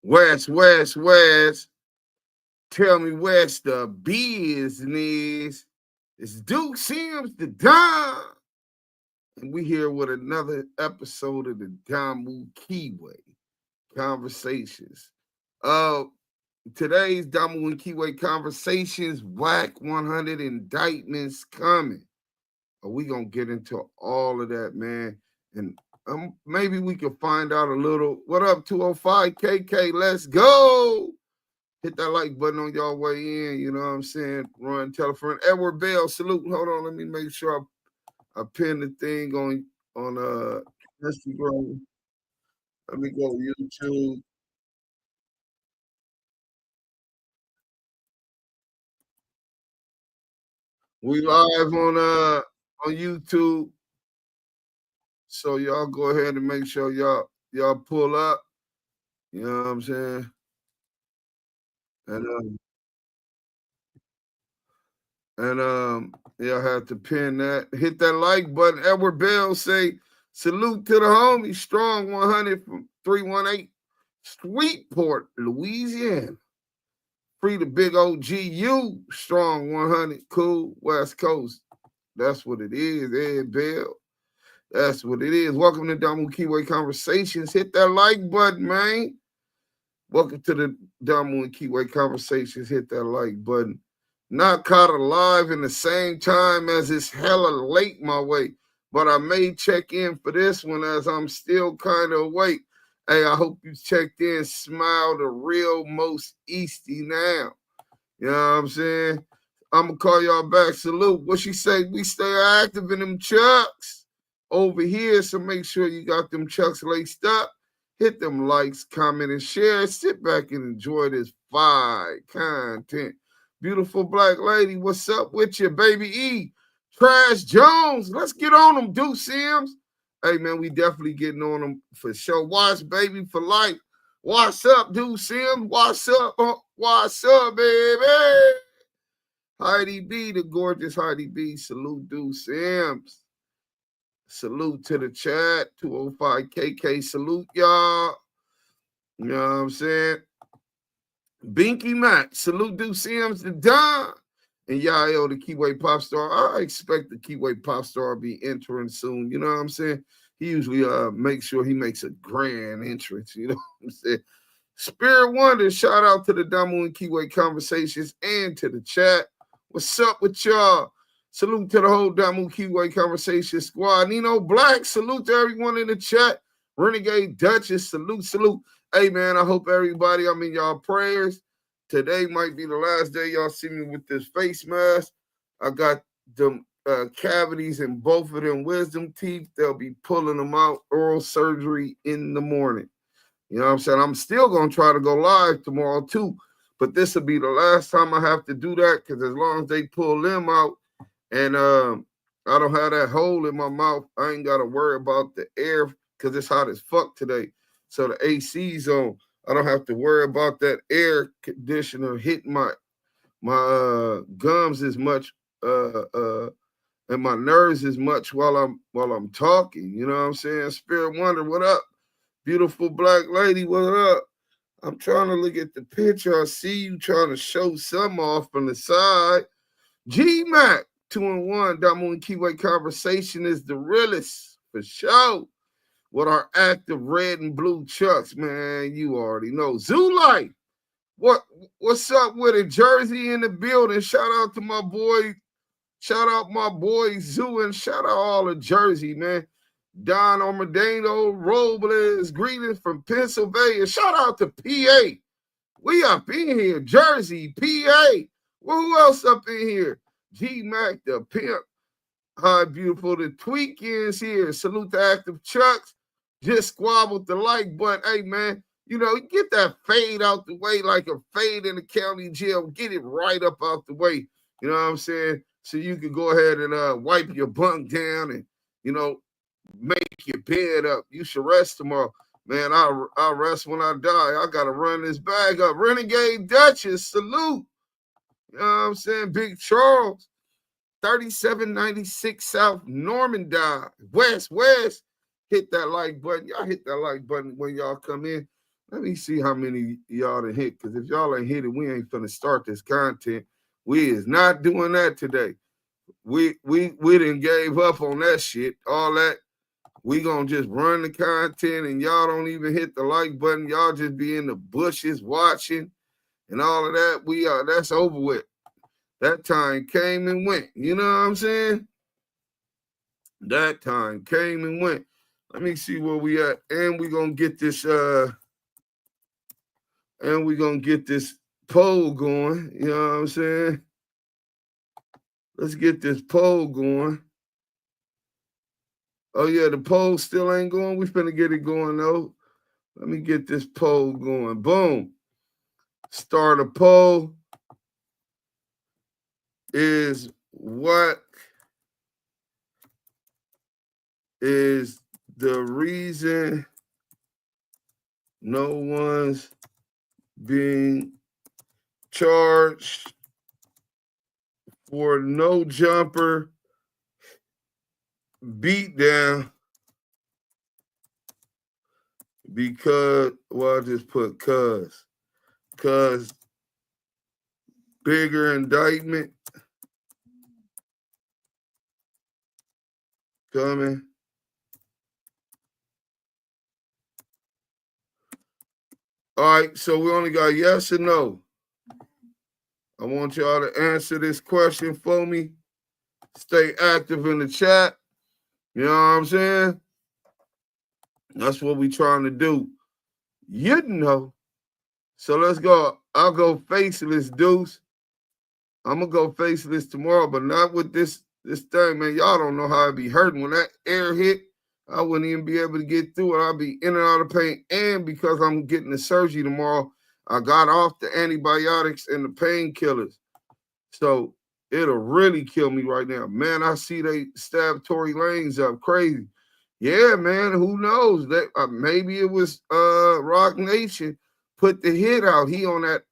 West. Tell me what's the business. It's Duke Sims the Don. And we here with another episode of the Damu Kiwe Conversations. Today's Damu Kiwe Conversations, WACK100 indictments coming. We gonna get into all of that, man. And maybe we can find out a little. What up, 205 KK? Let's go. Hit that like button on y'all way in. You know what I'm saying? Run, tell a friend. Edward Bell, salute. Hold on, let me make sure I pin the thing on Instagram. Let me go YouTube. We live on YouTube. So y'all go ahead and make sure y'all pull up. You know what I'm saying? And y'all have to pin that. Hit that like button. Edward Bell say, salute to the homie, strong 100 from 318 Sweetport, Louisiana. Free the big OGU, strong 100, cool, West Coast. That's what it is, Ed Bell. That's what it is. Welcome to Damu Kiwe Conversations. Hit that like button, man. Welcome to the Damu Kiwe Conversations. Hit that like button. Not caught alive in the same time as it's hella late my way, but I may check in for this one as I'm still kind of awake. Hey, I hope you checked in. Smile the real most Easty now. You know what I'm saying? I'm going to call y'all back. Salute. What she say? We stay active in them chucks over here, so make sure you got them chucks laced up. Hit them likes, comment, and share. Sit back and enjoy this fire content. Beautiful black lady, what's up with you, baby E? Trash Jones, let's get on them, Duke Sims. Hey, man, we definitely getting on them for sure. Watch, baby, for life. What's up, Duke Sims? What's up? What's up, baby? Heidi B, the gorgeous Heidi B. Salute, Duke Sims. Salute to the chat, 205 KK. Salute, y'all. You know what I'm saying? Binky Mac, salute Duke Sims the Don. And Yael, the Kiwe pop star. I expect the Kiwe pop star to be entering soon. You know what I'm saying? He usually makes sure he makes a grand entrance. You know what I'm saying? Spirit Wonder, shout out to the Damu and Kiwe Conversations and to the chat. What's up with y'all? Salute to the whole Damu Kiwe Conversation squad. Nino Black, salute to everyone in the chat. Renegade Duchess, salute. Hey, man, I hope everybody, I'm in y'all prayers. Today might be the last day y'all see me with this face mask. I got them cavities in both of them wisdom teeth. They'll be pulling them out, oral surgery in the morning. You know what I'm saying? I'm still going to try to go live tomorrow, too. But this will be the last time I have to do that because as long as they pull them out and I don't have that hole in my mouth, I ain't got to worry about the air because it's hot as fuck today. So the AC's on. I don't have to worry about that air conditioner hitting my gums as much and my nerves as much while I'm talking. You know what I'm saying? Spirit Wonder, what up? Beautiful black lady, what up? I'm trying to look at the picture. I see you trying to show some off from the side. G-Mac, 2-1, Damu and Kiwe Conversation is the realest for sure. With our active red and blue chucks, man, you already know. Zoo Life, what's up with it? Jersey in the building. Shout out my boy Zoo, and shout out all of Jersey, man. Don Armadano, Robles, greetings from Pennsylvania. Shout out to PA. We up in here. Jersey, PA. Well, who else up in here? G-Mac, the pimp. Hi, beautiful. The Tweakins here. Salute to Active Chucks. Just squabbled the like button. Hey, man, you know, get that fade out the way like a fade in the county jail. Get it right up out the way. You know what I'm saying? So you can go ahead and wipe your bunk down and, you know, make your bed up. You should rest tomorrow. Man, I'll rest when I die. I got to run this bag up. Renegade Duchess, salute. You know what I'm saying? Big Charles. 3796 South Normandy, West. Hit that like button. Y'all hit that like button when y'all come in. Let me see how many y'all done hit, because if y'all ain't hit it, we ain't finna start this content. We is not doing that today. We done gave up on that shit. All that. We gonna just run the content and y'all don't even hit the like button. Y'all just be in the bushes watching and all of that. That's over with. That time came and went. You know what I'm saying? That time came and went. Let me see where we at. And we gonna get this poll going. You know what I'm saying? Let's get this poll going. Oh yeah, the poll still ain't going. We finna get it going though. Let me get this poll going. Boom. Start a poll. Is what is the reason no one's being charged for no jumper beatdown? Because, well, I just put cause bigger indictment coming. All right, so we only got yes or no. I want y'all to answer this question for me. Stay active in the chat. You know what I'm saying? That's what we trying to do. You know. So let's go. I'll go faceless, Deuce. I'm going to go faceless tomorrow, but not with this thing, man. Y'all don't know how I be hurting. When that air hit, I wouldn't even be able to get through it. I'll be in and out of pain. And because I'm getting the surgery tomorrow, I got off the antibiotics and the painkillers. So it'll really kill me right now. Man, I see they stab Tory Lanez up crazy. Yeah, man, who knows? That maybe it was Rock Nation put the hit out. He on that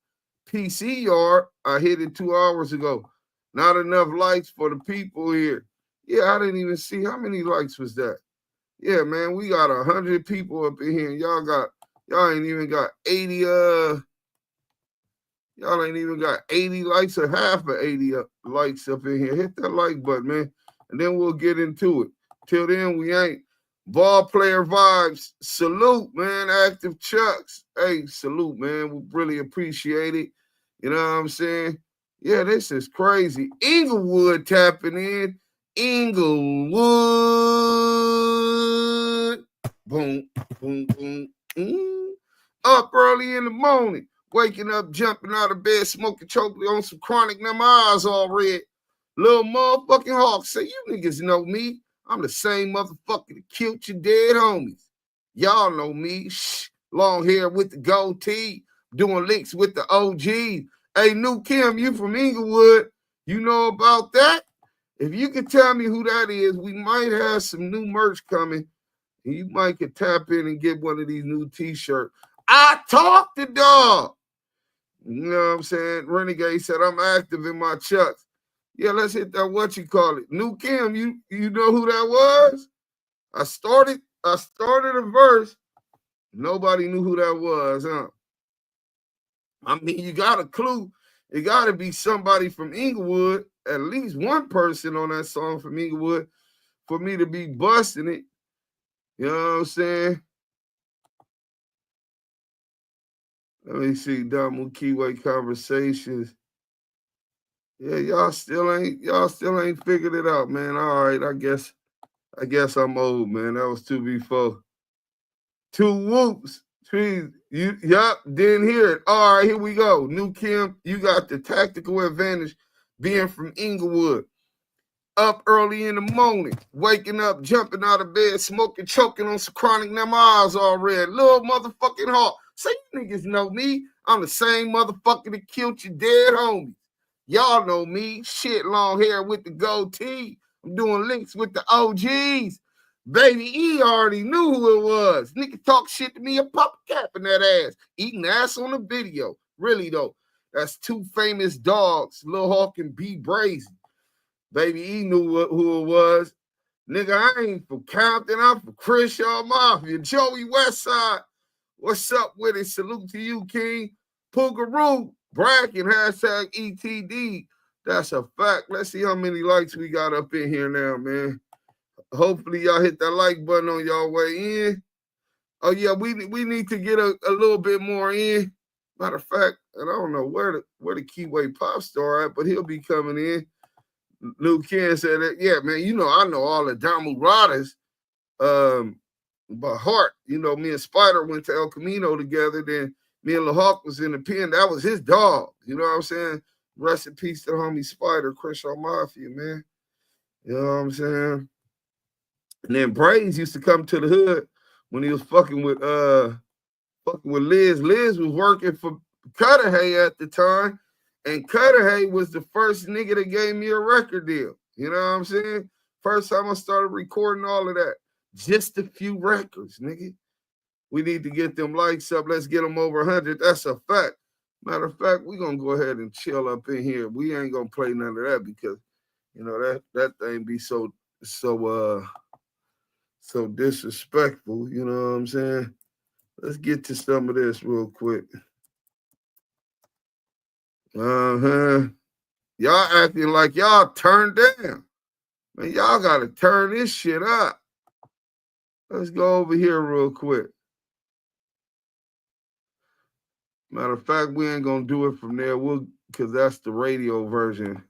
PC yard. I hit it 2 hours ago. Not enough likes for the people here. Yeah, I didn't even see how many likes was that. Yeah, man, we got 100 people up in here, and y'all ain't even got 80 y'all ain't even got 80 likes or half of 80 likes up in here. Hit that like button, man, and then we'll get into it. Till then, we ain't. Ball player vibes. Salute, man. Active Chucks. Hey, salute, man. We really appreciate it. You know what I'm saying? Yeah, this is crazy. Inglewood tapping in. Inglewood. Boom, boom, boom. Up early in the morning. Waking up, jumping out of bed, smoking chocolate on some chronic. Now my eyes all red. Little motherfucking hawk say, you niggas know me. I'm the same motherfucker that killed your dead homies. Y'all know me. Shh. Long hair with the goatee. Doing licks with the OG. Hey, New Kim, you from Inglewood. You know about that? If you can tell me who that is, we might have some new merch coming. And you might could tap in and get one of these new t-shirts. I talked to dog. You know what I'm saying? Renegade said, I'm active in my chucks. Yeah, let's hit that New Kim, you know who that was? I started a verse. Nobody knew who that was, huh? I mean, you got a clue. It got to be somebody from Inglewood, at least one person on that song from Inglewood, for me to be busting it. You know what I'm saying? Let me see, Damu Kiwe Conversations. Yeah, y'all still ain't figured it out, man. All right, I guess I'm old, man. That was 2 before. 2 whoops. Trees. Yup, didn't hear it. All right, here we go. New Kim, you got the tactical advantage being from Inglewood. Up early in the morning, waking up, jumping out of bed, smoking, choking on some chronic. Now my eyes all red. Little motherfucking heart. Say you niggas know me. I'm the same motherfucker that killed your dead homies. Y'all know me. Shit, long hair with the goatee. I'm doing links with the OGs. Baby E already knew who it was. Nigga talk shit to me and pop a cap in that ass. Eating ass on the video. Really, though. That's 2 famous dogs, Lil Hawk and B Brazen. Baby E knew who it was. Nigga, I ain't from Compton. I'm from Crenshaw Mafia. Joey Westside. What's up with it? Salute to you, King. Poogaroo, bragging, hashtag ETD. That's a fact. Let's see how many likes we got up in here now, man. Hopefully y'all hit that like button on y'all way in. Oh, yeah, we need to get a little bit more in. Matter of fact, and I don't know where the Kiwe pop star at, but he'll be coming in. Luce Cannon said that, yeah, man, you know, I know all the Damu Riders by heart. You know, me and Spider went to El Camino together. Then me and La Hawk was in the pen. That was his dog. You know what I'm saying? Rest in peace to the homie Spider, Crenshaw Mafia, man. You know what I'm saying? And then Brains used to come to the hood when he was fucking with Liz. Liz was working for Cudahy at the time, and Cudahy was the first nigga that gave me a record deal. You know what I'm saying? First time I started recording all of that. Just a few records, nigga. We need to get them likes up. Let's get them over 100. That's a fact. Matter of fact, we're going to go ahead and chill up in here. We ain't going to play none of that because, you know, that thing be so disrespectful. You know what I'm saying? Let's get to some of this real quick. Y'all acting like y'all turned down. Man, y'all got to turn this shit up. Let's go over here real quick. Matter of fact, we ain't going to do it from there because that's the radio version.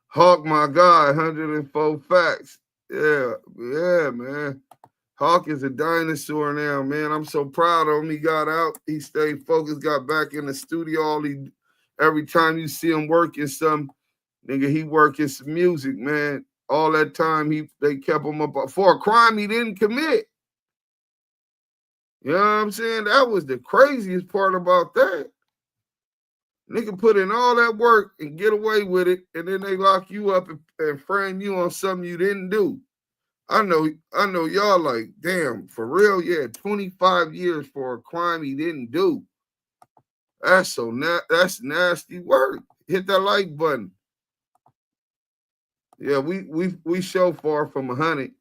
Hawk, my guy, 104 facts. Yeah, man. Hawk is a dinosaur now, man. I'm so proud of him. He got out. He stayed focused, got back in the studio. Every time you see him working some, nigga, he working some music, man. All that time, they kept him up for a crime he didn't commit. You know what I'm saying? That was the craziest part about that. Nigga put in all that work and get away with it, and then they lock you up and frame you on something you didn't do. I know y'all like, damn, for real, yeah, 25 years for a crime he didn't do. That's nasty work. Hit that like button. Yeah, we show far from 100.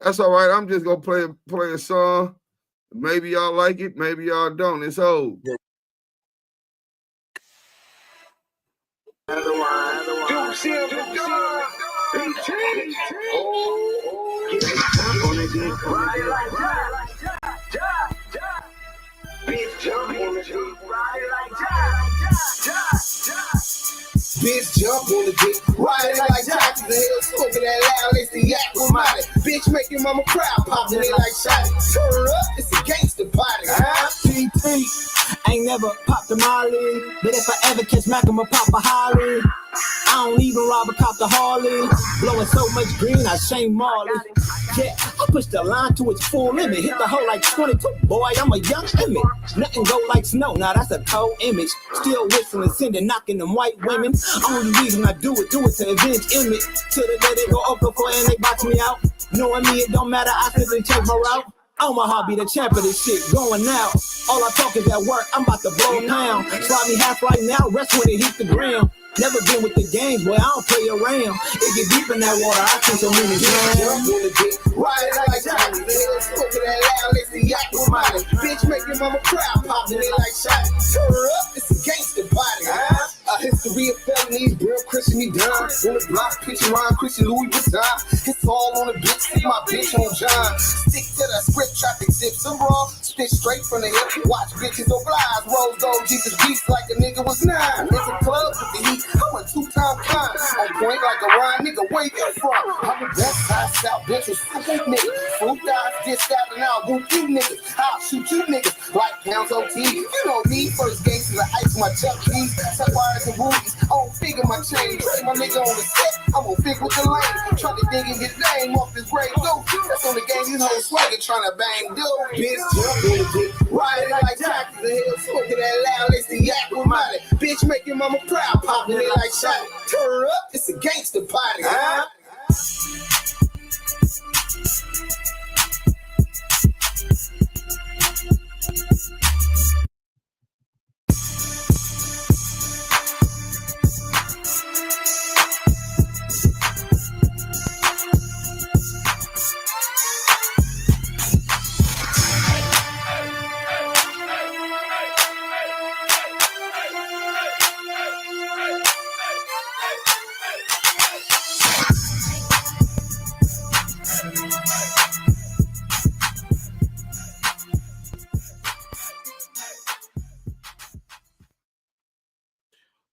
That's all right. I'm just gonna play a song. Maybe y'all like it, maybe y'all don't. It's old. Bitch jump on the dick, ride it like Shaq. The hell smoking that loud, it's the WACK100. Bitch make your mama cry, popping it like Shaq. Turn her up, it's a gangster party. PT, ain't never popped a Molly, but if I ever catch Mac, I'ma pop a Holly. I don't even rob a cop the Harley. Blowing so much green, I shame Marley. Yeah, I push the line to its full limit. Hit the hole like 22, boy, I'm a young image. Nothing go like snow, now that's a cold image. Still whistling, sending, knocking them white women. Only reason I do it to avenge image. Till the day they go up before and they box me out. Knowing me, it don't matter, I simply change my route. Omaha be the champ of this shit, going out. All I talk is at work, I'm about to blow a pound. Slide me half right now, rest when it hit the ground. Never been with the game, boy, I don't play around. It get deep in that water, I see so many jump on the dick, ride it like Johnny. The hell smoking that loud, it's the WACK100. Bitch make your mama cry, popping it like Shaq. Turn her up, it's a gangster body. A history of felonies, real Christian, he done. On the block, pitching around Christian Louis Vuitton. It's all on the bitch, see my bitch on John. Stick to the script, traffic tips, I'm raw. Spit straight from the hip, watch bitches oblige. Rose gold, Jesus beats like a nigga was 9. It's a club with the heat, I'm a 2-time con. On point like a rhyme, nigga, where you from? I'm the best side, south, bitch, with stupid niggas. Fruit guys, disc out and out, whoop you niggas. I'll shoot you niggas, like pounds OT. You know me, first gangsters, I ice my Chuck keys. Tuck wires and booties, I don't figure my chain. Trade my nigga on the set, I'm gonna fig with the lane. Try to dig and get name off this grave dope. That's on the game, these hoes swagger trying to bang dope. Bitch, jump on the dick, ride it like Jack. The hell smoking that loud, it's the WACK100. Bitch make your mama proud, popping it like Shaq. Turn her up, it's a gangster party.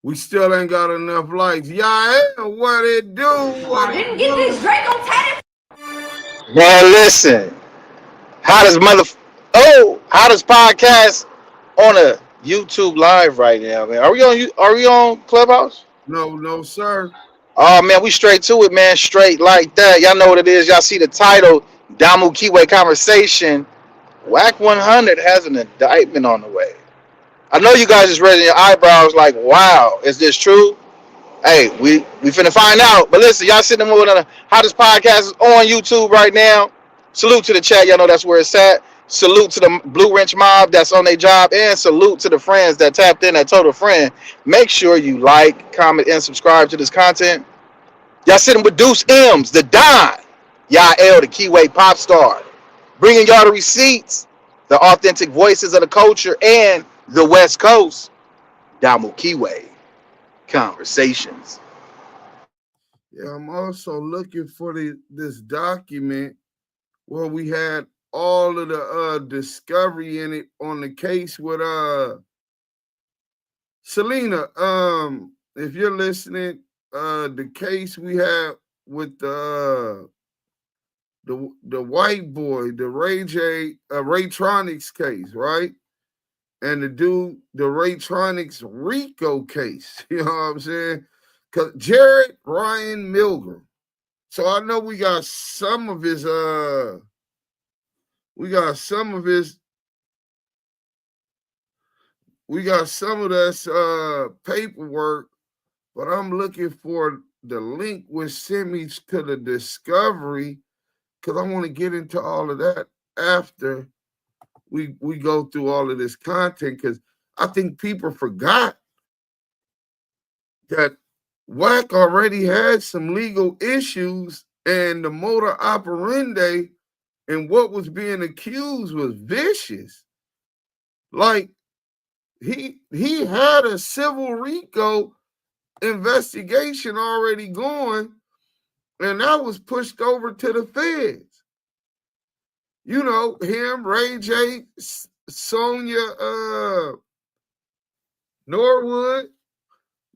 We still ain't got enough likes. Y'all, what it do? What I didn't get this Drake on tatted. Man, listen. How does podcast on a YouTube live right now, man? Are we on Clubhouse? No, sir. Oh man, we straight to it, man. Straight like that. Y'all know what it is. Y'all see the title, Damu Kiwe Conversation. WACK100 has an indictment on the way. I know you guys just raising your eyebrows like, wow, is this true? Hey, we finna find out. But listen, y'all sitting with the hottest podcast is on YouTube right now. Salute to the chat. Y'all know that's where it's at. Salute to the Blue Wrench mob that's on their job. And salute to the friends that tapped in, that told a friend. Make sure you like, comment, and subscribe to this content. Y'all sitting with Deuce M's, the Don. Y'all the Kiwe pop star. Bringing y'all the receipts, the authentic voices of the culture, and the West Coast. Damu Kiwe Conversations. Yeah, I'm also looking for this document where we had all of the discovery in it on the case with Selena. If you're listening, the case we have with the white boy, the Raytronics case, right? And the Raytronics Rico case, you know what I'm saying? Because Jared Ryan Milgram. So I know we got some of his paperwork, but I'm looking for the link which sent me to the discovery, because I want to get into all of that after we go through all of this content, because I think people forgot that Wack already had some legal issues, and the modus operandi and what was being accused was vicious. Like he had a civil RICO investigation already going, and that was pushed over to the feds. You know, him, Ray J, Sonia Norwood,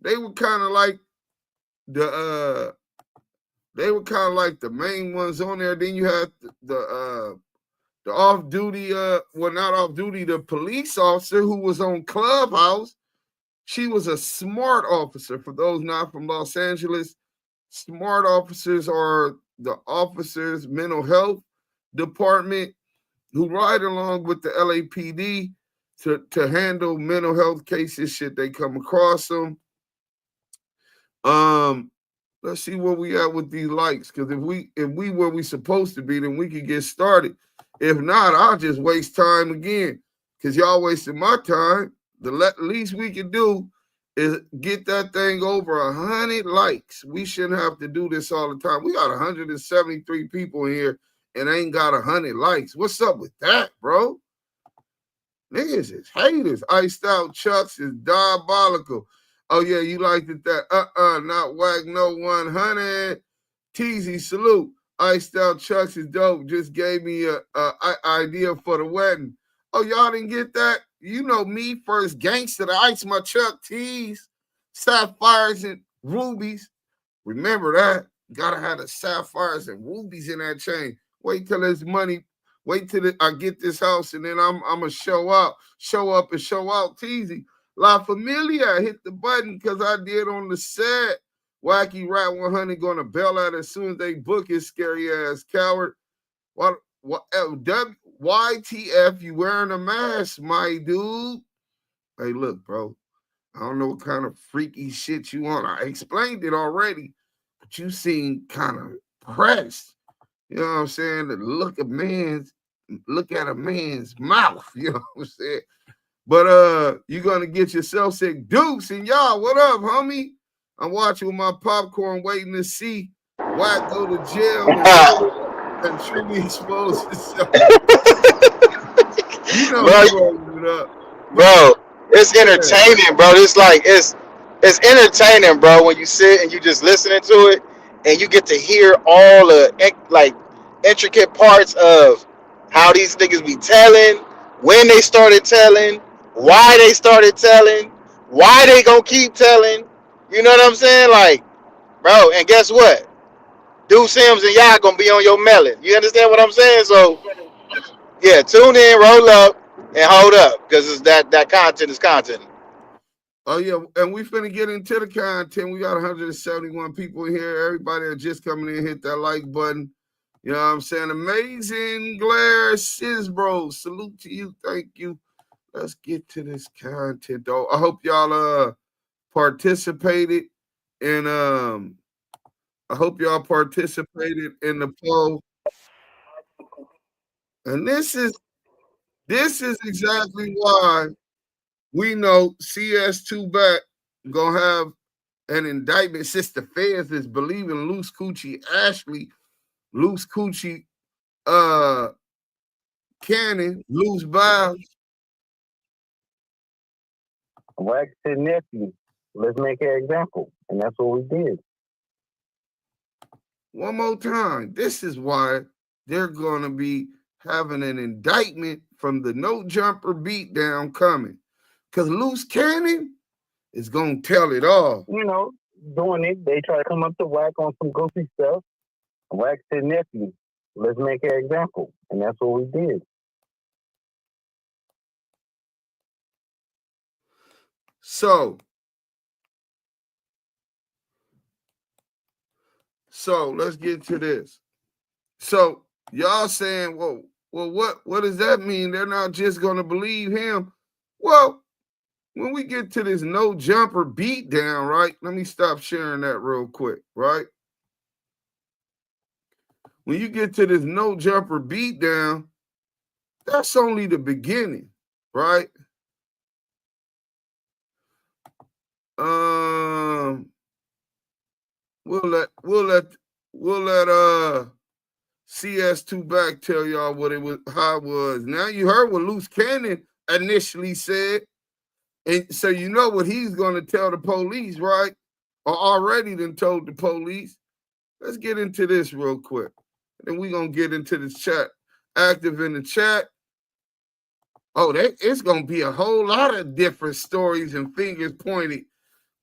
they were kind of like the main ones on there. Then you had the off-duty, not off-duty, the police officer who was on Clubhouse. She was a SMART officer. For those not from Los Angeles, SMART officers are the officers' mental health department who ride along with the LAPD to handle mental health cases should they come across them. Let's see where we at with these likes, because if we where we supposed to be, then we can get started. If not, I'll just waste time again, because y'all wasted my time. The least we can do is get that thing over 100 likes. We shouldn't have to do this all the time. We got 173 people in here and ain't got 100 likes. What's up with that, bro? Niggas is haters. Iced Out Chucks is diabolical. Oh, yeah, you liked it that. Not Wack, no 100. Teasy, salute. Iced Out Chucks is dope. Just gave me a idea for the wedding. Oh, y'all didn't get that? You know me, first gangster to ice my Chuck T's, sapphires and rubies. Remember that. Gotta have the sapphires and rubies in that chain. Wait till there's money. Wait till I get this house, and then I'm gonna show up and show out. Teasy. La Familia, hit the button because I did on the set. Wacky Rat 100 gonna bail out as soon as they book his scary ass coward. What YTF, you wearing a mask, my dude? Hey, look, bro. I don't know what kind of freaky shit you want. I explained it already, but you seem kind of pressed. You know what I'm saying? To look at a man's mouth. You know what I'm saying? But you're gonna get yourself sick. Deuce and y'all, what up, homie? I'm watching with my popcorn, waiting to see Wack go to jail and truly expose himself. You know, bro, it's entertaining, bro. It's like it's entertaining, bro. When you sit and you just listening to it, and you get to hear all the like intricate parts of how these niggas be telling, when they started telling, why they started telling, Why they gonna keep telling? You know what I'm saying? Like, bro, and guess what? Dude Sims and y'all gonna be on your melon. You understand what I'm saying? So yeah, tune in, roll up, and hold up, because it's that content is content. Oh yeah, and we finna get into the content. We got 171 people in here. Everybody that just coming in, hit that like button. You know what I'm saying? Amazing Glare Sis Bro. Salute to you. Thank you. Let's get to this content though. I hope y'all participated in I hope y'all participated in the poll. And this is exactly why we know CS2 back gonna have an indictment since the feds is believing Luce Cannon, Luce Biles. Wack said, nephew, let's make an example. And that's what we did. One more time. This is why they're gonna be having an indictment from the no jumper beatdown coming. Because Luce Cannon is gonna tell it all. You know, doing it, they try to come up to Wack on some goofy stuff. Wack said, nephew, let's make an example. And that's what we did. So let's get to this. So y'all saying, well, what does that mean? They're not just gonna believe him. Well, when we get to this no jumper beatdown, right? Let me stop sharing that real quick, right? When you get to this no jumper beatdown, that's only the beginning, right? We'll let CS2 back tell y'all what it was, how it was. Now you heard what Luce Cannon initially said, and so you know what he's gonna tell the police, right? Or already done told the police. Let's get into this real quick. Then we're gonna get into the chat. Active in the chat. Oh, it's gonna be a whole lot of different stories and fingers pointed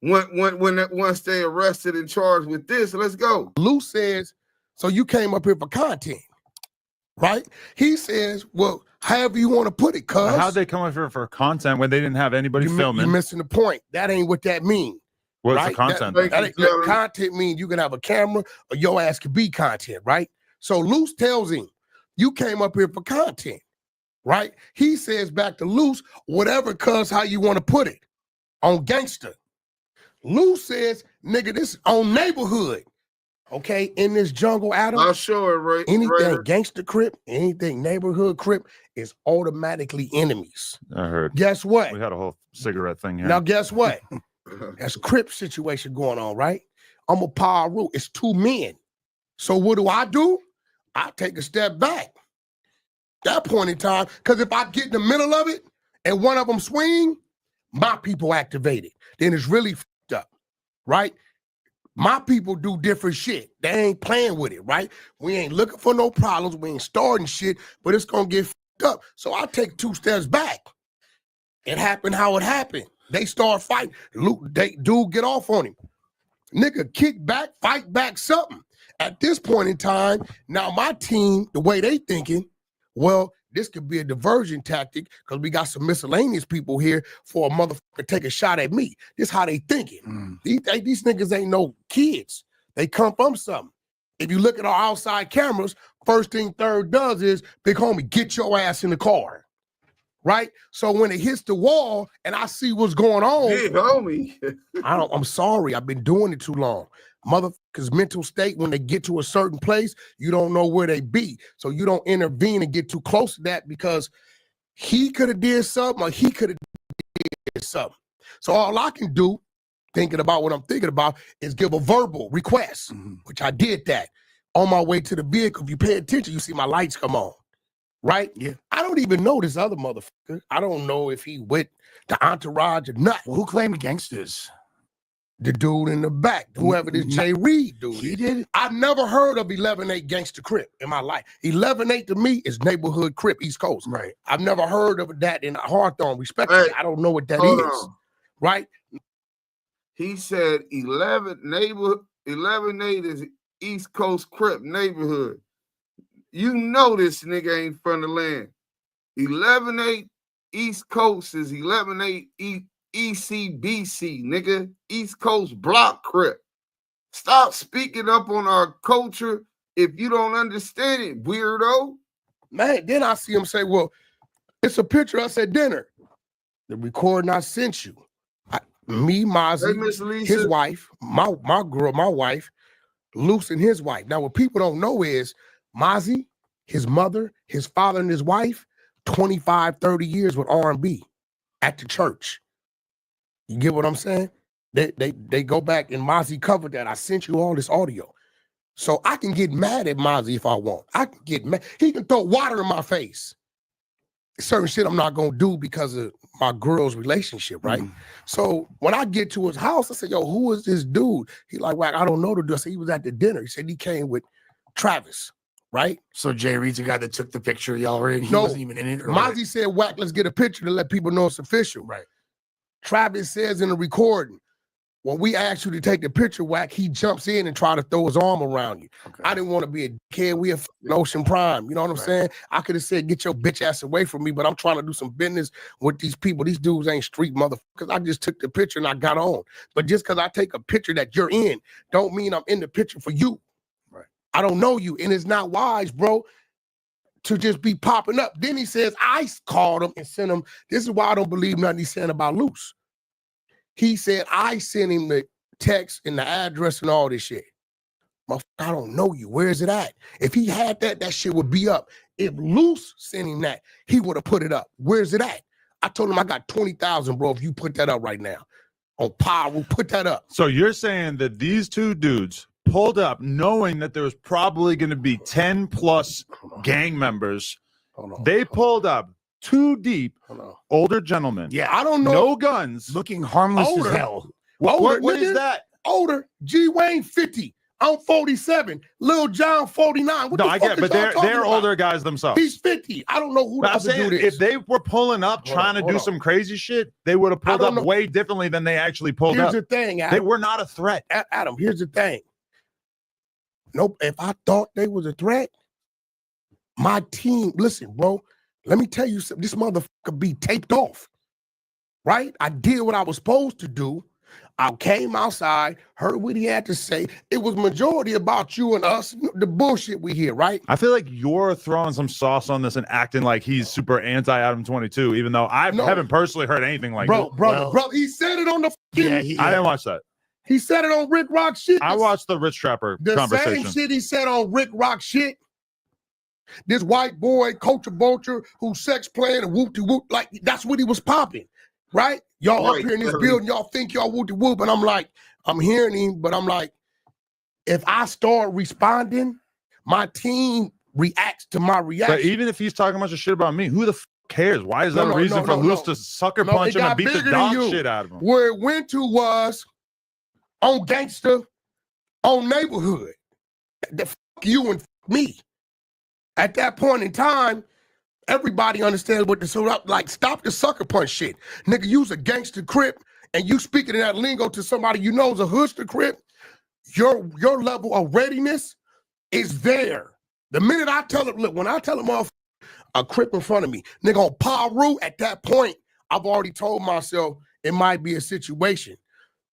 once they arrested and charged with this. Let's go. Luce says, so you came up here for content, right? He says, well, however you want to put it, cuz. How'd they come up here for content when they didn't have anybody filming? You're missing the point. That ain't what that means. What's right? the content? Look, content means you can have a camera or your ass can be content, right? So Luce tells him, you came up here for content, right? He says back to Luce, whatever, cuz, how you want to put it, on gangster. Luce says, nigga, this is on neighborhood. Okay, in this jungle, Adam. I'll show it, right? Anything gangster crip, anything neighborhood crip is automatically enemies. I heard. Guess what? We had a whole cigarette thing here. Now, guess what? That's a crip situation going on, right? I'm a power root. It's two men. So what do? I take a step back. That point in time, because if I get in the middle of it and one of them swing, my people activated. Then it's really fucked up, right? My people do different shit. They ain't playing with it, right? We ain't looking for no problems. We ain't starting shit, but it's going to get fucked up. So I take 2 steps back. It happened how it happened. They start fighting. Dude get off on him. Nigga, kick back, fight back, something. At this point in time, now my team, the way they thinking, well, this could be a diversion tactic because we got some miscellaneous people here for a motherfucker to take a shot at me. This how they thinking. These niggas ain't no kids. They come from something. If you look at our outside cameras, first thing third does is, big homie, get your ass in the car. Right? So when it hits the wall and I see what's going on, big homie. I'm sorry, I've been doing it too long. Motherfuckers' mental state, when they get to a certain place, you don't know where they be. So you don't intervene and get too close to that because he could have did something or he could have did something. So all I can do, thinking about what I'm thinking about, is give a verbal request, which I did that. On my way to the vehicle, if you pay attention, you see my lights come on. Right? Yeah. I don't even know this other motherfucker. I don't know if he with the entourage or not. Well, who claimed gangsters? The dude in the back, whoever this Jay Reed dude. He did? I've never heard of 11-8 Gangster Crip in my life. 11-8 to me is neighborhood Crip, East Coast. Right. I've never heard of that in Hawthorne. Respectfully, I don't know what that is. right? He said 11-8 is East Coast Crip neighborhood. You know this nigga ain't from the land. 11-8 East Coast is 11-8 ECBC, nigga. East Coast Block Crip. Stop speaking up on our culture if you don't understand it, weirdo. Man, then I see him say, well, it's a picture of us at dinner. The recording I sent you. Me, Mozzie, Hey, Miss Lisa. his wife, my wife, Luce and his wife. Now, what people don't know is Mozzie, his mother, his father, and his wife, 25, 30 years with R&B at the church. You get what I'm saying? They go back and Mozzie covered that. I sent you all this audio. So I can get mad at Mozzie if I want. I can get mad. He can throw water in my face. Certain shit I'm not gonna do because of my girl's relationship, right? So when I get to his house, I say, yo, who is this dude? He like, Wack, I don't know the dude. I said, he was at the dinner. He said he came with Travis, right? So Jay Reed's the guy that took the picture of y'all already. He No, wasn't even in it. Mozzie said, Wack, let's get a picture to let people know it's official. Right. Travis says in the recording, when we asked you to take the picture, Wack, he jumps in and try to throw his arm around you. Okay. I didn't want to be a kid. We have Ocean Prime. You know what I'm saying? I could have said, get your bitch ass away from me, but I'm trying to do some business with these people. These dudes ain't street motherfuckers. I just took the picture and I got on. But just because I take a picture that you're in, don't mean I'm in the picture for you. Right. I don't know you. And it's not wise, bro, to just be popping up. Then he says, I called him and sent him. This is why I don't believe nothing he's saying about Luce. He said, I sent him the text and the address and all this shit. Motherfucker, I don't know you. Where is it at? If he had that, that shit would be up. If Luce sent him that, he would have put it up. Where's it at? I told him I got 20,000, bro, if you put that up right now. On Power, we'll put that up. So you're saying that these two dudes pulled up knowing that there was probably going to be 10 plus gang members. They pulled up too deep, older gentlemen. Yeah, I don't know. No guns. Looking harmless Older. as hell. What is that? Older. G. Wayne, 50. I'm 47. Lil John, 49. What No, the I fuck get it, is but y'all talking they're about? older guys themselves. He's 50. I don't know who the But I'm other saying, dude is. if they were pulling up trying to do some crazy shit, they would have pulled I up don't know. way differently than they actually pulled Here's up. the thing, They Adam. were not a threat. Adam, here's the thing. Nope, if I thought they was a threat, my team, listen, bro, let me tell you something. This motherfucker be taped off, right? I did what I was supposed to do. I came outside, heard what he had to say. It was majority about you and us, the bullshit we hear, right? I feel like you're throwing some sauce on this and acting like he's super anti-Adam 22, even though I haven't personally heard anything like that. Bro, he said it on the fucking, I didn't watch that. He said it on Rick Rock shit. I watched the Rich Trapper The conversation. same shit he said on Rick Rock shit. This white boy, Culture Vulture, who's sex playing and whoop-de-whoop, like that's what he was popping, right? Y'all up here in this building, y'all think y'all whoop-de-whoop, and I'm like, I'm hearing him, but I'm like, if I start responding, my team reacts to my reaction. But even if he's talking a bunch of shit about me, who the f cares? Why is that a reason for Luce to sucker punch him and beat the dog shit out of him? Where it went to was on gangster, on neighborhood. The fuck you and me. At that point in time, everybody understands what the like. Stop the sucker punch shit, nigga. You's a gangster crip, and you speaking in that lingo to somebody you know is a hoodster crip. Your level of readiness is there. The minute I tell him, look, when I tell him a crip in front of me, nigga on Paru, at that point, I've already told myself it might be a situation.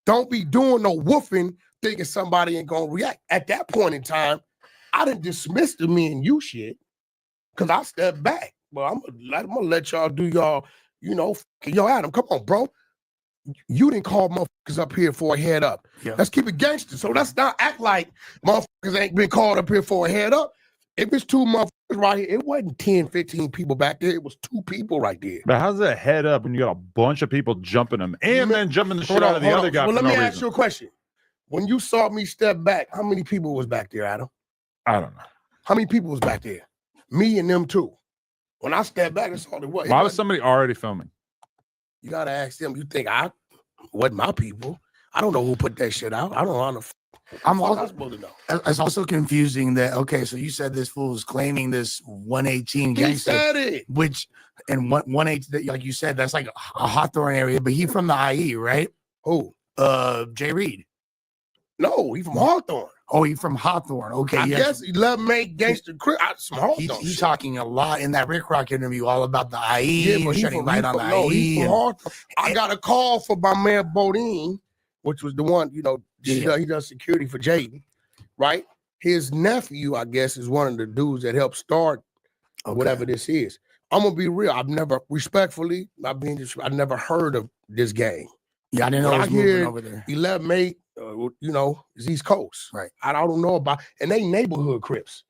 Don't be doing no woofing thinking somebody ain't gonna react. At that point in time, I didn't dismiss the me and you shit because I stepped back. Well, I'm gonna let y'all do y'all, you know, yo, Adam, come on, bro. You didn't call motherfuckers up here for a head up. Yeah. Let's keep it gangster. So let's not act like motherfuckers ain't been called up here for a head up. If it's two motherfuckers right here, it wasn't 10, 15 people back there. It was two people right there. But how's that head up when you got a bunch of people jumping him and then jumping the shit out of the other guy? Well, let for me no ask reason? you a question. When you saw me step back, how many people was back there, Adam? I don't know. How many people was back there? Me and them too. When I stepped back, that's all it was. Why was somebody already filming? You gotta ask them. You think I wasn't my people? I don't know who put that shit out. I don't know how the I'm What also I supposed to know? It's also confusing that okay, so you said this fool is claiming this 118 He gangster, said it. which and 118 like you said, that's like a Hawthorne area, but he from the IE, right? Who? Jay Reed. No, he from Hawthorne. Oh, he from Hawthorne. Okay, I yes. guess 11 made gangster Crip. Some Hawthorne. He's shit. talking a lot in that Rick Rock interview all about the IE, Yeah, but shedding light on the no, IE. he's from Hawthorne. I got a call from my man Bodine, which was the one, you know, he does security for Jaden, right? His nephew, I guess, is one of the dudes that helped start whatever this is. I'm gonna be real. I've never, respectfully, I never heard of this gang. Yeah, I didn't know it was moving over there. 11 mate, you know, is East Coast. Right. I don't know about, and they neighborhood Crips.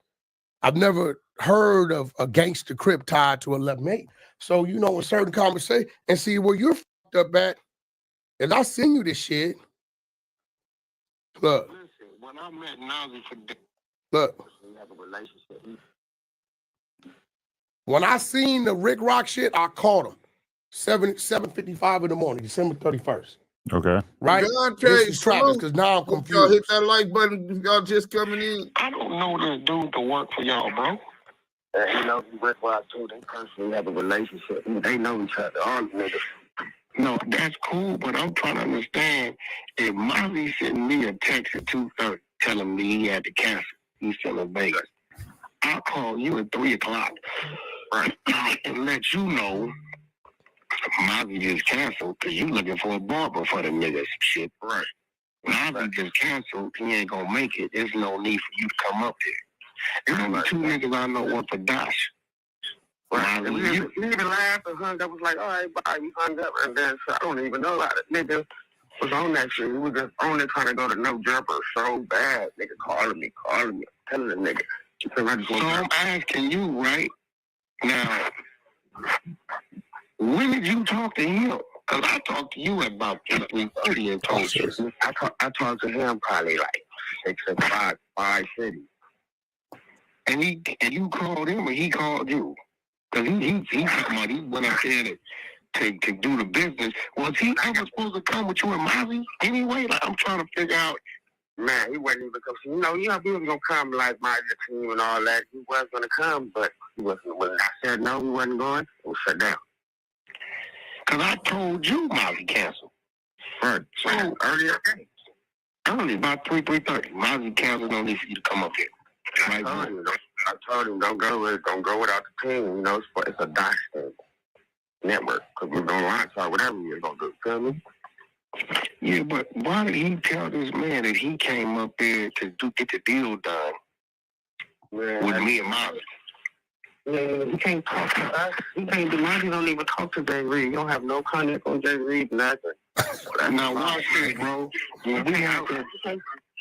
I've never heard of a gangster Crip tied to 11 mate. So, you know, in certain conversation, and see where you're fucked up at, and I send you this shit. Look. Listen, when I met Nazi for Look. we have a relationship. When I seen the Rick Rock shit, I called him. 7:55 in the morning, December 31st. Okay. Right? Devontae, This is Travis, because now I'm y'all confused. hit that like button if y'all just coming in. I don't know this dude to work for y'all, bro. You know, Rick Rock too, they personally have a relationship. They know each other, all the niggas. No, that's cool, but I'm trying to understand if Mozzie sent me a text at 2:30 telling me he had to cancel. He's still in Vegas. I'll call you at 3 o'clock, right, and let you know Mozzie just canceled because you looking for a barber for the niggas shit. Right. Mozzie just canceled. He ain't gonna make it. There's no need for you to come up there. There's only two niggas I know one for Dash. Right. And we even laughed and hung up. Was like, all right, bye. We hung up, and then so I don't even know how the nigga was on that shit. We were just on there trying to go to No Jumper so bad. Nigga calling me, telling the nigga. So I'm asking you, right now, when did you talk to him? Because I talked to you at about 3:30 and told you. I talked to him probably like 6 or 5:30. And you called him or he called you? Because he went out there to do the business. Was he ever supposed to come with you and Mozzie anyway? Like, I'm trying to figure out. Man, he wasn't even coming. You know, he was going to come like my team and all that. He was going to come, but he wasn't. When I said no, he wasn't going, it was shut down. Because I told you Mozzie canceled. Right. So, earlier, only about 3:30. Mozzie canceled, no need for you to come up here. I told him, don't go without the team. You know, it's a Dash network. Because we're going to line talk, whatever you're going to do. Feel me? Yeah, but why did he tell this man that he came up there to get the deal done with me and Mozzie? Yeah, he can't talk to us. He can't do Mozzie. Don't even talk to Jay Reed. You don't have no contact on Jay Reed, nothing. Now watch this, bro. When we have to,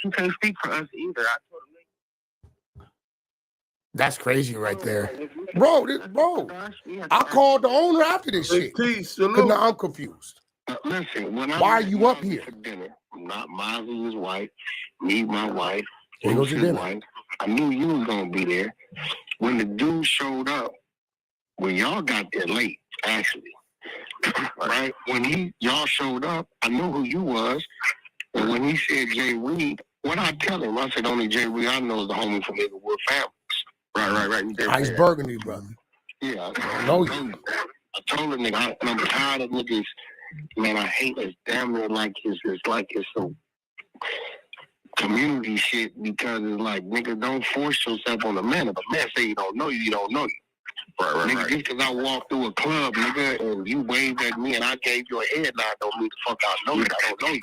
he can't speak for us either. I told him. That's crazy right there. Bro, I called the owner after this shit. Because now I'm confused. Listen, why are you up here? For dinner, not Mozzie, his wife, me, my wife, He goes to his dinner. wife. I knew you was gonna be there. When the dude showed up, when y'all got there late, actually, right? When y'all showed up, I knew who you was. And when he said Jay Reed, what I tell him, I said only Jay Reed I know is the homie from Inglewood Families. Right. Ice Burgundy, brother. Yeah, I know you. I told the nigga, I'm tired of niggas. Man, I hate it. Damn near like it's some community shit because it's like, nigga, don't force yourself on a man. If a man say you don't know you, you don't know you. Right. Nigga, just because I walked through a club, nigga, and you waved at me and I gave you a head nod, don't mean the fuck I know you. I don't know you.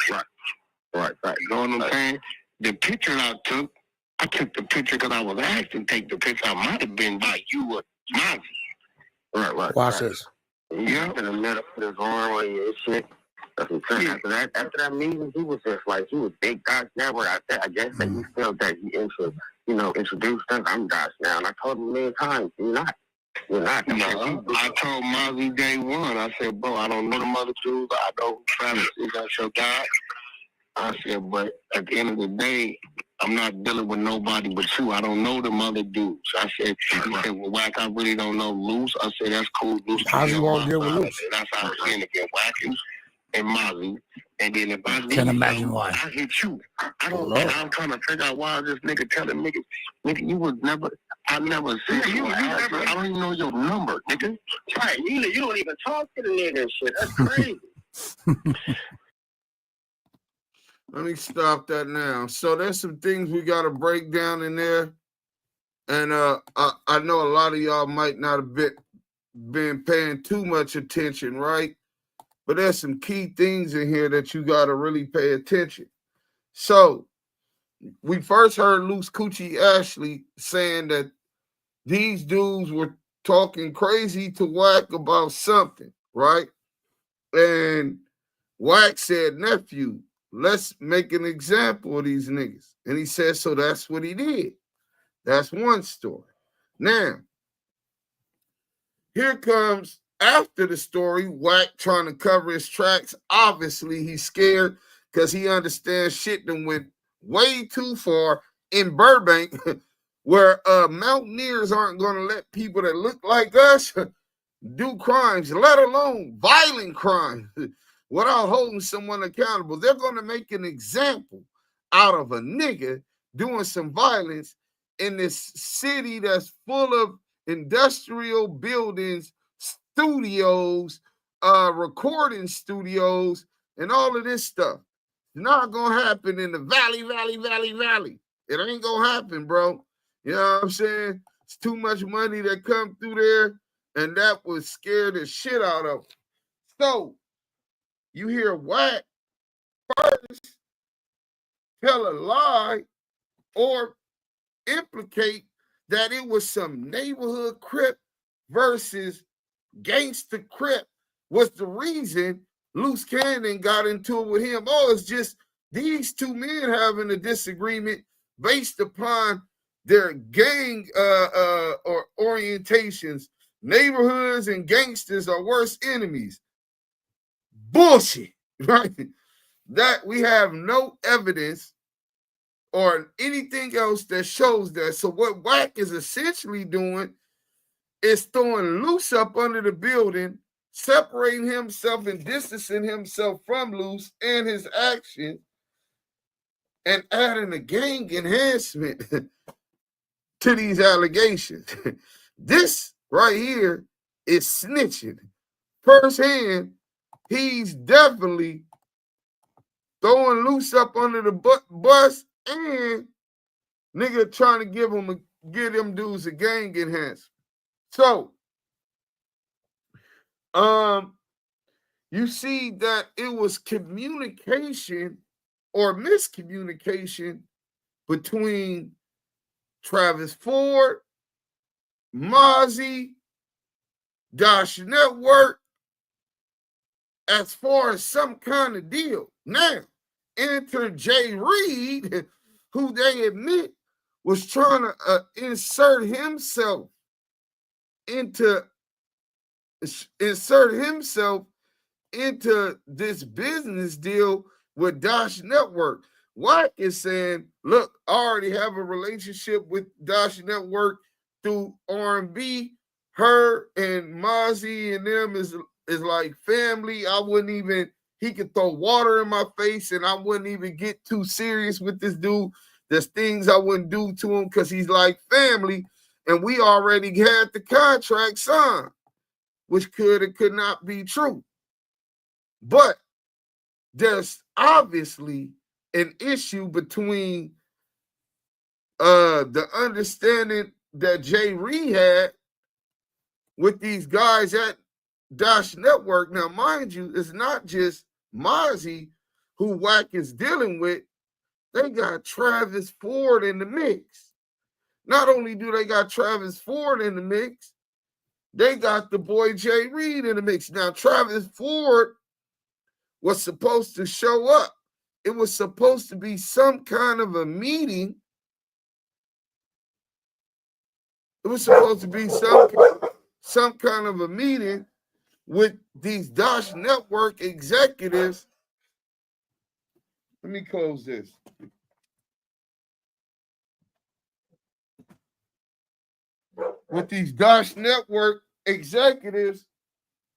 Right. You know what I'm saying? The picture I took the picture because I was asked to take the picture. I might have been by you or Mozzie. Right. Watch this. Yeah, in the middle of his arm on your shit. After that meeting, he was just like, he was big Gosh Network. I guess that he felt that he introduced us. I'm Gosh now. And I told him many times, you're not. No, I told Mozzie day one, I said, bro, I don't know the mother dudes. I know who Travis is. That's your guy. I said, but at the end of the day, I'm not dealing with nobody but you. I don't know them other dudes. I said, he said, well, Wack, I really don't know Luce. I said, that's cool. Luce. How's he want to deal with Luce? That's how I was saying again. Wack and Molly. And then if I Can't imagine why. I hit you. I don't know. I'm trying to figure out why this nigga telling nigga, you was never, I never seen you. I don't even know your number, nigga. Right, you don't even talk to the nigga and shit. That's crazy. Let me stop that now. So there's some things we got to break down in there. And I know a lot of y'all might not have been paying too much attention, right? But there's some key things in here that you got to really pay attention. So we first heard Luce Coochie Ashley saying that these dudes were talking crazy to Wack about something, right? And Wack said, nephew, let's make an example of these niggas. And he said, so that's what he did. That's one story. Now, here comes, after the story, Wack trying to cover his tracks. Obviously, he's scared because he understands shit that went way too far in Burbank, where mountaineers aren't going to let people that look like us do crimes, let alone violent crimes, without holding someone accountable. They're going to make an example out of a nigga doing some violence in this city that's full of industrial buildings, studios, recording studios, and all of this stuff. It's not going to happen in the valley. It ain't going to happen, bro. You know what I'm saying? It's too much money that come through there, and that would scare the shit out of them. So, you hear Wack first tell a lie or implicate that it was some neighborhood crip versus gangster crip was the reason Luce Cannon got into it with him. Oh, it's just these two men having a disagreement based upon their gang or orientations. Neighborhoods and gangsters are worst enemies. Bullshit, right? That we have no evidence or anything else that shows that. So what Wack is essentially doing is throwing Luce up under the building, separating himself and distancing himself from Luce and his actions, and adding a gang enhancement to these allegations. This right here is snitching. Firsthand, he's definitely throwing Luce up under the bus and nigga trying to give them dudes a gang enhancement. So, you see that it was communication or miscommunication between Travis Ford, Mozzie, Dash Network, as far as some kind of deal. Now, enter Jay Reed, who they admit was trying to insert himself into this business deal with Dash Network. Wack is saying, look, I already have a relationship with Dash Network through R&B. Her and Mozzie and them is like family. He could throw water in my face and I wouldn't even get too serious with this dude. There's things I wouldn't do to him because he's like family. And we already had the contract signed, which could or could not be true. But there's obviously an issue between the understanding that Jay Reed had with these guys at Dash Network. Now, mind you, it's not just Mozzie who Wack is dealing with. They got Travis Ford in the mix. Not only do they got Travis Ford in the mix, they got the boy Jay Reed in the mix. Now, Travis Ford was supposed to show up. It was supposed to be some kind of a meeting. It was supposed to be some kind of a meeting with these Dash Network executives. Let me close this. With these Dash Network executives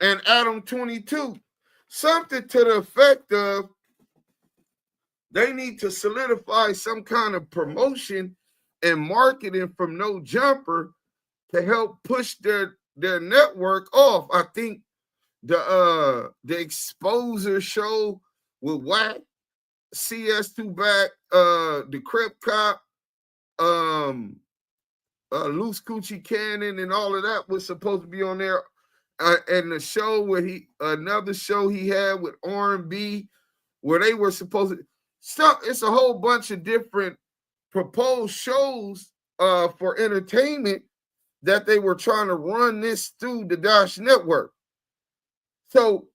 and Adam 22. something to the effect of they need to solidify some kind of promotion and marketing from No Jumper to help push their network off. I think the Exposure show with Wack, CS2 Back, the Crip Cop, Luce Cannon, and all of that was supposed to be on there. And the show where another show he had with R&B, where they were supposed to stop. It's a whole bunch of different proposed shows for entertainment that they were trying to run this through the Dash Network. So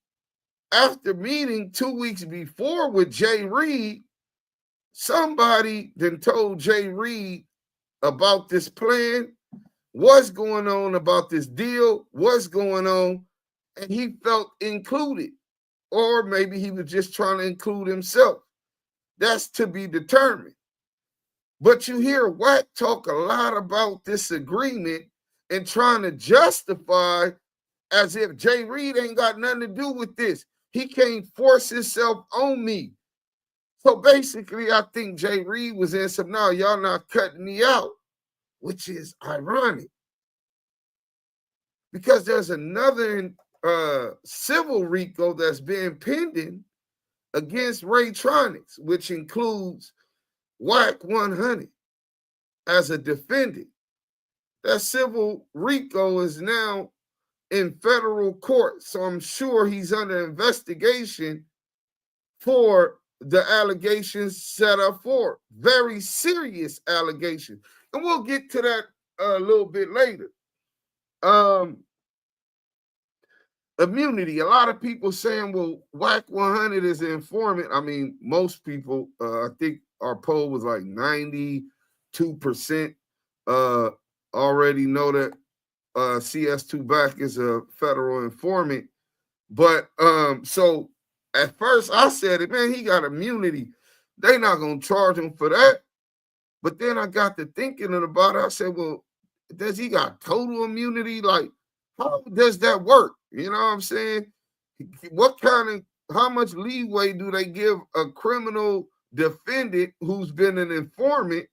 after meeting 2 weeks before with Jay Reed, somebody then told Jay Reed about this plan, what's going on about this deal, what's going on, and he felt included. Or maybe he was just trying to include himself. That's to be determined. But you hear Wack talk a lot about this agreement and trying to justify as if Jay Reed ain't got nothing to do with this. He can't force himself on me. So basically, I think Jay Reed was in some, no, y'all not cutting me out, which is ironic. Because there's another civil RICO that's being pending against Raytronics, which includes WACK100 as a defendant. That civil RICO is now in federal court, so I'm sure he's under investigation for the allegations set up for. Very serious allegations. And we'll get to that a little bit later. Immunity. A lot of people saying, well, WACK100 is an informant. I mean, most people, I think our poll was like 92% already know that CS2 Back is a federal informant. But so at first I said it, man, he got immunity. They not going to charge him for that. But then I got to thinking about it. I said, well, does he got total immunity? Like, how does that work? You know what I'm saying? How much leeway do they give a criminal defendant who's been an informant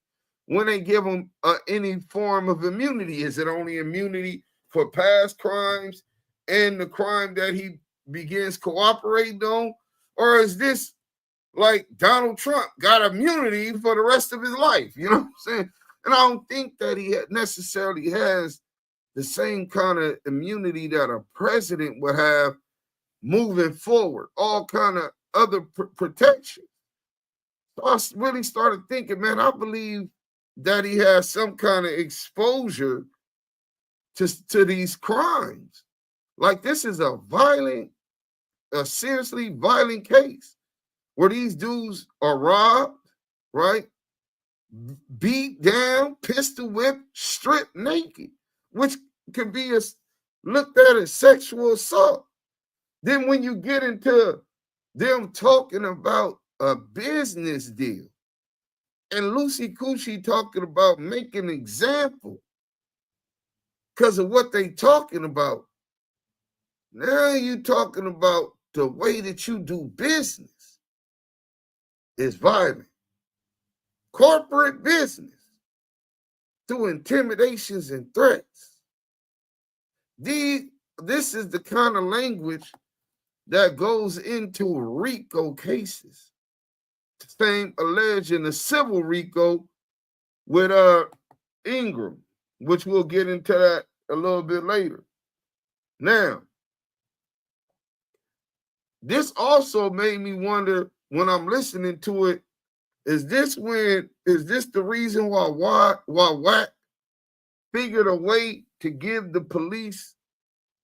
when they give him any form of immunity? Is it only immunity for past crimes and the crime that he begins cooperating on? Or is this like Donald Trump got immunity for the rest of his life? You know what I'm saying? And I don't think that he necessarily has the same kind of immunity that a president would have moving forward, all kind of other protection. So I really started thinking, man, I believe that he has some kind of exposure to these crimes. Like, this is a seriously violent case where these dudes are robbed, right? Beat down, pistol whipped, stripped naked, which can be looked at as sexual assault. Then when you get into them talking about a business deal and Lucy Coochie talking about making an example because of what they talking about, now you talking about the way that you do business is violent. Corporate business through intimidations and threats. This is the kind of language that goes into RICO cases. Same alleged in the civil RICO with Ingram, which we'll get into that a little bit later. Now, this also made me wonder when I'm listening to it, is this the reason why Wack figured a way to give the police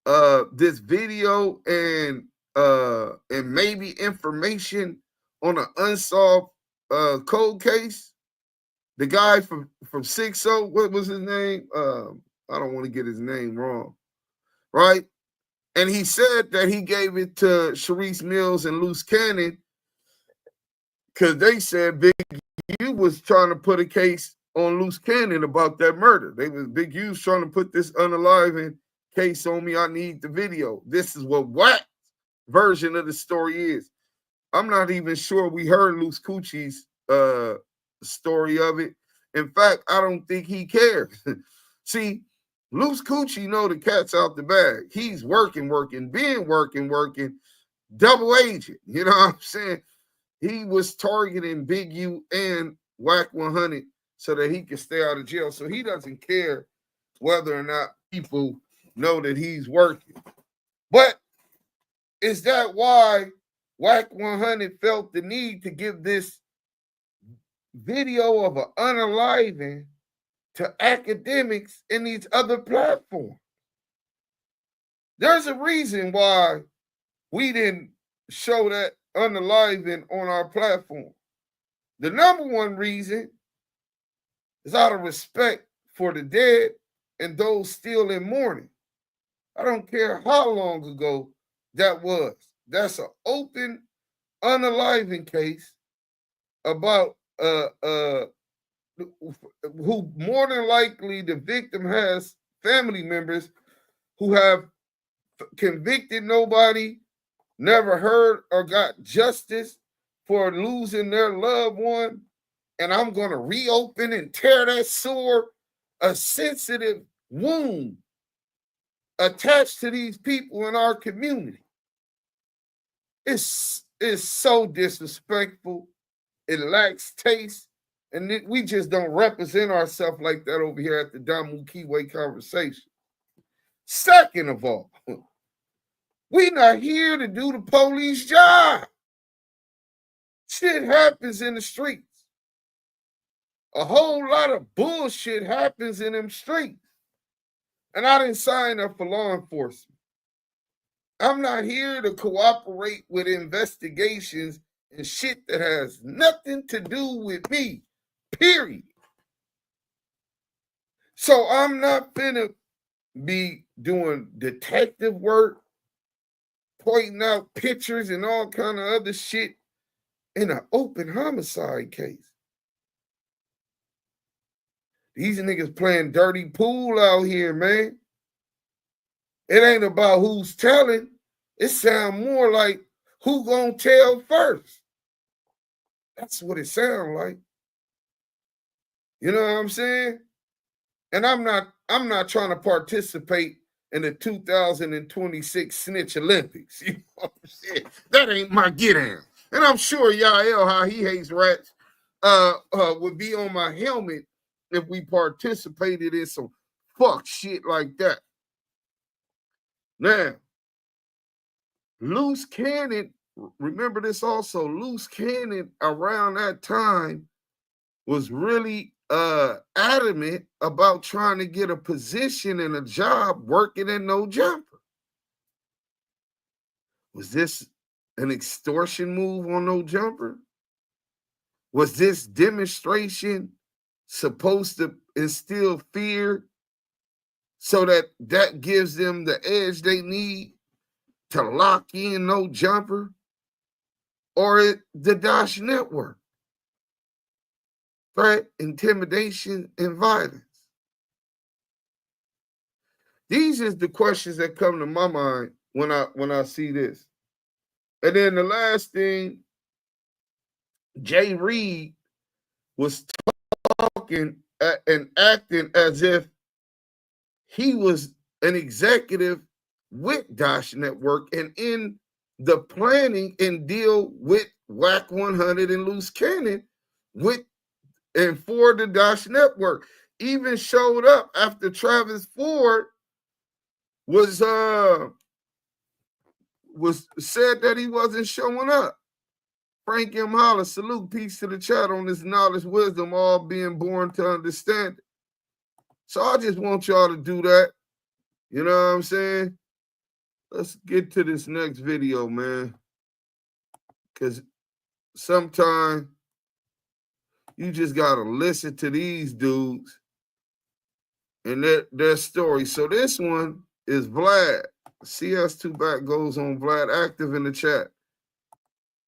this video and maybe information on an unsolved cold case? The guy from 60, what was his name? I don't want to get his name wrong, right? And he said that he gave it to Sharice Mills and Luce Cannon because they said Big U was trying to put a case on Luce Cannon about that murder. Big U's trying to put this unaliving case on me. I need the video. This is what Wack version of the story is. I'm not even sure we heard Luce Coochie's story of it. In fact, I don't think he cares. See, Luce Coochie know the cat's out the bag. He's working, been working, double agent. You know what I'm saying? He was targeting Big U and WACK100 so that he could stay out of jail. So he doesn't care whether or not people know that he's working. But is that why WACK100 felt the need to give this video of an unaliving to academics in these other platforms? There's a reason why we didn't show that unaliving on our platform. The number one reason is out of respect for the dead and those still in mourning. I don't care how long ago that was. That's an open unaliving case about who more than likely the victim has family members who have convicted nobody, never heard or got justice for losing their loved one, and I'm going to reopen and tear that sore, a sensitive wound attached to these people in our community. It's so disrespectful. It lacks taste, and we just don't represent ourselves like that over here at the Damu Kiwe Conversation. Second of all, we're not here to do the police job. Shit happens in the streets. A whole lot of bullshit happens in them streets. And I didn't sign up for law enforcement. I'm not here to cooperate with investigations and shit that has nothing to do with me, period. So I'm not finna be doing detective work, pointing out pictures and all kind of other shit in an open homicide case. These niggas playing dirty pool out here, man. It ain't about who's telling. It sound more like who gonna tell first. That's what it sound like. You know what I'm saying? And I'm not trying to participate in the 2026 Snitch Olympics. You know what I'm saying? That ain't my get down. And I'm sure Yael, how he hates rats, would be on my helmet if we participated in some fuck shit like that. Now, Luce Cannon, remember this also, Luce Cannon around that time was really adamant about trying to get a position and a job working in No Jumper. Was this an extortion move on No Jumper? Was this demonstration supposed to instill fear so that gives them the edge they need to lock in No Jumper? Or the Dash Network? Threat, intimidation, and violence. These is the questions that come to my mind when I see this. And then the last thing, Jay Reed was talking and acting as if he was an executive with Dash Network and in the planning and deal with WACK100 and Luce Cannon and for the Dash Network. Even showed up after Travis Ford was said that he wasn't showing up. Frank M. Holler, salute, peace to the chat on this knowledge, wisdom, all being born to understand it. So I just want y'all to do that. You know what I'm saying? Let's get to this next video, man. Because sometimes you just got to listen to these dudes and their story. So this one is Vlad. CS2 back goes on Vlad, active in the chat.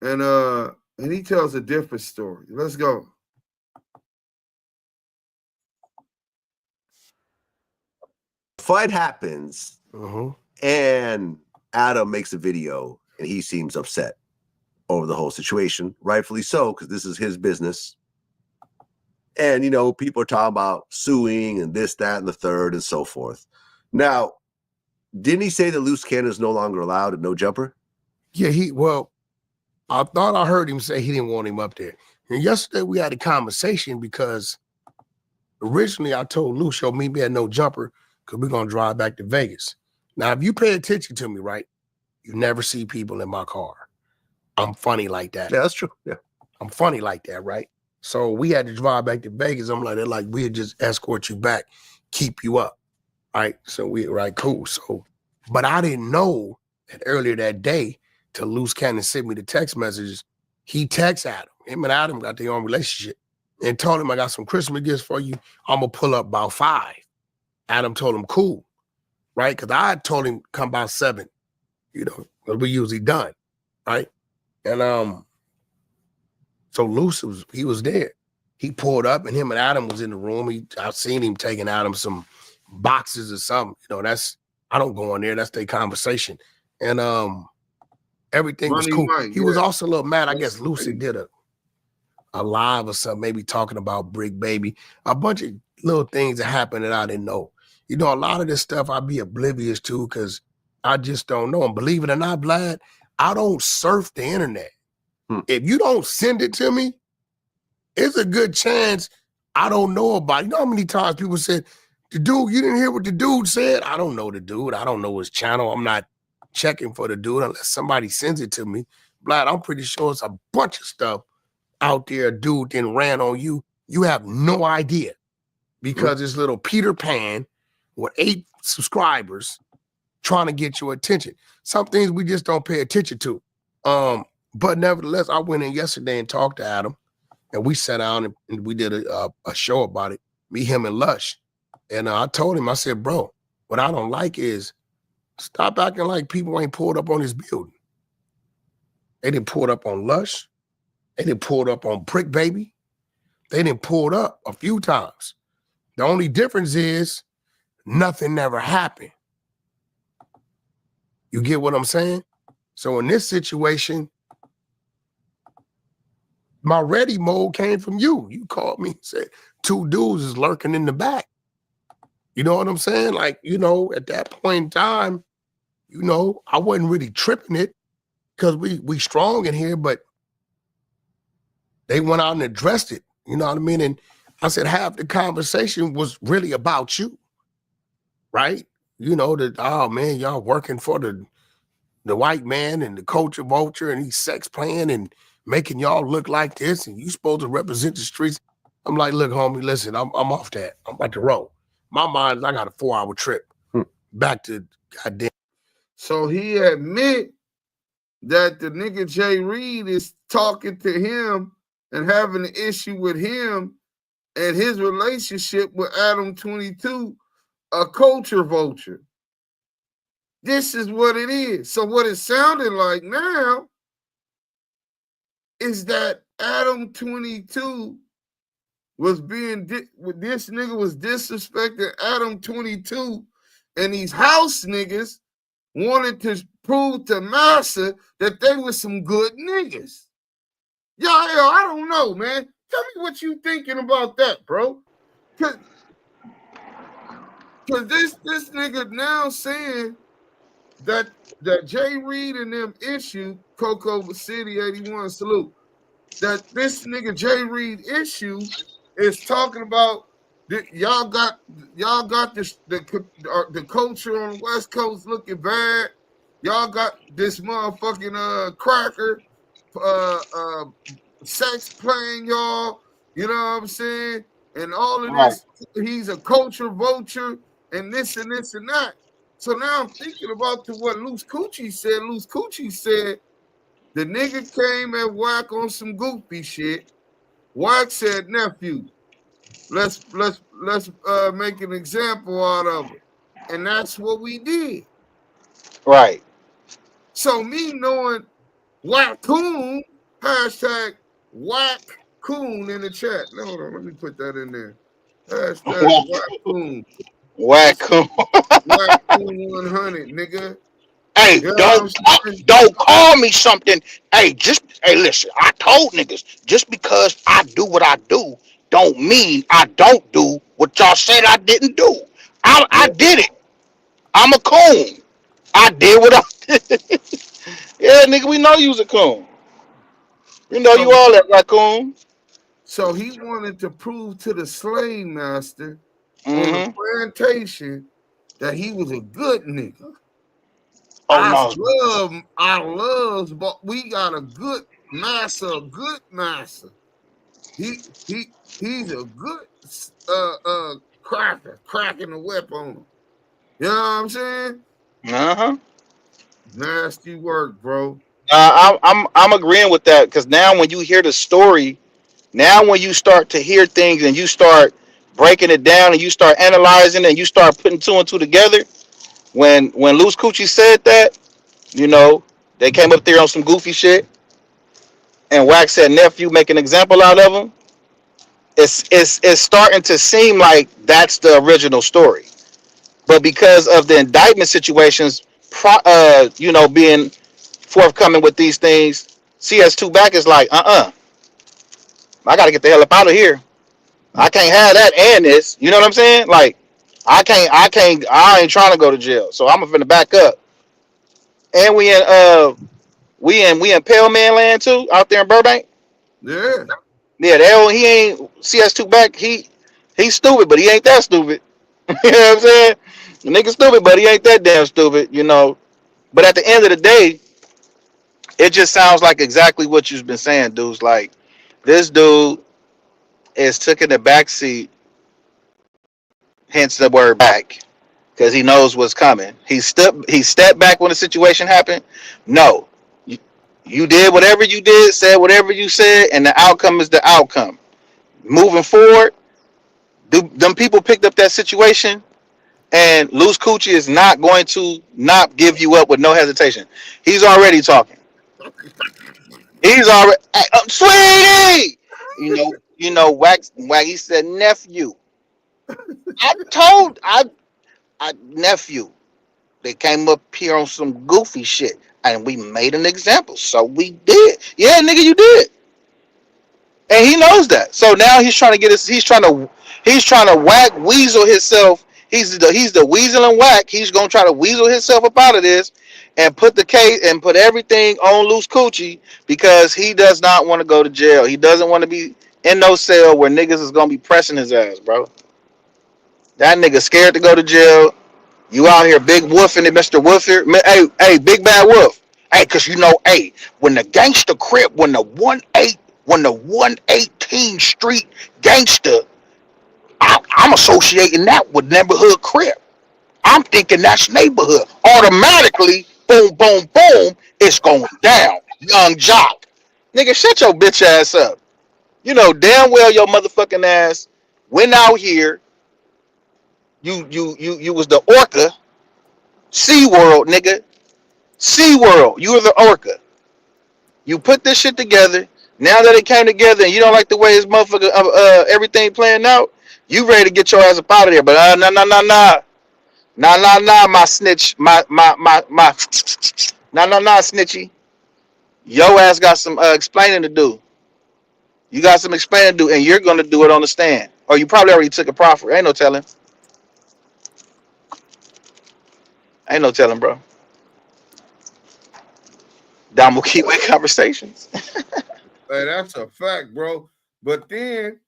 And he tells a different story. Let's go. Fight happens, and Adam makes a video and he seems upset over the whole situation, rightfully so, because this is his business. And, you know, people are talking about suing and this, that, and the third, and so forth. Now, didn't he say that Luce Cannon is no longer allowed at No Jumper? Yeah, I thought I heard him say he didn't want him up there. And yesterday we had a conversation because originally I told Luce, yo, meet me at No Jumper because we're going to drive back to Vegas. Now, if you pay attention to me, right, you never see people in my car. I'm funny like that. Yeah, that's true. Yeah. I'm funny like that, right? So we had to drive back to Vegas. I'm like, they're like, we'll just escort you back, keep you up. Right. So cool. So, but I didn't know that earlier that day till Luce Cannon sent me the text messages. He texted Adam. Him and Adam got their own relationship and told him, I got some Christmas gifts for you. I'm going to pull up about 5. Adam told him, cool. Right. Cause I told him come about 7, you know, cause we usually done. Right. And, so Luce he was there. He pulled up and him and Adam was in the room. I seen him taking Adam some boxes or something. You know, I don't go in there. That's their conversation. And everything was cool. He was also a little mad. I guess Luce did a live or something, maybe talking about Brick Baby. A bunch of little things that happened that I didn't know. You know, a lot of this stuff I'd be oblivious to because I just don't know. And believe it or not, Vlad, I don't surf the internet. If you don't send it to me, it's a good chance I don't know about it. You know how many times people said, the dude, you didn't hear what the dude said? I don't know the dude. I don't know his channel. I'm not checking for the dude unless somebody sends it to me. Vlad, I'm pretty sure it's a bunch of stuff out there. A dude then ran on you. You have no idea because this little Peter Pan with 8 subscribers trying to get your attention. Some things we just don't pay attention to. But nevertheless, I went in yesterday and talked to Adam, and we sat down and we did a show about it, me, him, and Lush. And I told him, I said, bro, what I don't like is stop acting like people ain't pulled up on this building. They didn't pull it up on Lush. They didn't pull it up on Brick Baby. They didn't pull it up a few times. The only difference is nothing never happened. You get what I'm saying? So in this situation, my ready mode came from you. You called me and said, 2 dudes is lurking in the back. You know what I'm saying? Like, you know, at that point in time, you know, I wasn't really tripping it because we strong in here, but they went out and addressed it. You know what I mean? And I said, half the conversation was really about you, right? You know, that, oh man, y'all working for the white man and the culture vulture and he's sex playing and making y'all look like this and you supposed to represent the streets. I'm like, look, homie, listen, I'm off that. I'm about to roll. My mind, I got a 4-hour trip back to goddamn. So he admit that the nigga Jay Reed is talking to him and having an issue with him and his relationship with Adam 22, a culture vulture. This is what it is. So what it sounded like now is that Adam 22 was this nigga was disrespecting Adam 22, and these house niggas wanted to prove to Massa that they were some good niggas. Yo, I don't know, man. Tell me what you thinking about that, bro. Cause this nigga now saying that Jay Reed and them issue, Coco City 81 salute, that this nigga Jay Reed issue is talking about y'all got this the culture on the West Coast looking bad. Y'all got this motherfucking cracker sex playing y'all, you know what I'm saying? And all of this, he's a culture vulture and this and this and that. So now I'm thinking about to what Luce Coochie said. Luce Coochie said the nigga came at Wack on some goofy shit. Wack said, nephew, let's make an example out of it. And that's what we did. Right. So me knowing Wack-coon, hashtag Wack-coon in the chat. No, hold on, let me put that in there. Hashtag Wack-coon. Wack-coon. Wack-coon 100, nigga. Hey, You know what I'm saying? don't call me something. Hey, listen, I told niggas, just because I do what I do, don't mean I don't do what y'all said I didn't do. I did it. I'm a coon. I did what I did. Yeah, nigga, we know you was a coon. You know you all that raccoon. So he wanted to prove to the slave master on the Mm-hmm. plantation that he was a good nigga. Oh no. But we got a good master, He's a good cracking the whip on him. You know what I'm saying? Uh-huh. Nasty work, bro. I'm agreeing with that because now when you hear the story, now when you start to hear things and you start breaking it down and you start analyzing and you start putting two and two together, when Luce Coochie said that, you know, they came up there on some goofy shit, and Wack said nephew make an example out of him. It's starting to seem like that's the original story, but because of the indictment situations, you know, being forthcoming with these things, CS2 back is like, I got to get the hell up out of here. I can't have that and this. You know what I'm saying? Like, I ain't trying to go to jail, so I'm finna back up. And we in Pale Man Land too, out there in Burbank. Yeah. Yeah, he ain't CS2 back. He's stupid, but he ain't that stupid. You know what I'm saying? The nigga stupid, but he ain't that damn stupid. You know. But at the end of the day, it just sounds like exactly what you've been saying, dudes. Like this dude is took in the back seat, hence the word back, because he knows what's coming. He stepped back when the situation happened. No, you did whatever you did, said whatever you said, and the outcome is the outcome. Moving forward, them people picked up that situation, and Luce Coochie is not going to not give you up with no hesitation. He's already talking. He's already, hey, sweetie. Wack. He said nephew. I nephew. They came up here on some goofy shit, and we made an example. So we did. Yeah, nigga, you did. And he knows that. So now he's trying to get us. He's trying to whack weasel himself. He's the weasel and Wack. He's gonna try to weasel himself up out of this, and put the case and put everything on Luce Coochie because he does not want to go to jail. He doesn't want to be in no cell where niggas is gonna be pressing his ass, bro. That nigga scared to go to jail. You out here big woofing it, Mr. Woofer. Hey, big bad wolf. Hey, cause hey, when the gangster crib, when the 118th Street gangster, I'm associating that with neighborhood crib. I'm thinking that's neighborhood. Automatically, boom, boom, boom, it's going down. Young Jock. Nigga, shut your bitch ass up. You know damn well your motherfucking ass went out here. You was the orca. SeaWorld, nigga. SeaWorld. You were the orca. You put this shit together. Now that it came together and you don't like the way this motherfucker everything playing out, you ready to get your ass up out of there. But nah, my snitch, my nah, snitchy. Your ass got some explaining to do. You got some explaining to do, and you're gonna do it on the stand. Or you probably already took a proffer. Ain't no telling. Ain't no telling, bro. Damu Kiwe Conversations. Hey, that's a fact, bro. But then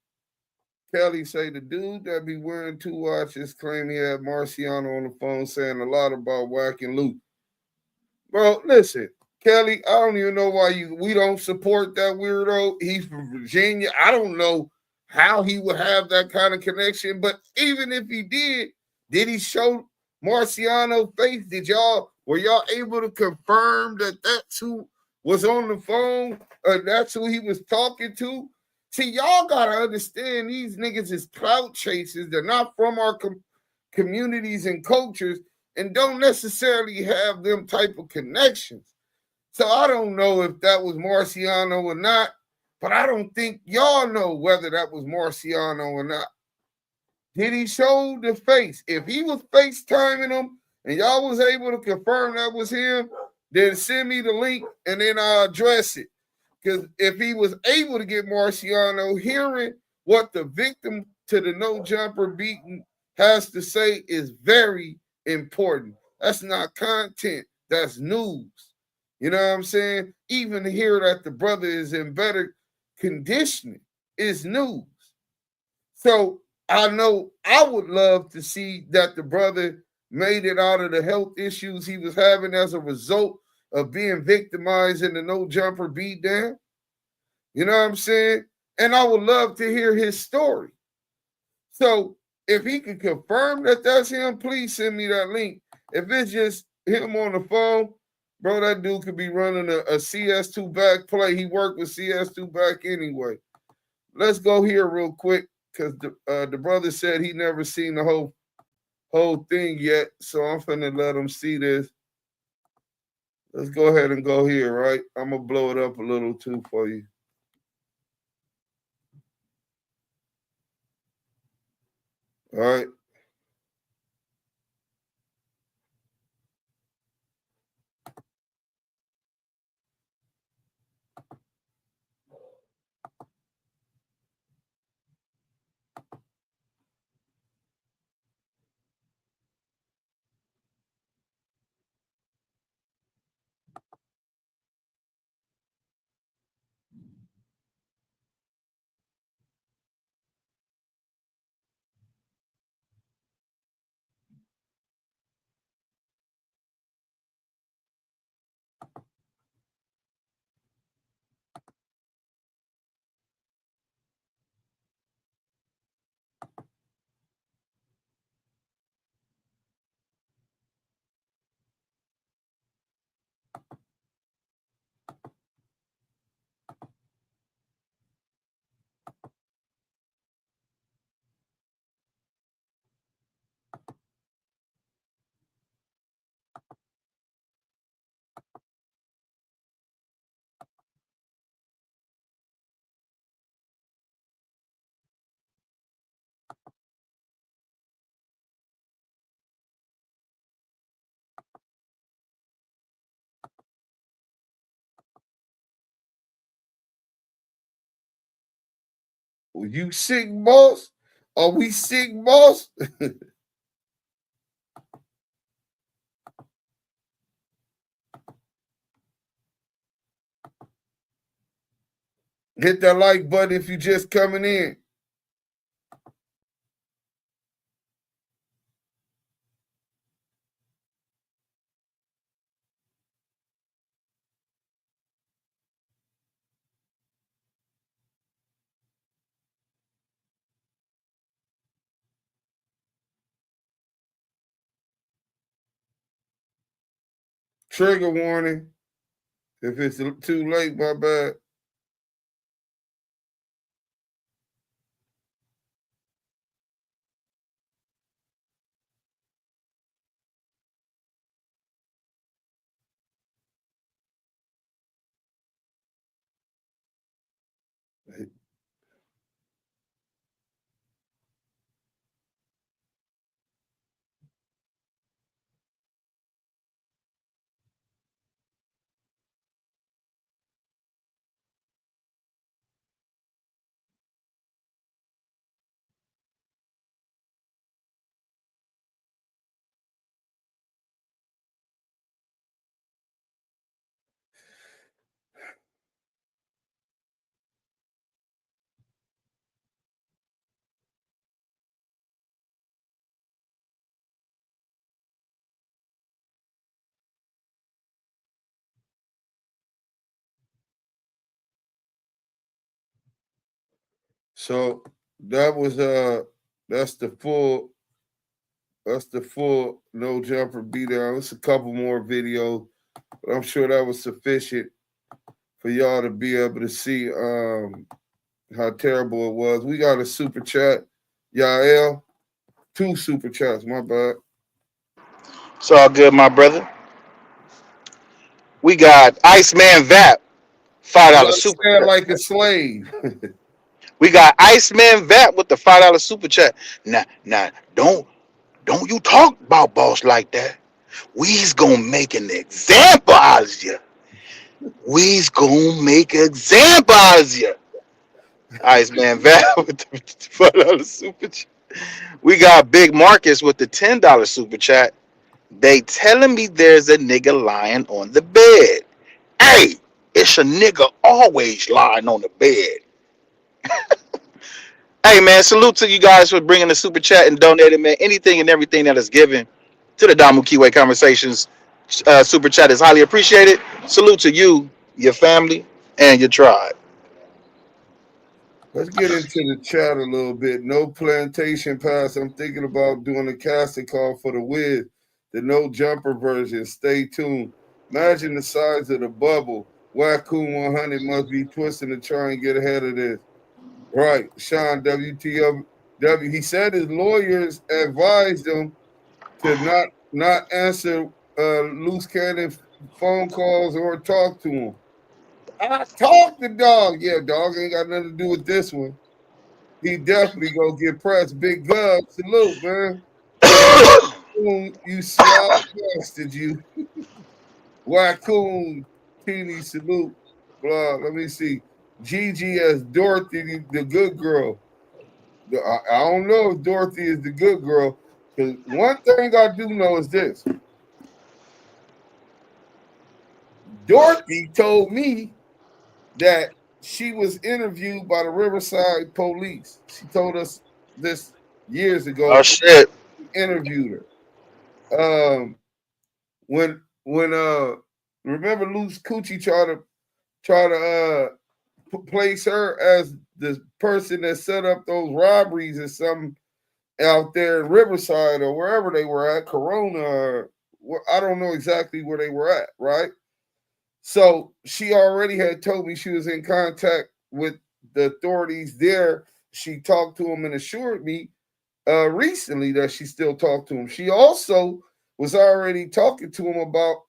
Kelly say the dude that be wearing 2 watches claim he had Marciano on the phone saying a lot about Wack and Luke. Bro, listen, Kelly, I don't even know why we don't support that weirdo. He's from Virginia. I don't know how he would have that kind of connection, but even if he did he show Marciano face? Were y'all able to confirm that that's who was on the phone? That's who he was talking to? See, y'all gotta understand these niggas is clout chasers. They're not from our communities and cultures and don't necessarily have them type of connections. So I don't know if that was Marciano or not, but I don't think y'all know whether that was Marciano or not. Did he show the face? If he was FaceTiming him and y'all was able to confirm that was him, then send me the link and then I'll address it. Because if he was able to get Marciano, hearing what the victim to the no jumper beating has to say is very important. That's not content, that's news. You know what I'm saying? Even to hear that the brother is in better conditioning is news. So I know I would love to see that the brother made it out of the health issues he was having as a result of being victimized in the no jumper beatdown. You know what I'm saying? And I would love to hear his story. So if he can confirm that that's him, please send me that link. If it's just him on the phone, bro, that dude could be running a CS2 back play. He worked with CS2 back anyway. Let's go here real quick because the brother said he never seen the whole thing yet. So I'm finna let him see this. Let's go ahead and go here, right? I'm gonna blow it up a little too for you. All right. You sick, boss? Are we sick, boss? Hit that like button if you just coming in. Trigger warning. If it's too late, my bad. So that was that's the full no jumper beatdown. It's a couple more videos, but I'm sure that was sufficient for y'all to be able to see how terrible it was. We got a super chat, Yael. 2 super chats, my bad. It's all good, my brother. We got Iceman Vap, $5 super Stand chat. like a slave. We got Iceman Vap with the $5 super chat. Nah, don't you talk about boss like that. We's gonna make an example out of you. We's gonna make an example out of you. Ice Man Val with the $5 super chat. We got Big Marcus with the $10 super chat. They telling me there's a nigga lying on the bed. Hey, it's a nigga always lying on the bed. Hey man, salute to you guys for bringing the super chat and donating, man. Anything and everything that is given to the Damu Kiwe Conversations super chat is highly appreciated. Salute to you, your family, and your tribe. Let's get into the chat a little bit. No plantation pass. I'm thinking about doing a casting call for the Wiz, the no jumper version. Stay tuned. Imagine the size of the bubble. WACK100 must be twisting to try and get ahead of this. Right. Sean, WTW. He said his lawyers advised him to not answer Luce Cannon phone calls or talk to him. I talked to dog. Yeah, dog ain't got nothing to do with this one. He definitely gonna get pressed. Big Gub, salute, man. You slob bastard, you. Wackoon, teeny, salute. Blah, let me see. Gigi as Dorothy, the good girl. I don't know if Dorothy is the good girl, because one thing I do know is this. Dorothy told me that she was interviewed by the Riverside police. She told us this years ago. Oh shit! Interviewed her. When remember Luce Coochie tried to place her as the person that set up those robberies or something out there in Riverside or wherever they were at, Corona, or I don't know exactly where they were at, right? So she already had told me she was in contact with the authorities there. She talked to him and assured me recently that she still talked to him. She also was already talking to him about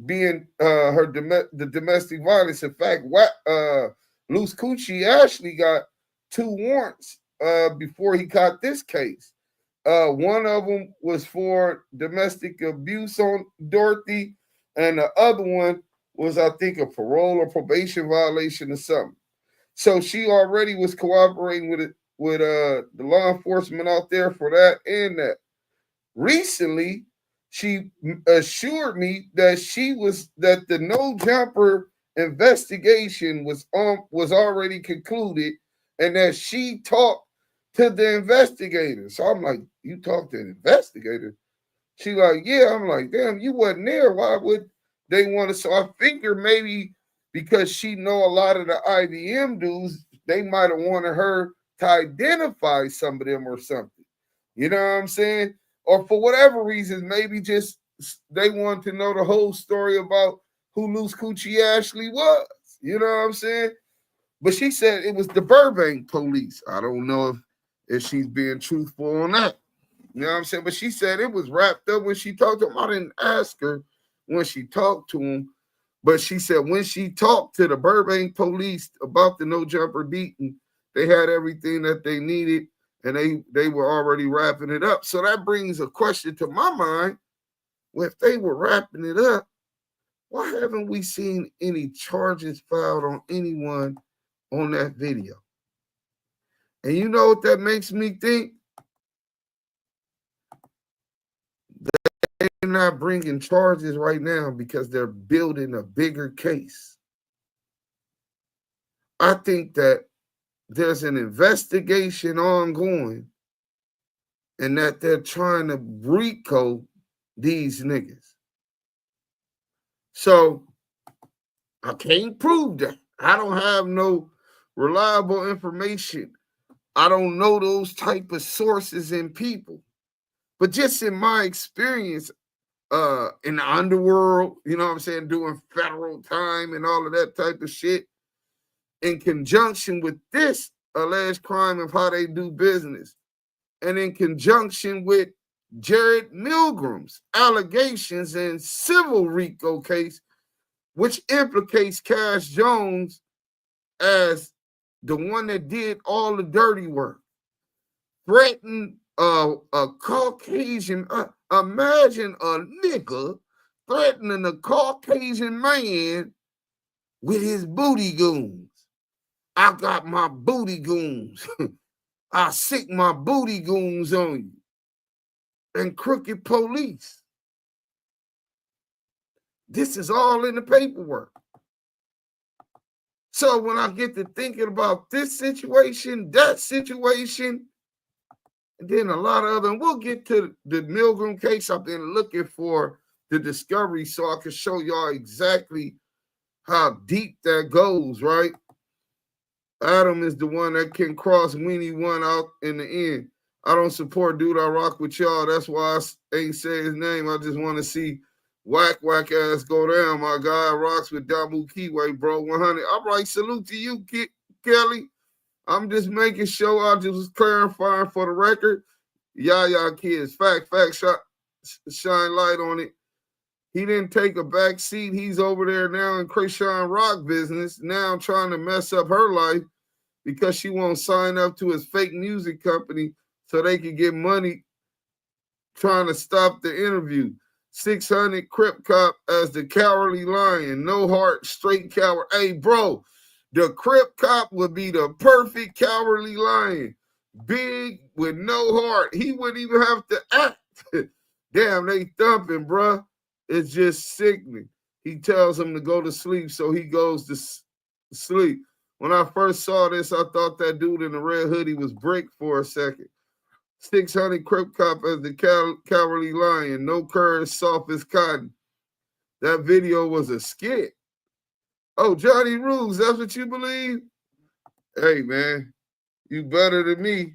being the domestic violence. In fact, Luce Coochie actually got 2 warrants before he caught this case. One of them was for domestic abuse on Dorothy, and the other one was, I think, a parole or probation violation or something. So she already was cooperating with the law enforcement out there for that and that. Recently, she assured me that the no jumper investigation was already concluded, and that she talked to the investigator. So I'm like, you talked to an investigator? She like, yeah. I'm like, damn, you wasn't there. Why would they want to? So I figure maybe because she know a lot of the IBM dudes, they might have wanted her to identify some of them or something. You know what I'm saying? Or for whatever reasons, maybe just they want to know the whole story about who Luce Coochie Ashley was. You know what I'm saying? But she said it was the Burbank police. I don't know if she's being truthful on that. You know what I'm saying? But she said it was wrapped up when she talked to him. I didn't ask her when she talked to him, but she said when she talked to the Burbank police about the no jumper beating, they had everything that they needed, and they were already wrapping it up. So that brings a question to my mind. Well, if they were wrapping it up, why haven't we seen any charges filed on anyone on that video? And you know what that makes me think? They're not bringing charges right now because they're building a bigger case. I think that there's an investigation ongoing and that they're trying to Rico these niggas. So I can't prove that. I don't have no reliable information. I don't know those type of sources and people. But just in my experience in the underworld, you know what I'm saying, doing federal time and all of that type of shit, in conjunction with this alleged crime of how they do business, and in conjunction with Jared Milgram's allegations and civil RICO case, which implicates Cash Jones as the one that did all the dirty work, threatened a Caucasian, Imagine a nigga threatening a Caucasian man with his booty goons. I got my booty goons. I sick my booty goons on you. And crooked police. This is all in the paperwork. So when I get to thinking about this situation, that situation, and then a lot of other, and we'll get to the Milgram case. I've been looking for the discovery so I can show y'all exactly how deep that goes, right? Adam is the one that can cross Weenie one out in the end. I don't support dude. I rock with y'all. That's why I ain't say his name. I just want to see whack ass go down. My guy rocks with Damu Kiwe, bro. 100. All right, salute to you, Kelly. I'm just making sure. I just was clarifying for the record. Y'all kids. Fact, shine light on it. He didn't take a back seat. He's over there now in Krishan Rock business, now trying to mess up her life because she won't sign up to his fake music company so they can get money trying to stop the interview. 600 Crip Cop as the cowardly lion. No heart, straight coward. Hey, bro, the Crip Cop would be the perfect cowardly lion. Big with no heart. He wouldn't even have to act. Damn, they thumping, bro. It's just sickening. He tells him to go to sleep, so he goes to sleep. When I first saw this, I thought that dude in the red hoodie was Brick for a second. 600 Crip Cop as the cowardly lion. No courage, soft as cotton. That video was a skit. Oh, Johnny Rules, that's what you believe? Hey, man, you better than me.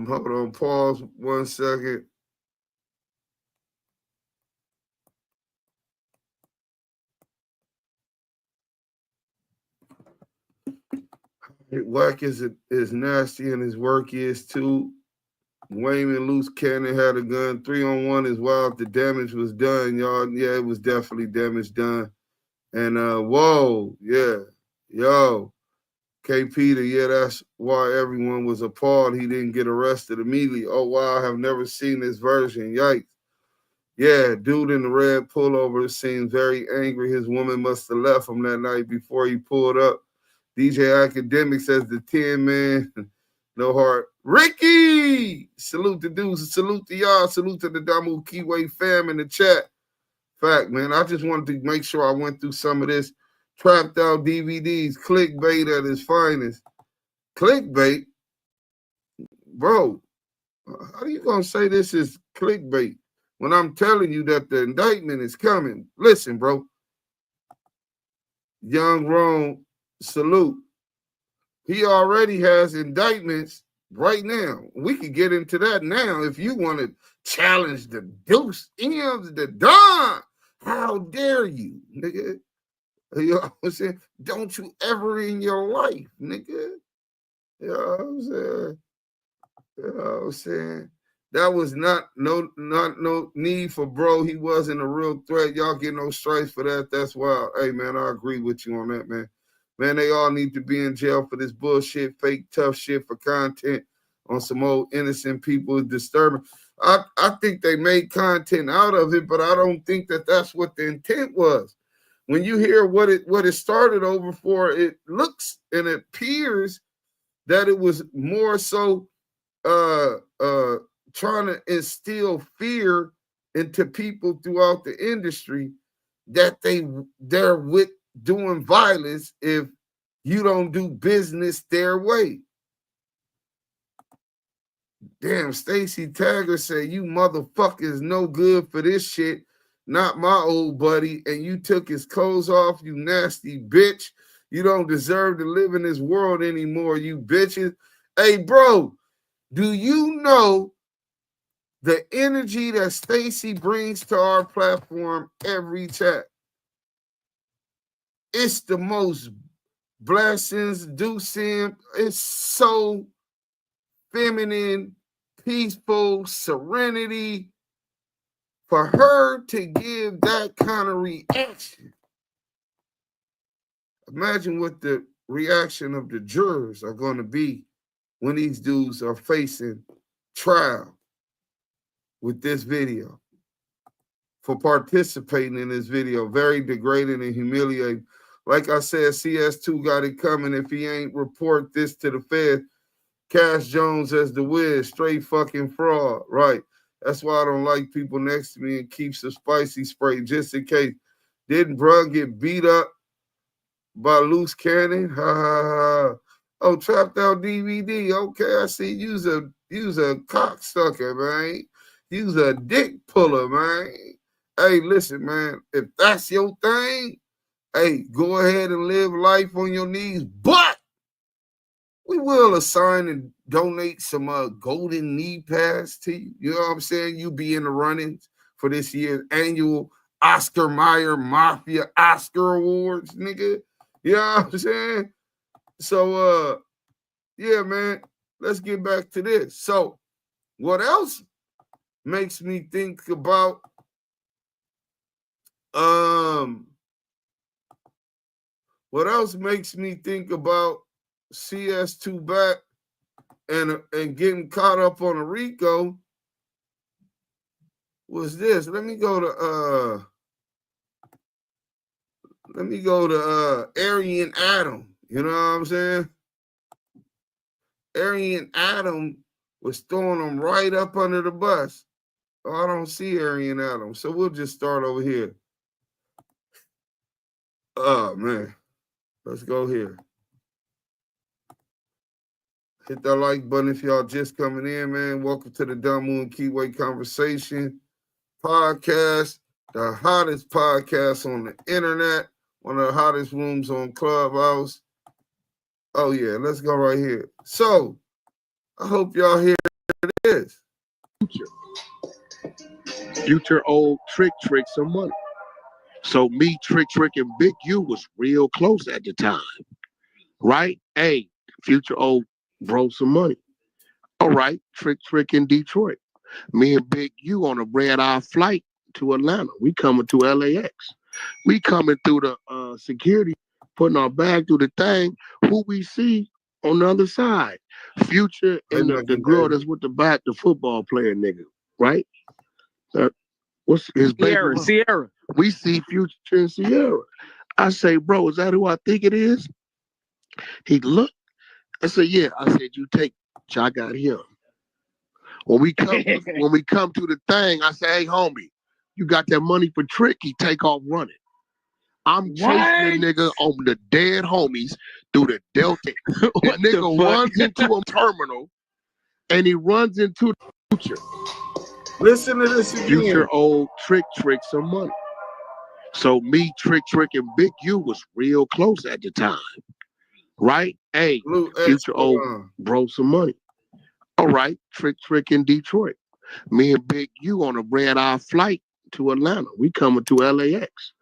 Hold on, pause 1 second. Wack is nasty and his work is too. Wayman Luce Cannon had a gun. 3-on-1 is wild. The damage was done, y'all. Yeah, it was definitely damage done. And whoa, yeah, yo. K. Peter, yeah, that's why everyone was appalled he didn't get arrested immediately. Oh, wow, I have never seen this version. Yikes. Yeah, dude in the red pullover seems very angry. His woman must have left him that night before he pulled up. DJ Academic says the 10-man, no heart. Ricky! Salute the dudes, salute to y'all, salute to the Damu Kiwe fam in the chat. Fact, man, I just wanted to make sure I went through some of this. Trapped out DVDs, clickbait at its finest. Clickbait? Bro, how are you going to say this is clickbait when I'm telling you that the indictment is coming? Listen, bro. Young Rome, salute. He already has indictments right now. We could get into that now if you want to challenge the Deuce M's, the Don. How dare you, nigga? You know what I'm saying? Don't you ever in your life, nigga. You know what I'm saying? You know what I'm saying? That was not no need for bro. He wasn't a real threat. Y'all get no stripes for that. That's wild. Hey, man, I agree with you on that, man. Man, they all need to be in jail for this bullshit, fake tough shit for content on some old innocent people. Is disturbing. I think they made content out of it, but I don't think that that's what the intent was. When you hear what it started over for, it looks and it appears that it was more so trying to instill fear into people throughout the industry that they're with doing violence if you don't do business their way. Damn, Stacy Tagger said, you motherfuckers no good for this shit. Not my old buddy, and you took his clothes off, you nasty bitch. You don't deserve to live in this world anymore, you bitches. Hey, bro, do you know the energy that Stacy brings to our platform every chat? It's the most blessings, Deucin. It's so feminine, peaceful, serenity. For her to give that kind of reaction, imagine what the reaction of the jurors are going to be when these dudes are facing trial with this video for participating in this video. Very degrading and humiliating. Like I said, CS2 got it coming. If he ain't report this to the Fed, Cash Jones as the Wiz, straight fucking fraud. Right. That's why I don't like people next to me and keeps the spicy spray just in case. Didn't bruh get beat up by Luce Cannon? Ha ha ha. Oh, Trapped Out DVD. Okay, I see you's a cocksucker, man. You's a dick puller, man. Hey, listen, man. If that's your thing, hey, go ahead and live life on your knees. But we will assign and donate some golden knee pads to you. You know what I'm saying? You be in the runnings for this year's annual Oscar Mayer Mafia Oscar Awards, nigga. You know what I'm saying? So, yeah, man, let's get back to this. So, what else makes me think about what else makes me think about CS2 back and getting caught up on a Rico was this. Let me go to Arian Adam. You know what I'm saying? Arian Adam was throwing them right up under the bus. Oh, I don't see Arian Adam. So we'll just start over here. Oh, man. Let's go here. Hit that like button if y'all just coming in, man. Welcome to the Damu Kiwe Conversation podcast, the hottest podcast on the internet, one of the hottest rooms on Clubhouse. Oh, yeah, let's go right here. So, I hope y'all hear this. Future old trick some money. So me, Trick, and Big U was real close at the time, right? Hey, Future old bro some money. All right, Trick in Detroit. Me and Big U on a red-eye flight to Atlanta. We coming to LAX. We coming through the security, putting our bag through the thing. Who we see on the other side? Future and the girl that's with the football player nigga, right? What's his baby? Sierra. We see Future and Sierra. I say, bro, is that who I think it is? He looked. I said, yeah. I said, you take. I got him. When we come to the thing, I say, hey, homie, you got that money for Trick? He take off running. I'm chasing the nigga on the dead homies through the Delta. The nigga runs into a terminal, and he runs into the Future. Listen to this again. Future old Trick some money. So me, Trick, and Big U was real close at the time, right? Hey, Future old bro some money. All right, Trick in Detroit. Me and Big U on a red-eye flight to Atlanta. We coming to LAX.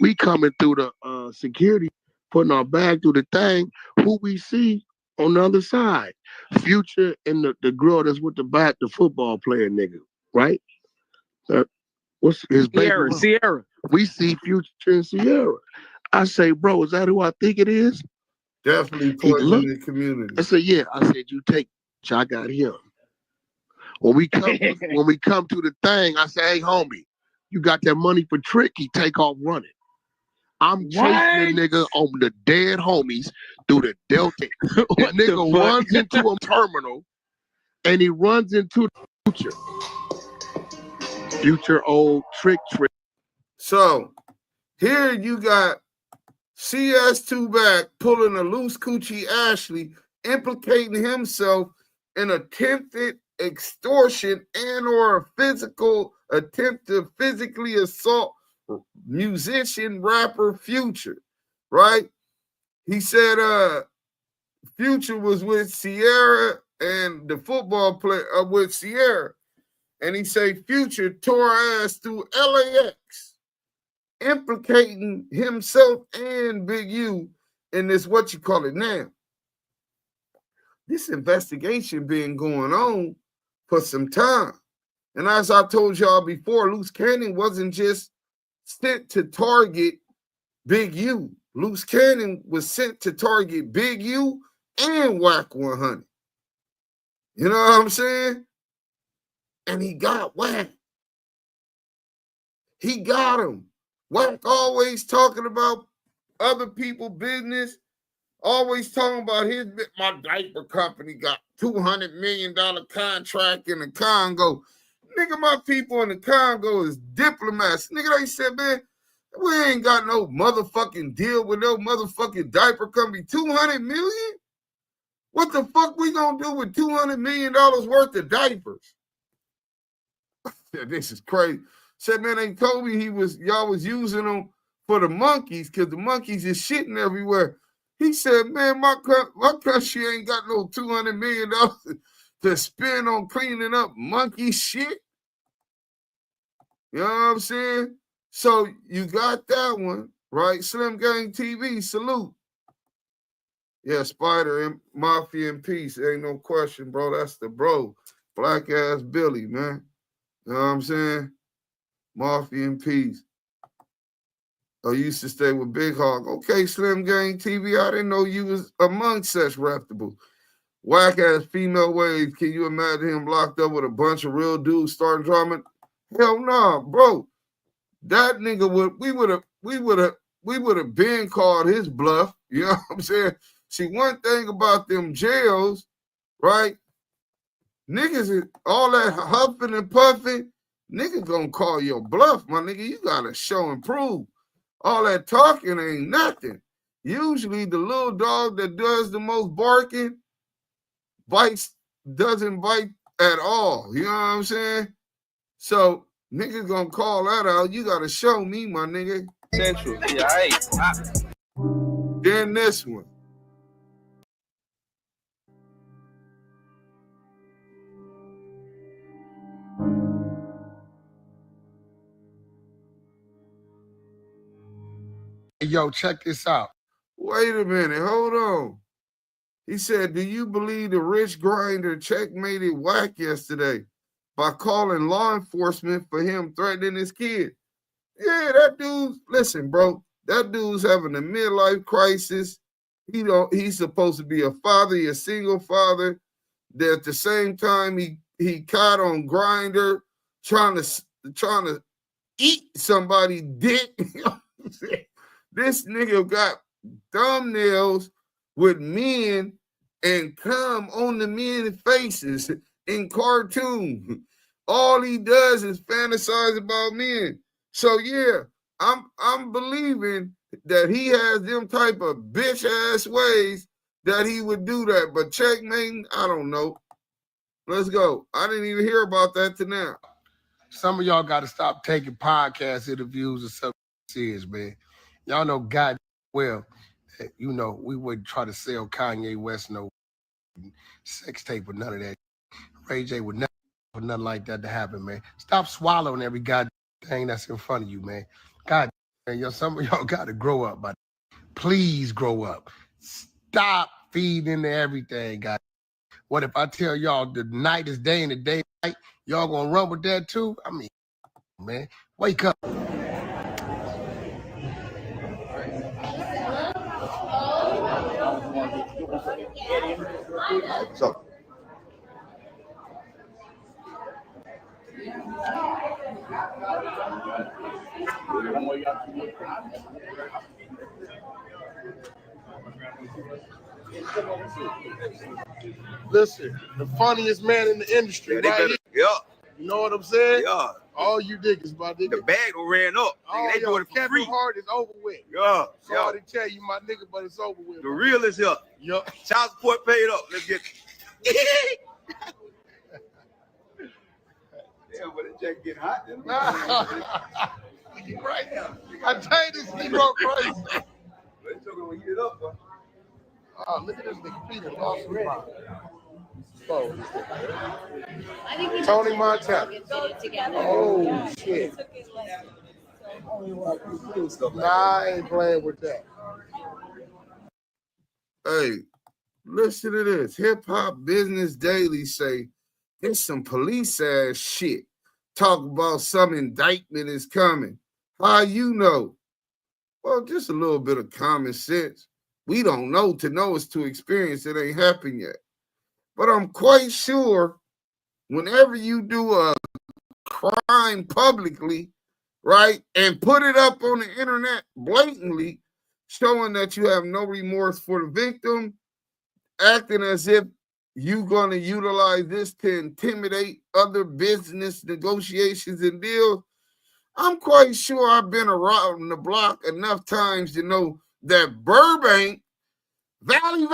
We coming through the security, putting our bag through the thing. Who we see on the other side? Future and the girl that's with the football player nigga, right? What's his baby? Sierra. We see Future and Sierra. I say, bro, is that who I think it is? Definitely poisoning the community. I said, yeah. I said, you take. I got him. When we come to the thing, I say, hey, homie, you got that money for Trick? He take off running. I'm chasing the nigga on the dead homies through the Delta. The nigga runs into a terminal, and he runs into the Future. Future old Trick. So, here you got CS2 back pulling a loose coochie Ashley, implicating himself in attempted extortion and or a physical attempt to physically assault musician rapper Future, right? He said Future was with Sierra and the football player with Sierra, and he said Future tore ass through LAX, implicating himself and Big U in this what you call it now. This investigation been going on for some time. And as I told y'all before, Luce Cannon wasn't just sent to target Big U. Luce Cannon was sent to target Big U and WACK100. You know what I'm saying? And he got Wack. He got him. Wack always talking about other people's business, always talking about my diaper company got $200 million contract in the Congo. Nigga, my people in the Congo is diplomats. Nigga, they said, man, we ain't got no motherfucking deal with no motherfucking diaper company. $200 million? What the fuck we gonna do with $200 million worth of diapers? Yeah, this is crazy. Said, man, they told me y'all was using them for the monkeys because the monkeys is shitting everywhere. He said, man, my country ain't got no $200 million to spend on cleaning up monkey shit. You know what I'm saying? So you got that one, right? Slim Gang TV, salute. Yeah, Spider and Mafia in peace. Ain't no question, bro. That's the bro. Black ass Billy, man. You know what I'm saying? Mafia in peace. I used to stay with Big Hog. Okay, Slim Gang TV, I didn't know you was among such reputable. Whack ass female waves. Can you imagine him locked up with a bunch of real dudes starting drama? Hell no, bro. That nigga we would have been called his bluff. You know what I'm saying? See, one thing about them jails, right? Niggas, all that huffing and puffing, niggas gonna call your bluff, my nigga. You gotta show and prove. All that talking ain't nothing. Usually the little dog that does the most barking doesn't bite at all. You know what I'm saying? So niggas gonna call that out. You gotta show me, my nigga. Central. Yeah, right. Then this one. Yo, check this out. Wait a minute, hold on. He said, do you believe the rich grinder checkmated Wack yesterday by calling law enforcement for him threatening his kid? Yeah, that dude, listen, bro, that dude's having a midlife crisis. He's supposed to be a father, a single father. That at the same time he caught on Grinder trying to eat somebody's dick. You know what I'm saying? This nigga got thumbnails with men and cum on the men's faces in cartoon. All he does is fantasize about men. So yeah, I'm believing that he has them type of bitch ass ways that he would do that. But checkmate, I don't know. Let's go. I didn't even hear about that till now. Some of y'all got to stop taking podcast interviews and stuff serious, man. Y'all know God well that, you know, we wouldn't try to sell Kanye West no sex tape or none of that. Ray J would never for nothing like that to happen, man. Stop swallowing every goddamn thing that's in front of you, man. God, man, some of y'all got to grow up, but please grow up. Stop feeding into everything, God. What if I tell y'all the night is day and the day night? Y'all gonna run with that too? I mean, man, wake up. So, Listen, the funniest man in the industry, Yeah, right here. Yeah. You know what I'm saying? Yeah. All you niggas, my nigga. The bag ran up. Nigga, they doing it for Kevin free. Hart is over with. Yeah. Sorry to tell you, my nigga, but it's over with. The real is here. Yup. Child support paid up. Let's get Yeah, but it just get hot. Right now. I tell you, this Negro crazy. Let's go heat it up, bro. Oh, look at this nigga Peter lost his mind. Oh. I think we Tony Montana. together. Oh, shit. Nah, I ain't playing with that. Hey, listen to this. Hip Hop Business Daily say it's some police ass shit. Talk about some indictment is coming. How you know? Well, just a little bit of common sense. We don't know. To know is to experience. It ain't happened yet. But I'm quite sure whenever you do a crime publicly, right, and put it up on the internet blatantly, showing that you have no remorse for the victim, acting as if you're going to utilize this to intimidate other business negotiations and deals, I'm quite sure I've been around the block enough times to know that Burbank, Valley,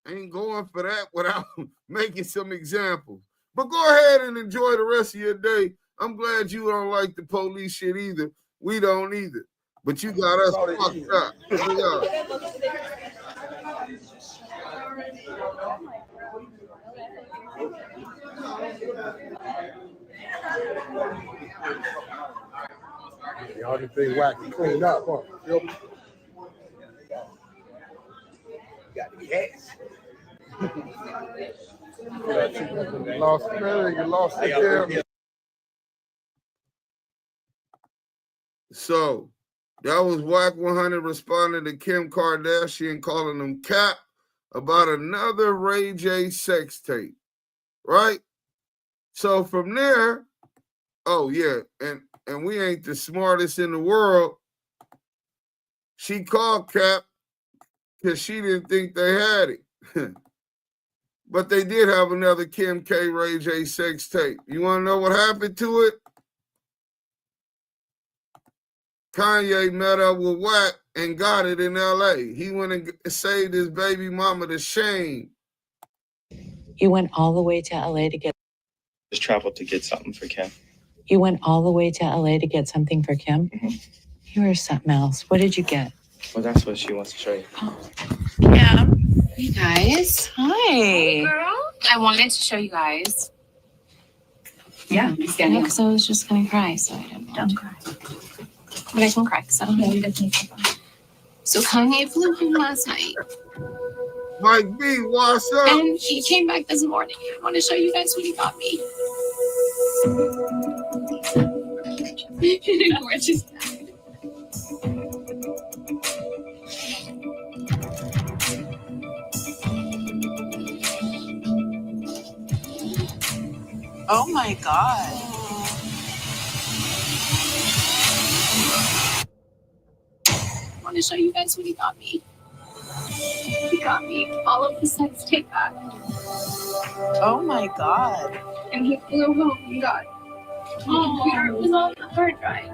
ain't going for that without making some examples. But go ahead and enjoy the rest of your day. I'm glad you don't like the police shit either. We don't either. But you got us fucked up. The only thing Wack cleaned up, huh? Got the gas. You lost the camera. So that was WACK100 responding to Kim Kardashian calling them cap about another Ray J sex tape, right? So from there, oh yeah, and we ain't the smartest in the world. She called Cap because she didn't think they had it. But they did have another Kim K. Ray J sex tape. You want to know what happened to it? Kanye met up with Wack and got it in L.A. He went and saved his baby mama the shame. You went all the way to L.A. to get... Just traveled to get something for Kim. You went all the way to L.A. to get something for Kim? Mm-hmm. You were something else. What did you get? Well, that's what she wants to show you. Oh. Yeah. Hey guys. Hi. Hey, girl. I wanted to show you guys. Yeah. Because I was just gonna cry, so I didn't want to. Don't cry. But I can cry because I don't know anything. So Kanye flew home last night. Mike B, what's up? And he came back this morning. I want to show you guys what he got me. Gorgeous. Oh my God. I want to show you guys what he got me. He got me all of the sex tape back. Oh my God. And he flew home and got my computer was on the hard drive.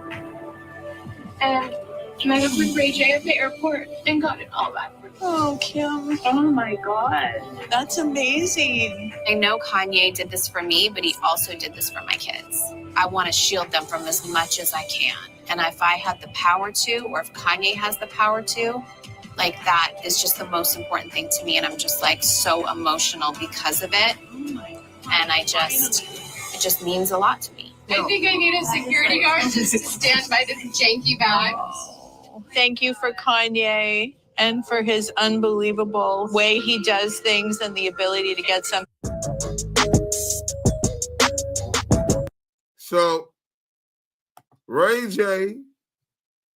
And I met up with Ray J at the airport and got it all back. Oh, Kim. Oh my God. That's amazing. I know Kanye did this for me, but he also did this for my kids. I want to shield them from as much as I can. And if I had the power to, or if Kanye has the power to, like that is just the most important thing to me. And I'm just like so emotional because of it. And it just means a lot to me. I think I need a security guard just to stand by this janky bag. Oh, thank you for Kanye and for his unbelievable way he does things and the ability to get some. So Ray J,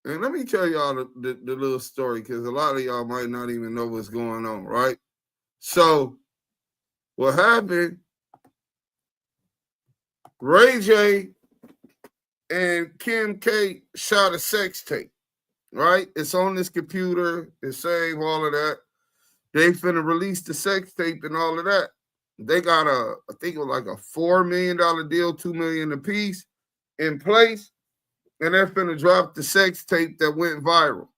and let me tell y'all the little story because a lot of y'all might not even know what's going on, right? So what happened, Ray J and Kim K shot a sex tape, right? It's on this computer, it's saved, all of that. They finna release the sex tape and all of that. They got I think it was like a $4 million deal, $2 million a piece in place. And they're finna drop the sex tape that went viral.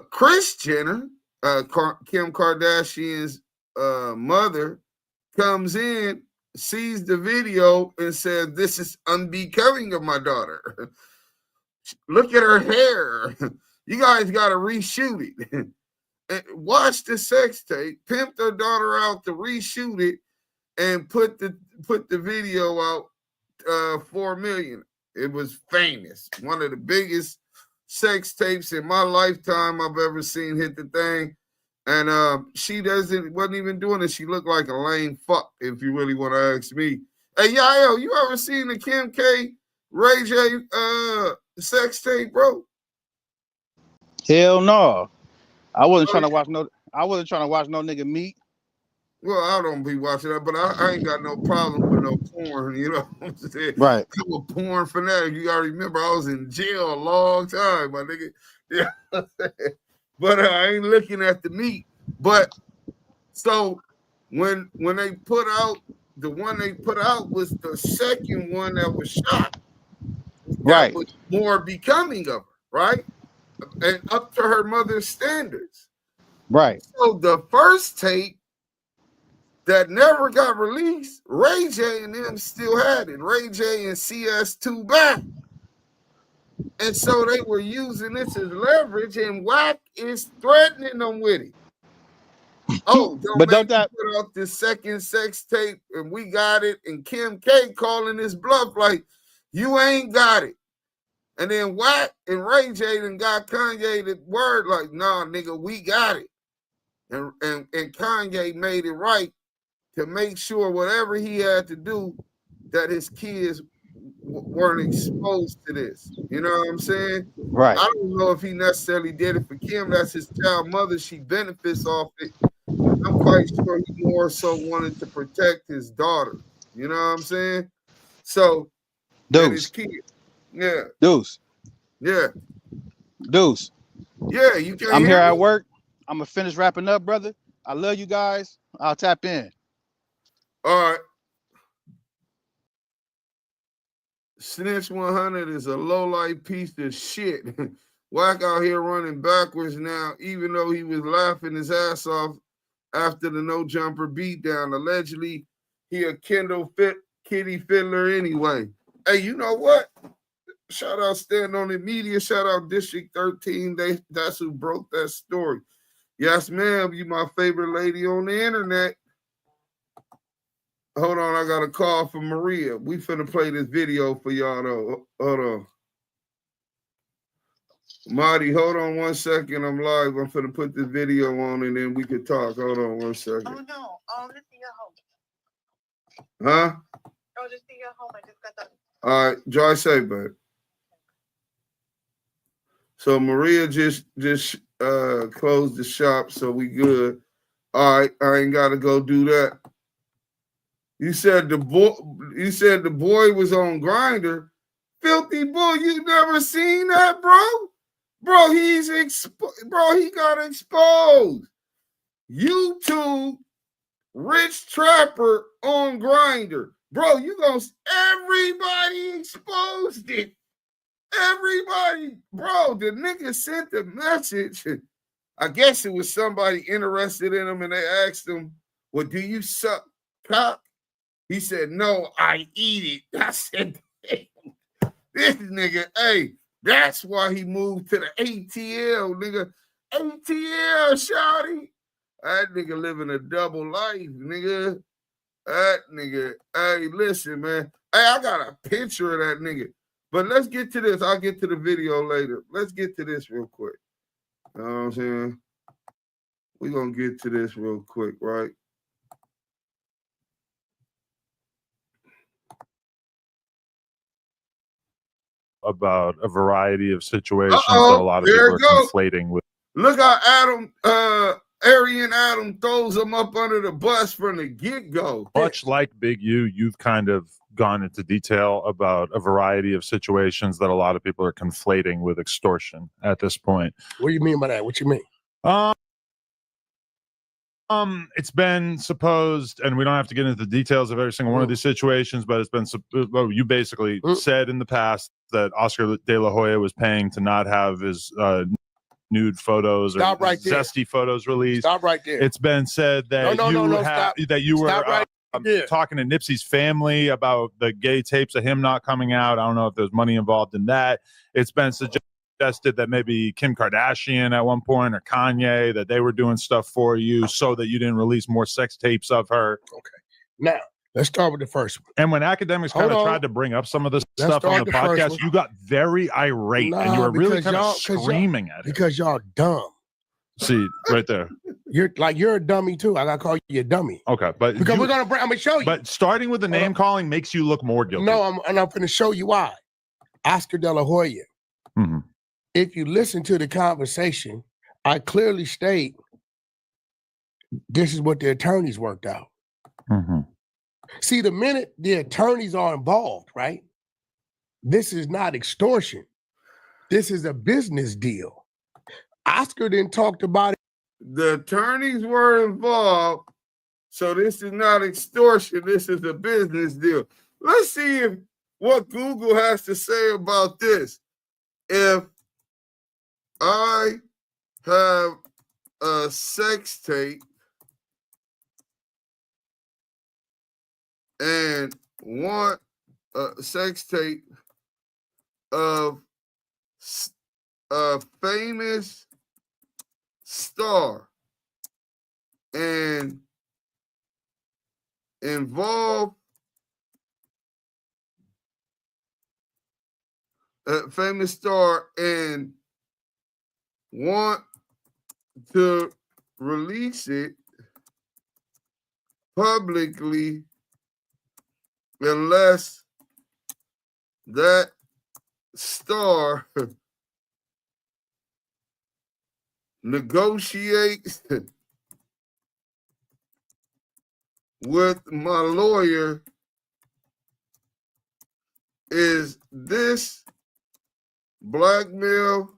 Kris Jenner, Kim Kardashian's mother, comes in, sees the video, and says, "This is unbecoming of my daughter. Look at her hair. You guys got to reshoot it." And watch the sex tape, pimp their daughter out to reshoot it, and put the video out. $4 million. It was famous. One of the biggest sex tapes in my lifetime I've ever seen hit the thing. And she wasn't even doing it. She looked like a lame fuck, if you really want to ask me. Hey, Yael, you ever seen the Kim K, Ray J the sex tape, bro? Hell no. I wasn't trying to watch no nigga meet. Well, I don't be watching that, but I ain't got no problem with no porn, you know what I'm saying? Right. I'm a porn fanatic. You gotta remember I was in jail a long time, my nigga. Yeah. But I ain't looking at the meat. But so when they put out the one they put out was the second one that was shot. Right. That was more becoming of her, right? And up to her mother's standards. Right. So the first tape that never got released, Ray J and them still had it. Ray J and CS2 back. And so they were using this as leverage, and Wack is threatening them with it. Oh, don't put out this second sex tape, and we got it, and Kim K calling this bluff like, you ain't got it. And then Wack and Ray J done got Kanye the word like, nah, nigga, we got it. And Kanye made it right to make sure whatever he had to do that his kids weren't exposed to this. You know what I'm saying? Right. I don't know if he necessarily did it for Kim. That's his child mother. She benefits off it. I'm quite sure he more so wanted to protect his daughter. You know what I'm saying? So, his kid. Yeah. Deuce. Yeah. Deuce. Yeah, you can't I'm here me? at work. I'm gonna finish wrapping up, brother. I love you guys. I'll tap in. All right. Snitch 100 is a low-life piece of shit. Wack out here running backwards now, even though he was laughing his ass off after the no jumper beatdown. Allegedly, he a kitty fiddler anyway. Hey, you know what? Shout out Stand On It Media. Shout out District 13. That's who broke that story. Yes, ma'am. You my favorite lady on the internet. Hold on, I got a call from Maria. We finna play this video for y'all though. Hold on. Marty, hold on 1 second. I'm live. I'm finna put this video on and then we can talk. Hold on 1 second. Oh no, let's see your home. Huh? Oh, just see your home. I just got that. All right, drive safe, babe. So Maria just closed the shop, so we good. All right, I ain't gotta go do that. You said the boy was on Grindr. Filthy boy, you never seen that, bro? Bro, he got exposed. YouTube rich trapper on Grindr. Bro, everybody exposed it. Everybody, bro, the nigga sent the message. I guess it was somebody interested in him and they asked him, well, do you suck cock? He said, no, I eat it. I said, this nigga, hey, that's why he moved to the ATL, nigga. ATL, shawty. That nigga living a double life, nigga. That nigga, hey, listen, man. Hey, I got a picture of that nigga. But let's get to this. I'll get to the video later. Let's get to this real quick. You know what I'm saying? We're going to get to this real quick, right? About a variety of situations that a lot of people are conflating with. Look how Aryan Adam throws him up under the bus from the get-go. Much like Big U, you've kind of gone into detail about a variety of situations that a lot of people are conflating with extortion at this point. What do you mean by that? What you mean? It's been supposed, and we don't have to get into the details of every single one of these situations, but it's been, you basically said in the past that Oscar De La Hoya was paying to not have his nude photos or zesty photos released. Stop right there. It's been said that you were talking to Nipsey's family about the gay tapes of him not coming out. I don't know if there's money involved in that. It's been suggested that maybe Kim Kardashian at one point or Kanye, that they were doing stuff for you so that you didn't release more sex tapes of her. Okay. Now, let's start with the first one. And when academics kind of tried to bring up some of this stuff on the podcast, you got very irate and you were really kind of screaming at it. Because y'all dumb. See, right there. You're a dummy too. I gotta call you a dummy. Okay, but because I'm gonna show you. But starting with the name calling makes you look more guilty. No, I'm gonna show you why. Oscar De La Hoya Mhm. If you listen to the conversation, I clearly state this is what the attorneys worked out. Mhm. See, the minute the attorneys are involved, right? This is not extortion. This is a business deal. Oscar then talked about it. The attorneys were involved, so this is not extortion. This is a business deal. Let's see what Google has to say about this. If I have a sex tape and want a sex tape of a famous star and involve a famous star and want to release it publicly unless that star negotiates with my lawyer, is this blackmail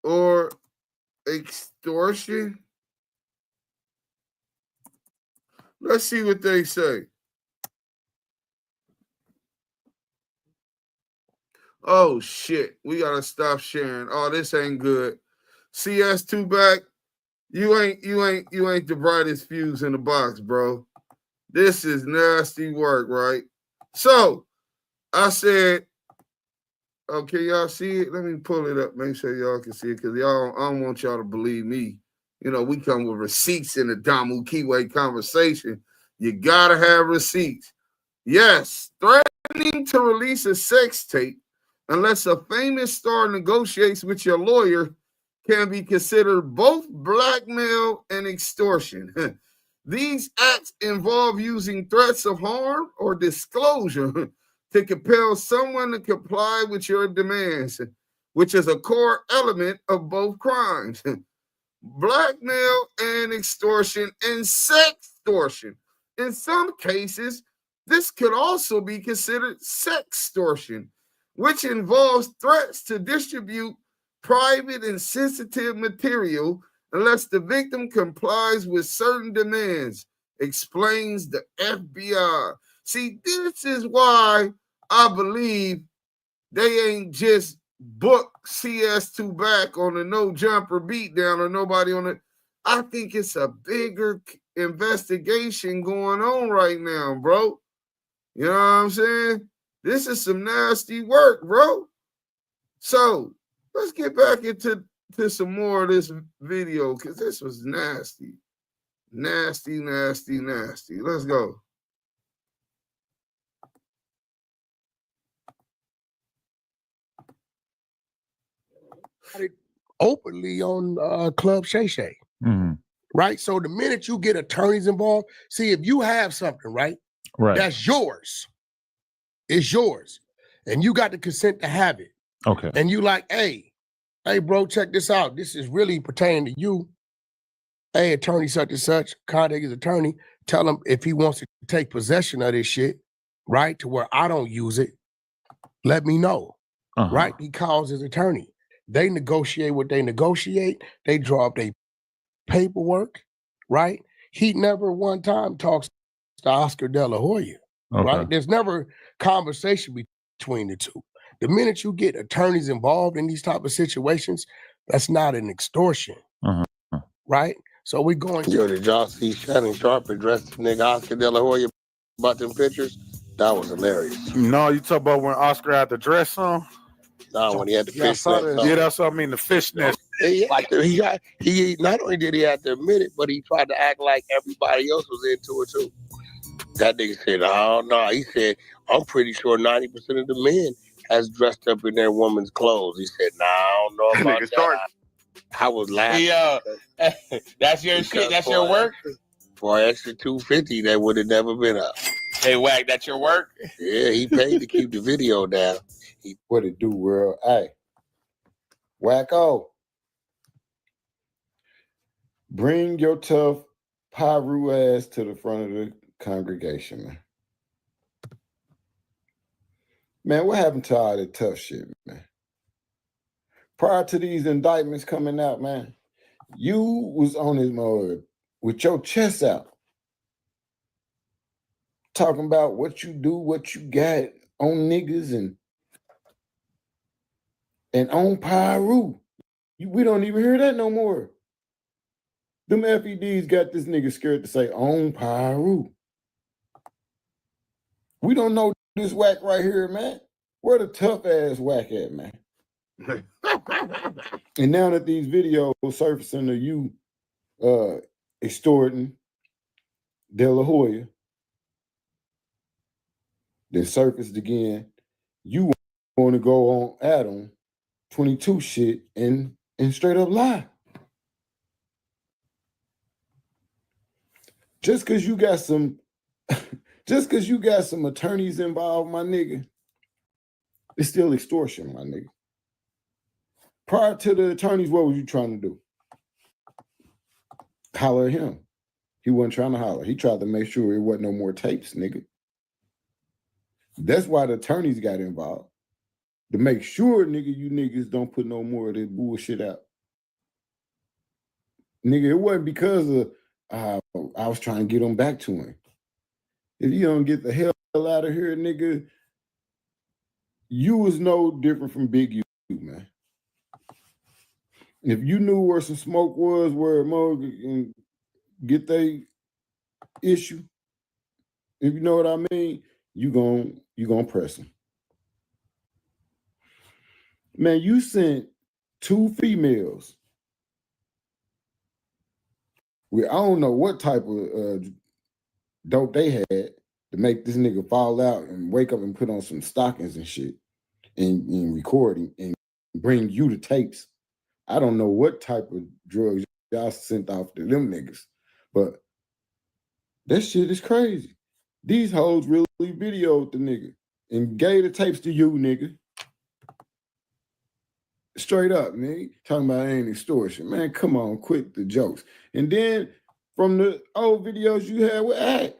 or extortion? Let's see what they say. Oh shit, we gotta stop sharing. Oh, this ain't good. CS2 back. You ain't the brightest fuse in the box, bro. This is nasty work, right? So I said, oh, can y'all see it? Let me pull it up, make sure y'all can see it, because y'all, I don't want y'all to believe me. You know, we come with receipts in the Damu Kiwe conversation. You gotta have receipts. Yes, threatening to release a sex tape unless a famous star negotiates with your lawyer can be considered both blackmail and extortion. These acts involve using threats of harm or disclosure to compel someone to comply with your demands, which is a core element of both crimes. Blackmail and extortion and sextortion. In some cases, this could also be considered sextortion, which involves threats to distribute private and sensitive material unless the victim complies with certain demands, explains the FBI. See, this is why I believe they ain't just book CS2 back on the no jumper beatdown or nobody on it. I think it's a bigger investigation going on right now, bro. You know what I'm saying? This is some nasty work, bro. So let's get back into some more of this video, because this was nasty. Nasty, nasty, nasty. Let's go. Openly on Club Shay Shay. Mhm. Right? So the minute you get attorneys involved, see, if you have something, right? Right. That's yours. It's yours. And you got the consent to have it. Okay. And you like, hey, bro, check this out. This is really pertaining to you. Hey, attorney such and such, contact his attorney. Tell him if he wants to take possession of this shit, right, to where I don't use it, let me know. Right? He calls his attorney. They negotiate what they negotiate. They draw up their paperwork, right? He never one time talks to Oscar De La Hoya, right? There's never conversation between the two. The minute you get attorneys involved in these type of situations, that's not an extortion, right? So we're going to... Yo, did y'all see Shannon Sharp address the nigga Oscar De La Hoya about them pictures? That was hilarious. No, you talk about when Oscar had the dress on? No, when he had the fish net. Yeah, that's what I mean, the fishnet. He not only did he have to admit it, but he tried to act like everybody else was into it too. That nigga said, oh no. He said, I'm pretty sure 90% of the men has dressed up in their woman's clothes. He said, nah, I don't know about that. I was laughing. That's your shit. That's your work. For an extra $250, that would have never been up. Hey, Wack, that's your work? Yeah, he paid to keep the video down. What it do, world? Hey, Wacko, bring your tough Pyru ass to the front of the congregation, man. Man, what happened to all that tough shit, man? Prior to these indictments coming out, man, you was on his mode with your chest out, talking about what you do, what you got on niggas and on Pyru. We don't even hear that no more. Them FEDs got this nigga scared to say on Pyru. We don't know this Wack right here, man. Where the tough ass Wack at, man? And now that these videos surfacing of you extorting De La Hoya, then surfaced again, you want to go on Adam 22 shit and straight up lie. Just because you got some attorneys involved, my nigga, it's still extortion, my nigga. Prior to the attorneys, what was you trying to do? Holler at him. He wasn't trying to holler. He tried to make sure it wasn't no more tapes, nigga. That's why the attorneys got involved. To make sure, nigga, you niggas don't put no more of this bullshit out. Nigga, it wasn't because of I was trying to get them back to him. If you don't get the hell out of here, nigga, you was no different from Big U, man. If you knew where some smoke was, where Mo can get they issue, if you know what I mean, you gonna press them. Man, you sent 2 females. I don't know what type of dope they had to make this nigga fall out and wake up and put on some stockings and shit and recording and bring you the tapes. I don't know what type of drugs y'all sent off to them niggas, but that shit is crazy. These hoes really videoed the nigga and gave the tapes to you, nigga. Straight up, man. Talking about ain't extortion. Man, come on, quit the jokes. And then from the old videos you had with Wack,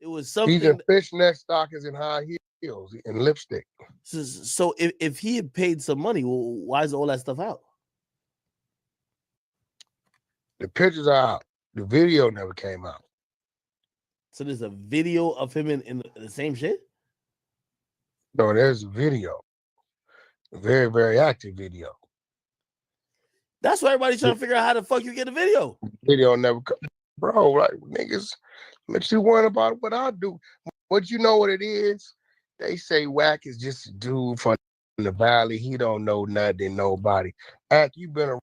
it was something. He's in fishnet stockings and high heels and lipstick. So if he had paid some money, well, why is all that stuff out? The pictures are out. The video never came out. So there's a video of him in the same shit? No, there's a video. A very, very active video. That's why everybody's trying to figure out how the fuck you get a video. Video never come. Bro, like, niggas, makes you worry about what I do. What you know what it is? They say Wack is just a dude from the valley. He don't know nothing, nobody. Ack, you been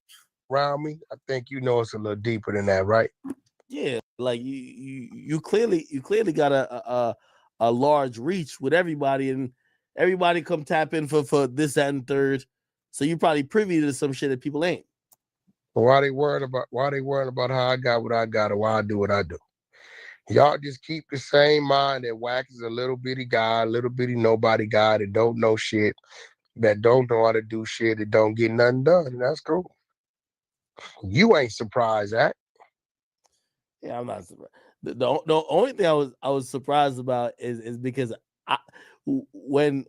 around me. I think you know it's a little deeper than that, right? Yeah, like you clearly got a large reach with everybody, and everybody come tap in for this, that, and third. So you probably privy to some shit that people ain't. Why they worried about how I got what I got or why I do what I do? Y'all just keep the same mind that Wack is a little bitty guy, little bitty nobody guy that don't know shit, that don't know how to do shit, that don't get nothing done. And that's cool. You ain't surprised that. Yeah, I'm not surprised. The only thing I was surprised about is because when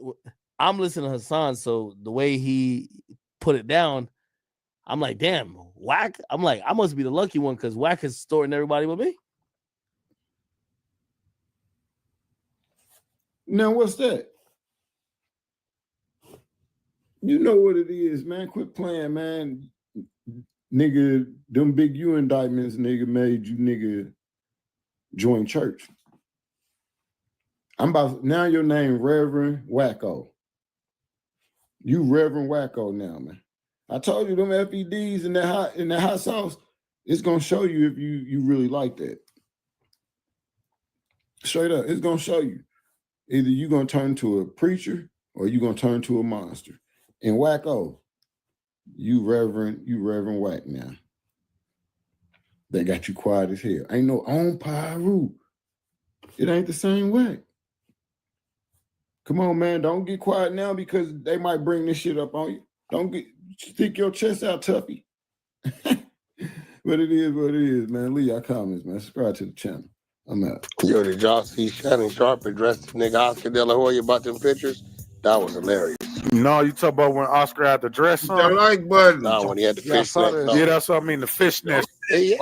I'm listening to Hassan, so the way he put it down, I'm like, damn, Wack. I'm like, I must be the lucky one because Wack is storing everybody with me. Now what's that? You know what it is, man. Quit playing, man. Nigga, them big U indictments, nigga, made you nigga join church. Now your name Reverend Wacko. You Reverend Wacko now, man. I told you them FEDs in that hot sauce, it's gonna show you if you really like that. Straight up, it's gonna show you. Either you gonna turn to a preacher or you gonna turn to a monster. And Wacko, you Reverend Wack now. They got you quiet as hell. Ain't no on Pyru. It ain't the same way. Come on, man. Don't get quiet now because they might bring this shit up on you. Don't stick your chest out, Tuffy. But it is what it is, man. Leave your comments, man. Subscribe to the channel. I'm out. Yo, did y'all see Shannon Sharp address the nigga Oscar De La Hoya about them pictures? That was hilarious. No, you talk about when Oscar had the dress on? The like button. No, when he had the Yeah, I saw fishnet. that. Yeah, that's what I mean, the fishnet. He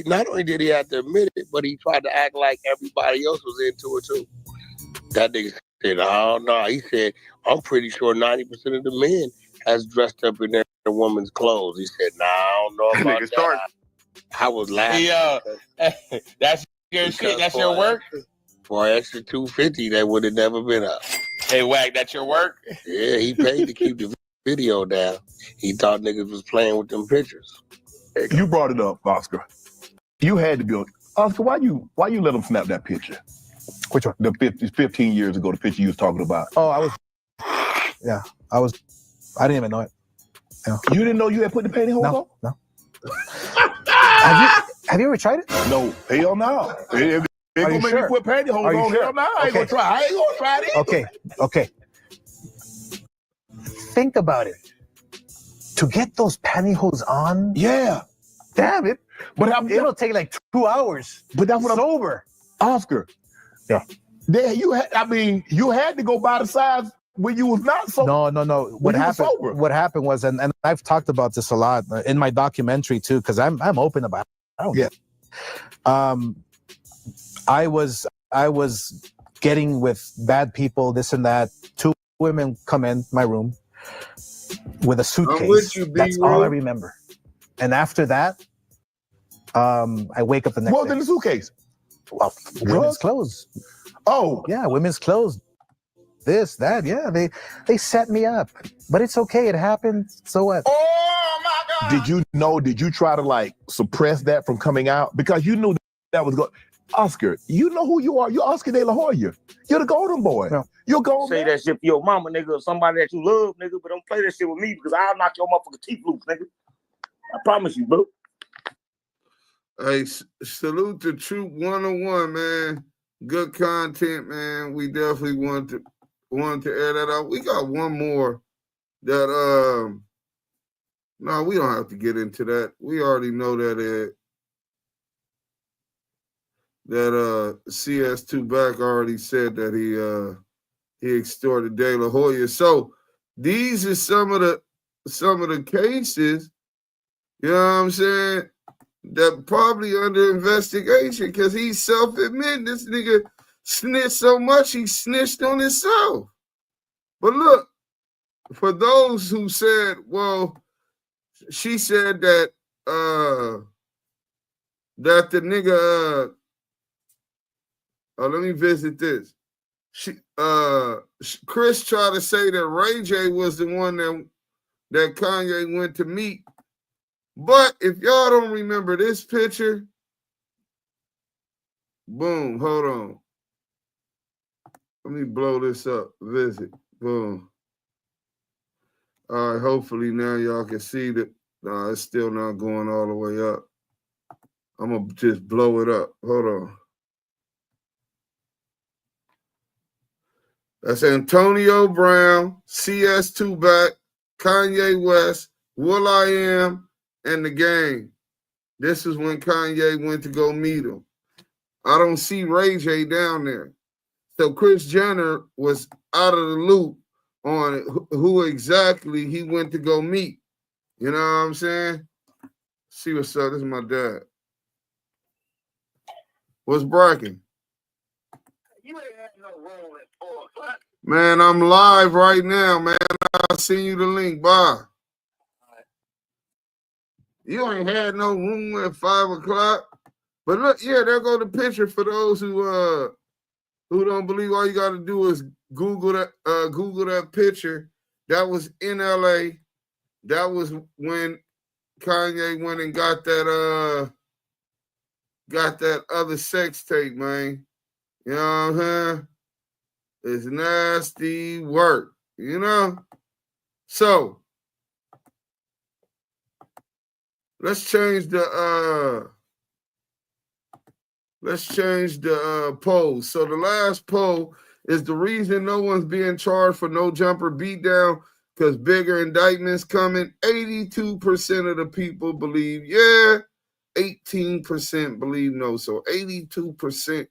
not only did he have to admit it, but he tried to act like everybody else was into it too. That nigga said, "Oh no," he said, "I'm pretty sure 90% of the men has dressed up in their woman's clothes." He said, "Nah, I don't know about that." I was laughing. That's your shit. That's your work. For an extra $250, that would have never been up. Hey, Wack, that's your work. Yeah, he paid to keep the video down. He thought niggas was playing with them pictures. You brought it up, Oscar. You had to be Oscar. Why you let him snap that picture? Which one? The 15 years ago, the picture you was talking about. Oh, I didn't even know it. Yeah. You didn't know you had put the pantyhose on? No. Have you ever tried it? No, hell no. If they gonna make me put pantyhose Are you on, sure? hell no, I ain't gonna try. I ain't gonna try it either. Okay. Think about it. To get those pantyhose on, yeah, damn it. But it'll take like 2 hours. But that's what sober. Oscar. Yeah. There you had to go by the size when you was not sober. No. What happened was, and I've talked about this a lot in my documentary too, because I'm open about it. I was getting with bad people, this and that. 2 women come in my room with a suitcase. with you, That's B-Roll. all I remember. And after that, I wake up the next day. What was in the suitcase? Well, women's clothes. Oh. Yeah, women's clothes. This, that, yeah. They set me up. But it's okay, it happened. So what? Did you try to like suppress that from coming out? Because you knew that was going. Oscar, you know who you are. You're Oscar De La Hoya. You're the golden boy. No. You're golden. Say that shit for your mama, nigga, or somebody that you love, nigga, but don't play that shit with me because I'll knock your motherfucking teeth loose, nigga. I promise you, bro. Hey, salute to Troop 101, man. Good content, man. We definitely want to air that out. We got one more that no, we don't have to get into that. We already know that CS2 Back already said that he extorted De La Hoya. So these are some of the cases, you know what I'm saying, that probably under investigation because he's self-admitting this nigga snitched so much he snitched on himself. But look, for those who said, well, she said that that the nigga let me visit this. Chris tried to say that Ray J was the one that Kanye went to meet. But if y'all don't remember this picture, boom, hold on. Let me blow this up. Visit. Boom. All right, hopefully now y'all can see that. No, it's still not going all the way up. I'm going to just blow it up. Hold on. That's Antonio Brown, CS2 Back, Kanye West, will.i.am, and the gang. This is when Kanye went to go meet him. I don't see Ray J down there. So Kris Jenner was out of the loop on who exactly he went to go meet. You know what I'm saying? See what's up. This is my dad. What's bragging? Man, I'm live right now, man. I'll send you the link. Bye. You ain't had no room at 5 o'clock. But look, yeah, there go the picture for those who don't believe. All you got to do is Google that picture. That was in LA. That was when Kanye went and got that other sex tape, man. You know what I'm saying? It's nasty work, you know? So let's change the let's change the poll. So the last poll is the reason no one's being charged for no jumper beatdown because bigger indictments coming. 82% of the people believe yeah, 18% believe no. So 82%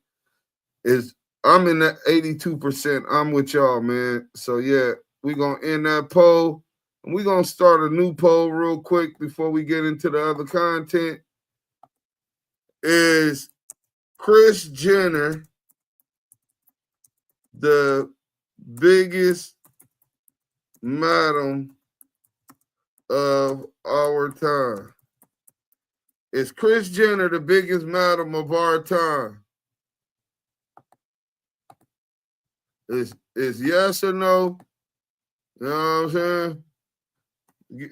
is, I'm in that 82%. I'm with y'all, man. So yeah, we're going to end that poll. And we're going to start a new poll real quick before we get into the other content. Is Kris Jenner the biggest madam of our time? Is Kris Jenner the biggest madam of our time? Is yes or no? You know what I'm saying?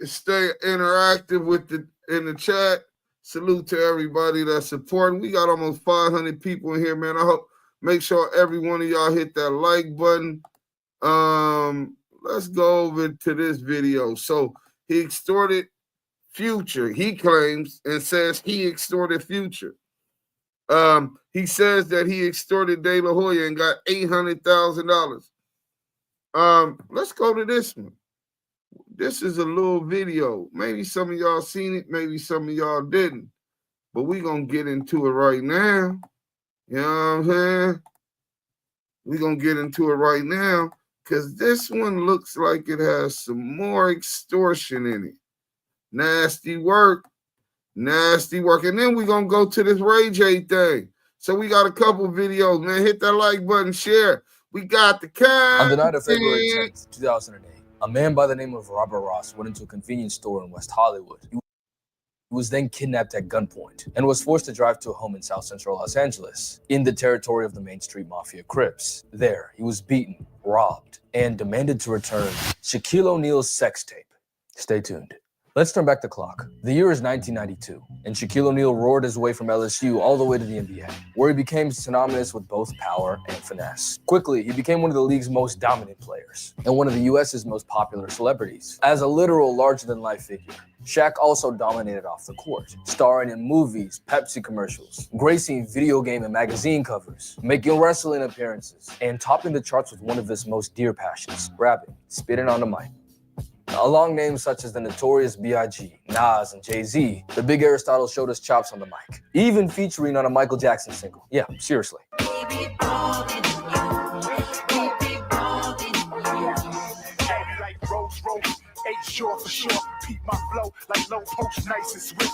Stay interactive with in the chat. Salute to everybody that's supporting. We got almost 500 people in here, man. I hope make sure every one of y'all hit that like button. Let's go over to this video. So he extorted Future. He claims and says he extorted Future. He says that he extorted De La Hoya and got $800,000. Let's go to this one. This is a little video. Maybe some of y'all seen it, maybe some of y'all didn't. But we're going to get into it right now. You know what I'm saying? We're going to get into it right now because this one looks like it has some more extortion in it. Nasty work. Nasty work. And then we're going to go to this Ray J thing. So we got a couple videos, man. Hit that like button, share. We got the content. On the night of February 10th, 2008, a man by the name of Robert Ross went into a convenience store in West Hollywood. He was then kidnapped at gunpoint and was forced to drive to a home in South Central Los Angeles, in the territory of the Main Street Mafia Crips. There, he was beaten, robbed, and demanded to return Shaquille O'Neal's sex tape. Stay tuned. Let's turn back the clock. The year is 1992, and Shaquille O'Neal roared his way from LSU all the way to the NBA, where he became synonymous with both power and finesse. Quickly, he became one of the league's most dominant players, and one of the US's most popular celebrities. As a literal larger-than-life figure, Shaq also dominated off the court, starring in movies, Pepsi commercials, gracing video game and magazine covers, making wrestling appearances, and topping the charts with one of his most dear passions, rapping, spitting on the mic. Along names such as the notorious B.I.G., Nas, and Jay-Z, the big Aristotle showed us chops on the mic, even featuring on a Michael Jackson single. Yeah, seriously.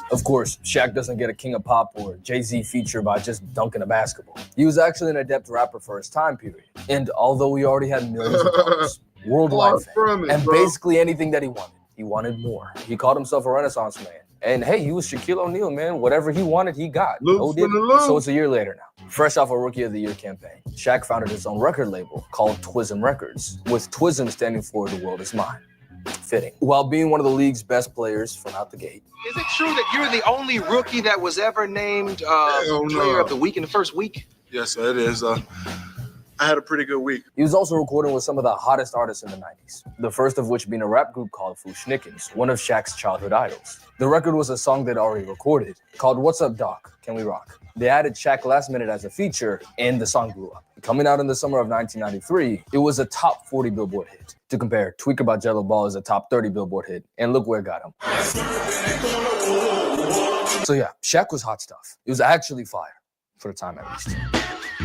Of course, Shaq doesn't get a King of Pop or Jay-Z feature by just dunking a basketball. He was actually an adept rapper for his time period. And although he already had millions of dollars, worldwide fame, and basically anything that he wanted more. He called himself a Renaissance man. And hey, he was Shaquille O'Neal, man. Whatever he wanted, he got. So it's a year later now. Fresh off a Rookie of the Year campaign, Shaq founded his own record label called Twism Records, with Twism standing for The World Is Mine. Fitting. While being one of the league's best players from out the gate. Is it true that you're the only rookie that was ever named Player of the Week in the first week? Yes, it is. I had a pretty good week. He was also recording with some of the hottest artists in the 90s, the first of which being a rap group called Fushnikins, one of Shaq's childhood idols. The record was a song they'd already recorded, called What's Up Doc, Can We Rock? They added Shaq last minute as a feature, and the song blew up. Coming out in the summer of 1993, it was a top 40 Billboard hit. To compare, Tweaker by Jello Ball is a top 30 Billboard hit, and look where it got him. So yeah, Shaq was hot stuff. It was actually fire, for the time at least.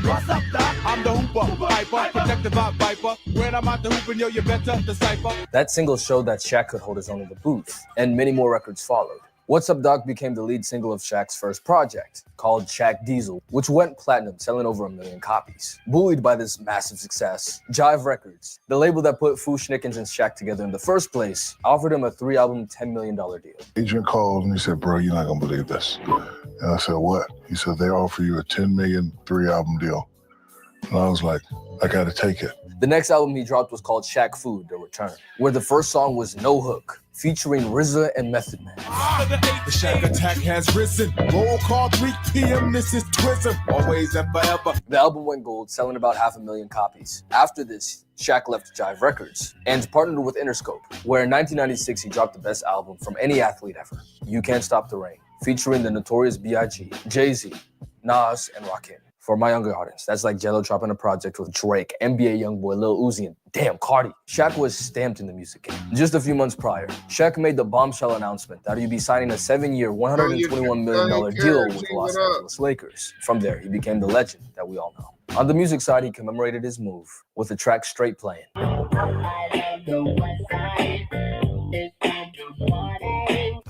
What's up, Doc? I'm the Hooper, Piper, protected by Viper. When I'm out the hooping, yo, you better decipher. That single showed that Shaq could hold his own in the booth, and many more records followed. What's Up Doc became the lead single of Shaq's first project, called Shaq Diesel, which went platinum, selling over 1 million copies. Buoyed by this massive success, Jive Records, the label that put Fushnikins and Shaq together in the first place, offered him a 3-album, $10 million deal. Agent called and he said, bro, you're not gonna believe this. And I said, what? He said, they offer you a $10 million 3-album deal. And I was like, I gotta take it. The next album he dropped was called Shaq Food, The Return, where the first song was No Hook, featuring RZA and Method Man. The Shaq attack has risen. Roll call 3 p.m. This is Twism. Always and forever. The album went gold, selling about 500,000 copies. After this, Shaq left Jive Records and partnered with Interscope, where in 1996 he dropped the best album from any athlete ever, You Can't Stop the Rain, featuring the notorious B.I.G., Jay-Z, Nas, and Rakim. For my younger audience, that's like Jello dropping a project with Drake, NBA Youngboy, Lil Uzi, and damn, Cardi. Shaq was stamped in the music game. Just a few months prior, Shaq made the bombshell announcement that he'd be signing a 7-year, $121 million deal with the Los Angeles Lakers. From there, he became the legend that we all know. On the music side, he commemorated his move with the track Straight playing.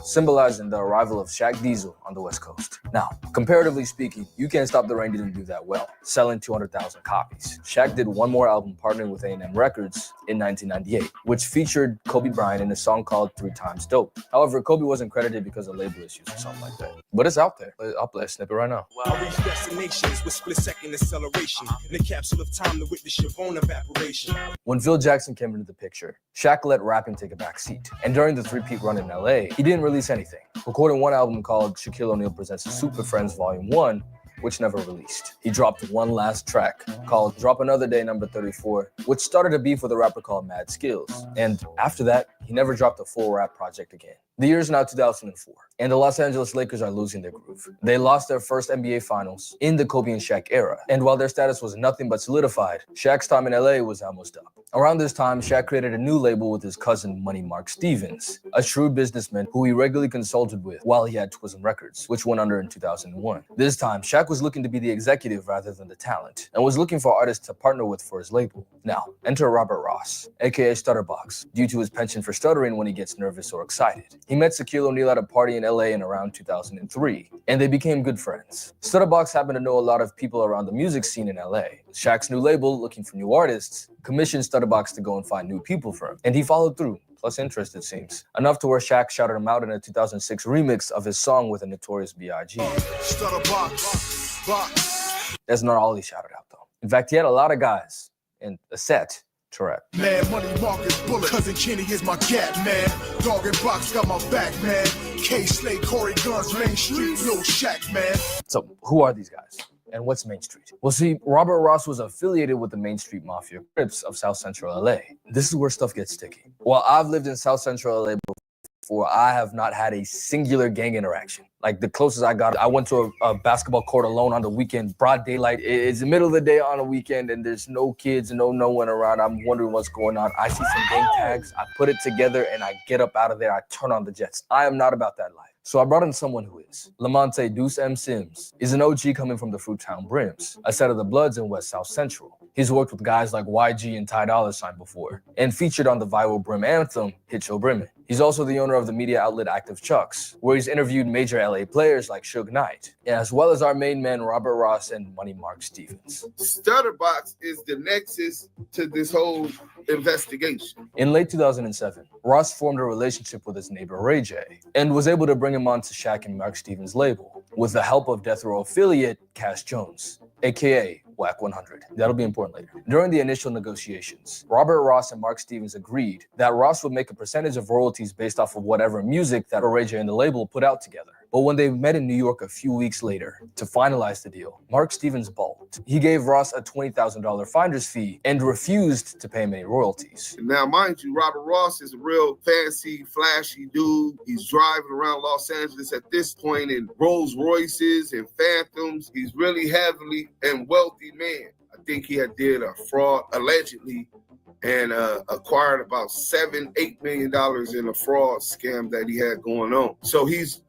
Symbolizing the arrival of Shaq Diesel on the West Coast. Now, comparatively speaking, You Can't Stop the Rain didn't do that well, selling 200,000 copies. Shaq did one more album partnering with A&M Records in 1998, which featured Kobe Bryant in a song called 3 Times Dope. However, Kobe wasn't credited because of label issues or something like that. But it's out there. I'll play a snippet right now. I reach destinations with split-second acceleration in a capsule of time to witness your bone evaporation. When Phil Jackson came into the picture, Shaq let rapping take a back seat. And during the three-peat run in LA, he didn't release anything, recording one album called Shaquille O'Neal Presents the Super Friends Volume 1, which never released. He dropped one last track called Drop Another Day No. 34, which started a beef with a rapper called Mad Skills. And after that, he never dropped a full rap project again. The year is now 2004, and the Los Angeles Lakers are losing their groove. They lost their first NBA Finals in the Kobe and Shaq era, and while their status was nothing but solidified, Shaq's time in LA was almost up. Around this time, Shaq created a new label with his cousin Money Mark Stevens, a shrewd businessman who he regularly consulted with while he had Twism Records, which went under in 2001. This time, Shaq was looking to be the executive rather than the talent, and was looking for artists to partner with for his label. Now, enter Robert Ross, aka Stutterbox, due to his penchant for stuttering when he gets nervous or excited. He met Shaquille O'Neal at a party in LA in around 2003, and they became good friends. Stutterbox happened to know a lot of people around the music scene in LA. Shaq's new label, looking for new artists, commissioned Stutterbox to go and find new people for him, and he followed through. Plus interest, it seems. Enough to where Shaq shouted him out in a 2006 remix of his song with a Notorious B.I.G. That's not all he shouted out, though. In fact, he had a lot of guys in a set to rap. Man, Money Marcus Bullet, Cousin Kenny is my gat, man. Dog and Box got my back, man. K Slade, Corey Guns, Main Street, Lil Shaq, man. So, who are these guys? And what's Main Street? Well, see, Robert Ross was affiliated with the Main Street Mafia Crips of South Central LA. This is where stuff gets sticky. While I've lived in South Central LA before, I have not had a singular gang interaction. Like, the closest I got, I went to a basketball court alone on the weekend, broad daylight. It's the middle of the day on a weekend, and there's no kids and no one around. I'm wondering what's going on. I see some gang tags, I put it together, and I get up out of there. I turn on the jets. I am not about that life. So I brought in someone who is. Lamonte Deuce M. Sims is an OG coming from the Fruittown Brims, a set of the Bloods in West South Central. He's worked with guys like YG and Ty Dolla $ign before, and featured on the viral Brim anthem, Hit Yo Brimmin'. He's also the owner of the media outlet Active Chucks, where he's interviewed major LA players like Suge Knight, as well as our main men Robert Ross and Money Mark Stevens. Stutterbox is the nexus to this whole investigation. In late 2007, Ross formed a relationship with his neighbor Ray J, and was able to bring him onto Shaq and Mark Stevens' label, with the help of Death Row affiliate Cash Jones, aka WACK100. That'll be important later. During the initial negotiations, Robert Ross and Mark Stevens agreed that Ross would make a percentage of royalties based off of whatever music that Ray J and the label put out together. But when they met in New York a few weeks later to finalize the deal, Mark Stevens balked. He gave Ross a $20,000 finder's fee and refused to pay him any royalties. Now, mind you, Robert Ross is a real fancy, flashy dude. He's driving around Los Angeles at this point in Rolls Royces and Phantoms. He's really heavily and wealthy man. I think he had did a fraud, allegedly, and acquired about $7-8 million in a fraud scam that he had going on. So he's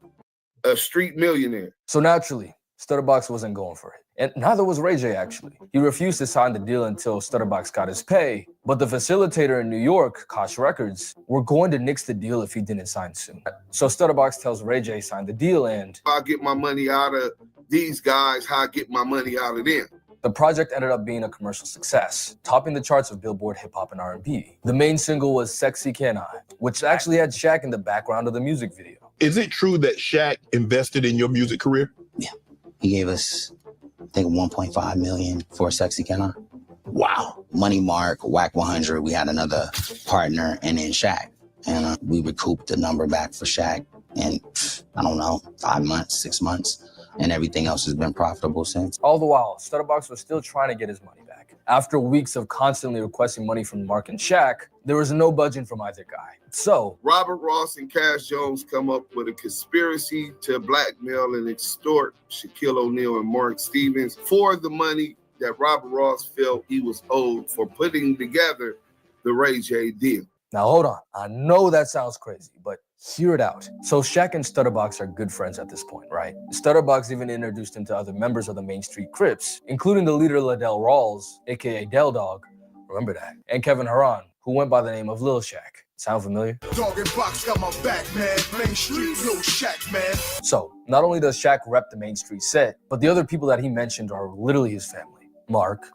a street millionaire. So naturally, Stutterbox wasn't going for it. And neither was Ray J, actually. He refused to sign the deal until Stutterbox got his pay. But the facilitator in New York, Koch Records, were going to nix the deal if he didn't sign soon. So Stutterbox tells Ray J sign the deal, and I get my money out of these guys, how I get my money out of them. The project ended up being a commercial success, topping the charts of Billboard Hip Hop and R&B. The main single was Sexy Can I, which actually had Shaq in the background of the music video. Is it true that Shaq invested in your music career? Yeah. He gave us, I think, $1.5 million for Sexy Can I. Wow. Money Mark, WACK100, we had another partner, and then Shaq. And we recouped the number back for Shaq in, I don't know, 5 months, 6 months. And everything else has been profitable since. All the while, Stutterbox was still trying to get his money back. After weeks of constantly requesting money from Mark and Shaq, there was no budging from either guy. So Robert Ross and Cash Jones come up with a conspiracy to blackmail and extort Shaquille O'Neal and Mark Stevens for the money that Robert Ross felt he was owed for putting together the Ray J deal. Now hold on, I know that sounds crazy, but hear it out. So Shaq and Stutterbox are good friends at this point, right? Stutterbox even introduced him to other members of the Main Street Crips, including the leader Liddell Rawls, aka Del Dog, remember that, and Kevin Haran, who went by the name of Lil Shaq. Sound familiar? Dog and Box got my back, man. Main Street, Lil Shaq, man. So not only does Shaq rep the Main Street set, but the other people that he mentioned are literally his family. Mark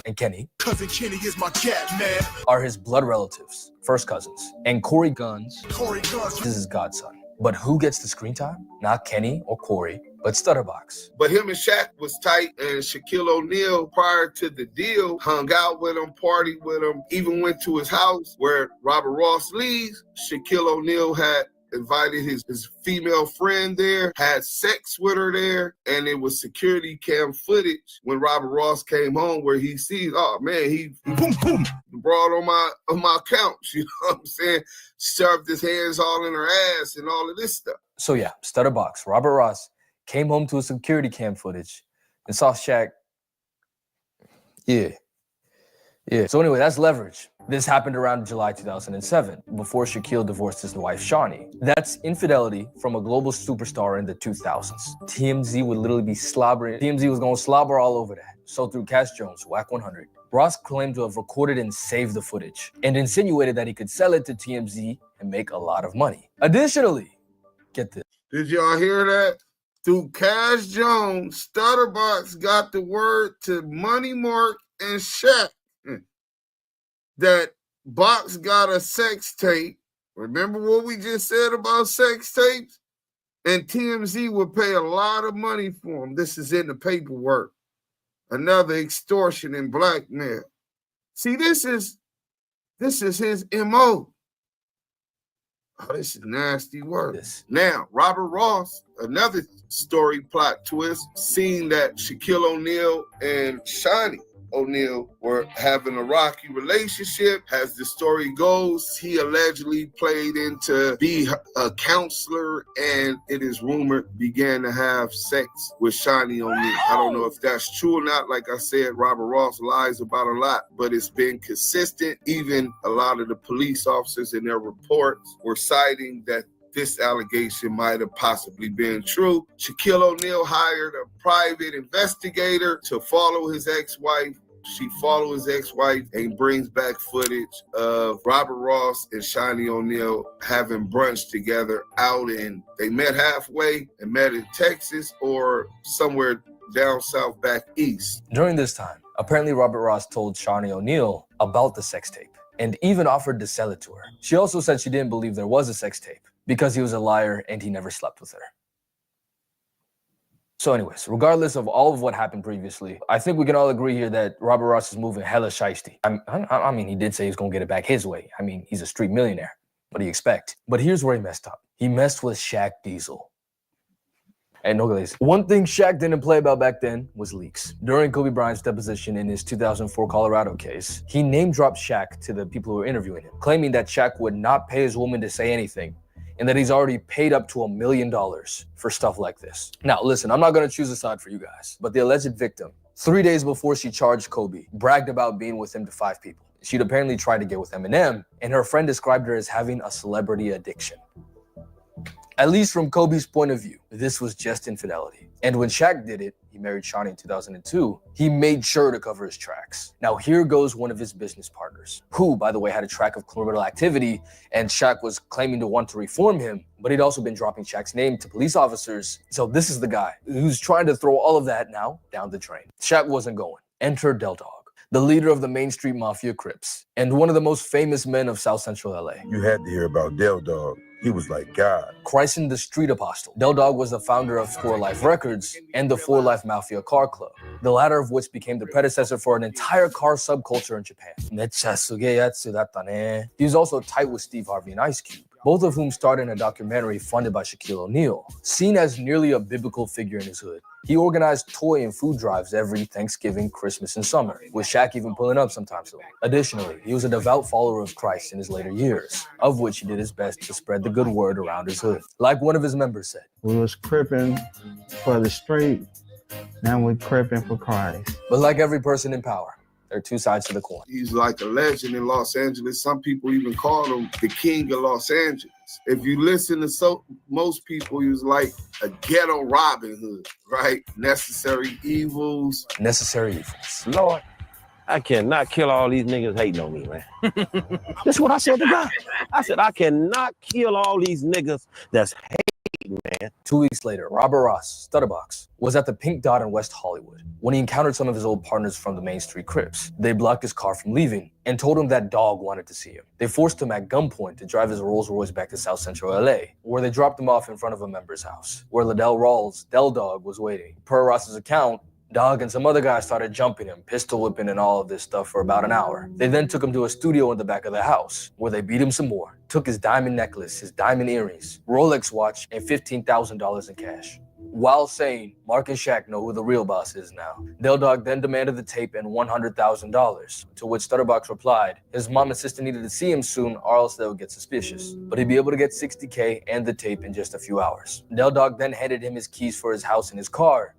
and Kenny, cousin Kenny is my cat, man, are his blood relatives, first cousins. And Corey Guns is his godson. But who gets the screen time? Not Kenny or Corey, but Stutterbox. But him and Shaq was tight, and Shaquille O'Neal, prior to the deal, hung out with him, partied with him, even went to his house where Robert Ross leaves. Shaquille O'Neal had invited his female friend there, had sex with her there, and it was security cam footage when Robert Ross came home where he sees, oh man, he boom boom brought on my couch, you know what I'm saying? Shoved his hands all in her ass and all of this stuff. So yeah, Stutterbox, Robert Ross, came home to a security cam footage and saw Shaq. Yeah. So anyway, that's leverage. This happened around July 2007, before Shaquille divorced his wife, Shawnee. That's infidelity from a global superstar in the 2000s. TMZ would literally be slobbering. TMZ was going to slobber all over that. So through Cash Jones, WACK100, Ross claimed to have recorded and saved the footage and insinuated that he could sell it to TMZ and make a lot of money. Additionally, get this. Did y'all hear that? Through Cash Jones, Stutterbox got the word to Money Mark and Shaq that Box got a sex tape. Remember what we just said about sex tapes? And TMZ would pay a lot of money for them. This is in the paperwork. Another extortion and blackmail. See, this is his MO. Oh, this is nasty work. Now, Robert Ross, another story plot twist, seeing that Shaquille O'Neal and Shawnee O'Neal were having a rocky relationship. As the story goes, he allegedly played into be a counselor, and it is rumored began to have sex with Shawnee O'Neal. I don't know if that's true or not. Like I said, Robert Ross lies about a lot, but it's been consistent. Even a lot of the police officers in their reports were citing that this allegation might have possibly been true. Shaquille O'Neal hired a private investigator to follow his ex-wife. She follows his ex-wife and brings back footage of Robert Ross and Shawnee O'Neal having brunch together out in, they met halfway and met in Texas or somewhere down south back east. During this time, apparently Robert Ross told Shawnee O'Neal about the sex tape and even offered to sell it to her. She also said she didn't believe there was a sex tape because he was a liar and he never slept with her. So anyways, regardless of all of what happened previously, I think we can all agree here that Robert Ross is moving hella shiesty. I mean, he did say he's gonna get it back his way. I mean, he's a street millionaire. What do you expect? But here's where he messed up. He messed with Shaq Diesel. And no, guys, one thing Shaq didn't play about back then was leaks. During Kobe Bryant's deposition in his 2004 Colorado case, he name-dropped Shaq to the people who were interviewing him, claiming that Shaq would not pay his woman to say anything, and that he's already paid up to $1 million for stuff like this. Now, listen, I'm not gonna choose a side for you guys, but the alleged victim, 3 days before she charged Kobe, bragged about being with him to 5 people. She'd apparently tried to get with Eminem, and her friend described her as having a celebrity addiction. At least from Kobe's point of view, this was just infidelity. And when Shaq did it, he married Shawnee in 2002, he made sure to cover his tracks. Now here goes one of his business partners, who, by the way, had a track of criminal activity, and Shaq was claiming to want to reform him, but he'd also been dropping Shaq's name to police officers. So this is the guy who's trying to throw all of that now down the drain. Shaq wasn't going. Enter Del Dog, the leader of the Main Street Mafia Crips, and one of the most famous men of South Central LA. You had to hear about Del Dog. He was like God. Christened the Street Apostle, Del Dog was the founder of 4 Life Records and the 4 Life Mafia Car Club, the latter of which became the predecessor for an entire car subculture in Japan. He was also tight with Steve Harvey and Ice Cube, both of whom starred in a documentary funded by Shaquille O'Neal. Seen as nearly a biblical figure in his hood, He organized toy and food drives every Thanksgiving, Christmas, and summer, with Shaq even pulling up sometimes. Additionally, he was a devout follower of Christ in his later years, of which he did his best to spread the good word around his hood. Like one of his members said, "We was crippin' for the street, now we crippin' for Christ." But like every person in power, there are two sides to the coin. He's like a legend in Los Angeles. Some people even call him the king of Los Angeles. If you listen to most people, he was like a ghetto Robin Hood, right? Necessary evils. Necessary evils. Lord, I cannot kill all these niggas hating on me, man. That's what I said to God. I said, I cannot kill all these niggas that's hating, man. 2 weeks later, Robert Ross, Stutterbox, was at the Pink Dot in West Hollywood when he encountered some of his old partners from the Main Street Crips. They blocked his car from leaving and told him that Dog wanted to see him. They forced him at gunpoint to drive his Rolls Royce back to South Central LA, where they dropped him off in front of a member's house, where Liddell Rawls, Del Dog, was waiting. Per Ross's account, Dog and some other guys started jumping him, pistol whipping and all of this stuff for about an hour. They then took him to a studio in the back of the house, where they beat him some more, took his diamond necklace, his diamond earrings, Rolex watch, and $15,000 in cash. While saying, Mark and Shaq know who the real boss is now. Del Dog then demanded the tape and $100,000, to which Stutterbox replied, his mom and sister needed to see him soon or else they would get suspicious. But he'd be able to get $60K and the tape in just a few hours. Del Dog then handed him his keys for his house and his car,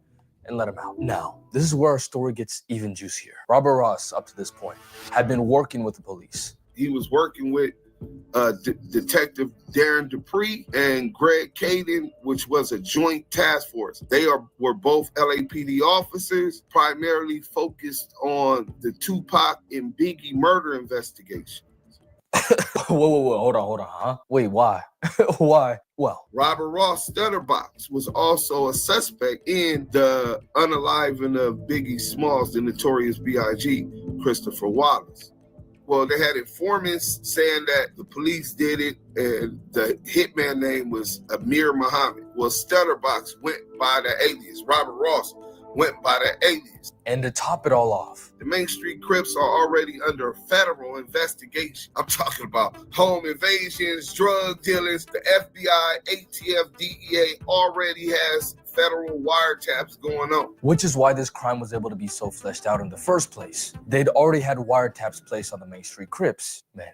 and let him out. Now, this is where our story gets even juicier. Robert Ross, up to this point, had been working with the police. He was working with Detective Darren Dupree and Greg Caden, which was a joint task force. They were both LAPD officers, primarily focused on the Tupac and Biggie murder investigation. Whoa, hold on, huh? Wait, why? Why? Well, Robert Ross Stutterbox was also a suspect in the unaliving of Biggie Smalls, the notorious B.I.G., Christopher Wallace. Well, they had informants saying that the police did it, and the hitman name was Amir Muhammad. Well, Stutterbox went by the alias. Robert Ross went by the alias. And to top it all off, the Main Street Crips are already under federal investigation. I'm talking about home invasions, drug dealings. The FBI, ATF, DEA already has federal wiretaps going on. Which is why this crime was able to be so fleshed out in the first place. They'd already had wiretaps placed on the Main Street Crips. Man.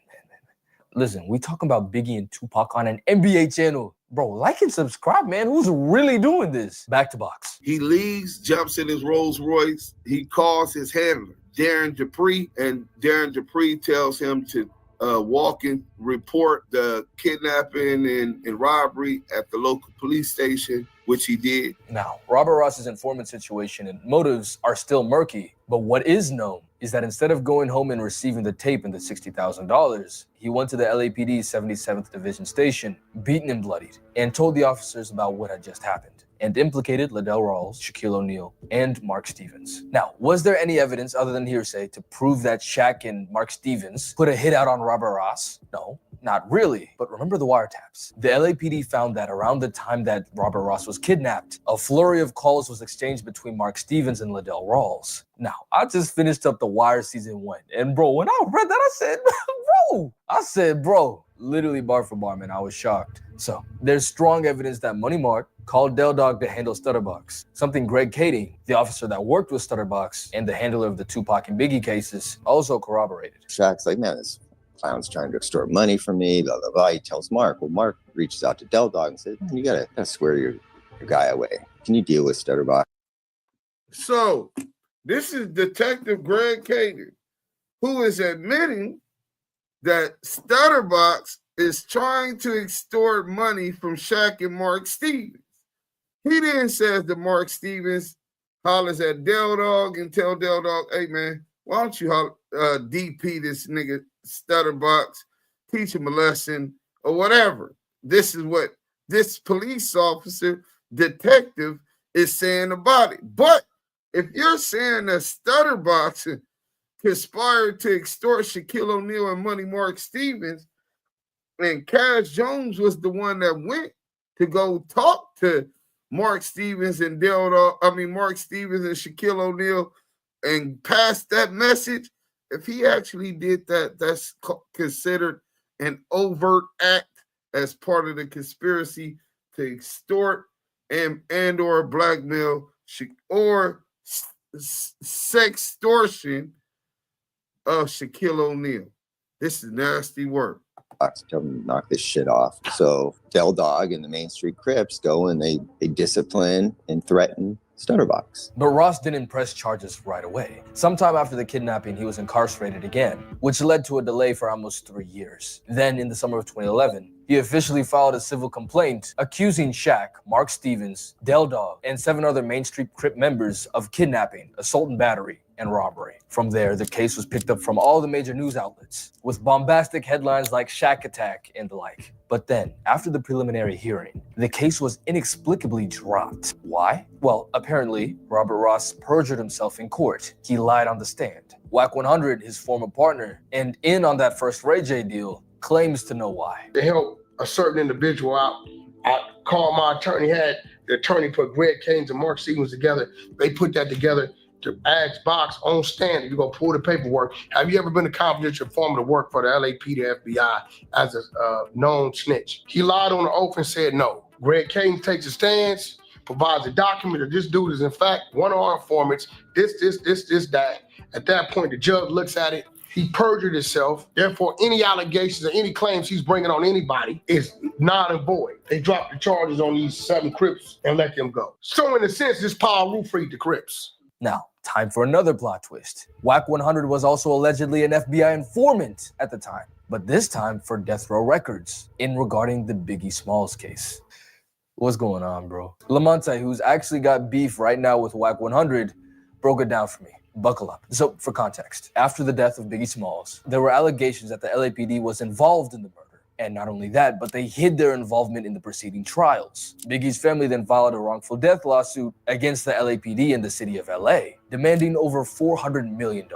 Listen, we talking about Biggie and Tupac on an NBA channel. Bro, like and subscribe, man. Who's really doing this? Back to box. He leaves, jumps in his Rolls Royce. He calls his handler, Darren Dupree, and Darren Dupree tells him to walk and report the kidnapping and robbery at the local police station, which he did. Now, Robert Ross's informant situation and motives are still murky, but what is known is that instead of going home and receiving the tape and the $60,000, he went to the LAPD 77th Division station, beaten and bloodied, and told the officers about what had just happened, and implicated Liddell Rawls, Shaquille O'Neal, and Mark Stevens. Now, was there any evidence other than hearsay to prove that Shaq and Mark Stevens put a hit out on Robert Ross? No, not really. But remember the wiretaps. The LAPD found that around the time that Robert Ross was kidnapped, a flurry of calls was exchanged between Mark Stevens and Liddell Rawls. Now, I just finished up The Wire season 1, and bro, when I read that, I said, bro, literally bar for bar, man, I was shocked. So, there's strong evidence that Money Mark called Del Dog to handle Stutterbox, something Greg Kading, the officer that worked with Stutterbox and the handler of the Tupac and Biggie cases, also corroborated. Shaq's like, man, this clown's trying to extort money from me, blah, blah, blah. He tells Mark. Well, Mark reaches out to Del Dog and says, man, you gotta swear your guy away. Can you deal with Stutterbox? So, this is Detective Greg Kading, who is admitting that Stutterbox is trying to extort money from Shaq and Mark Stevens. He then says that Mark Stevens hollers at Del Dog and tell Del Dog, hey man, why don't you DP this nigga Stutterbox, teach him a lesson or whatever. This is what this police officer, detective, is saying about it. But if you're saying that Stutterbox conspired to extort Shaquille O'Neal and Money Mark Stevens, and Cash Jones was the one that went to go talk to Mark Stevens and Mark Stevens and Shaquille O'Neal and pass that message. If he actually did that, that's considered an overt act as part of the conspiracy to extort and or blackmail or sextortion of Shaquille O'Neal. This is nasty work. Tell them to knock this shit off. So Del Dog and the Main Street Crips go and they discipline and threaten Stutterbox. But Ross didn't press charges right away. Sometime after the kidnapping, he was incarcerated again, which led to a delay for almost 3 years. Then, in the summer of 2011, he officially filed a civil complaint accusing Shaq, Mark Stevens, Del Dog, and 7 other Main Street Crip members of kidnapping, assault and battery, and robbery. From there, the case was picked up from all the major news outlets, with bombastic headlines like Shaq attack and the like. But then, after the preliminary hearing, the case was inexplicably dropped. Why? Well, apparently, Robert Ross perjured himself in court. He lied on the stand. WACK100, his former partner, and in on that first Ray J deal, claims to know why. To help a certain individual out, I called my attorney, had the attorney put Greg Canes and Mark Stevens together. They put that together to ask Box on stand. You go pull the paperwork. Have you ever been a confidential informant to work for the LAPD, FBI as a known snitch? He lied on the oath and said no. Greg Caden takes a stance, provides a document that this dude is in fact one of our informants, this, that. At that point, the judge looks at it. He perjured himself. Therefore, any allegations or any claims he's bringing on anybody is non and void. They dropped the charges on these 7 Crips and let them go. So in a sense, this power roof freed the Crips. Now, time for another plot twist. WACK100 was also allegedly an FBI informant at the time, but this time for Death Row Records in regarding the Biggie Smalls case. What's going on, bro? Lamonte, who's actually got beef right now with WACK100, broke it down for me. Buckle up. So, for context, after the death of Biggie Smalls, there were allegations that the LAPD was involved in the murder. And not only that, but they hid their involvement in the preceding trials. Biggie's family then filed a wrongful death lawsuit against the LAPD in the city of LA, demanding over $400 million.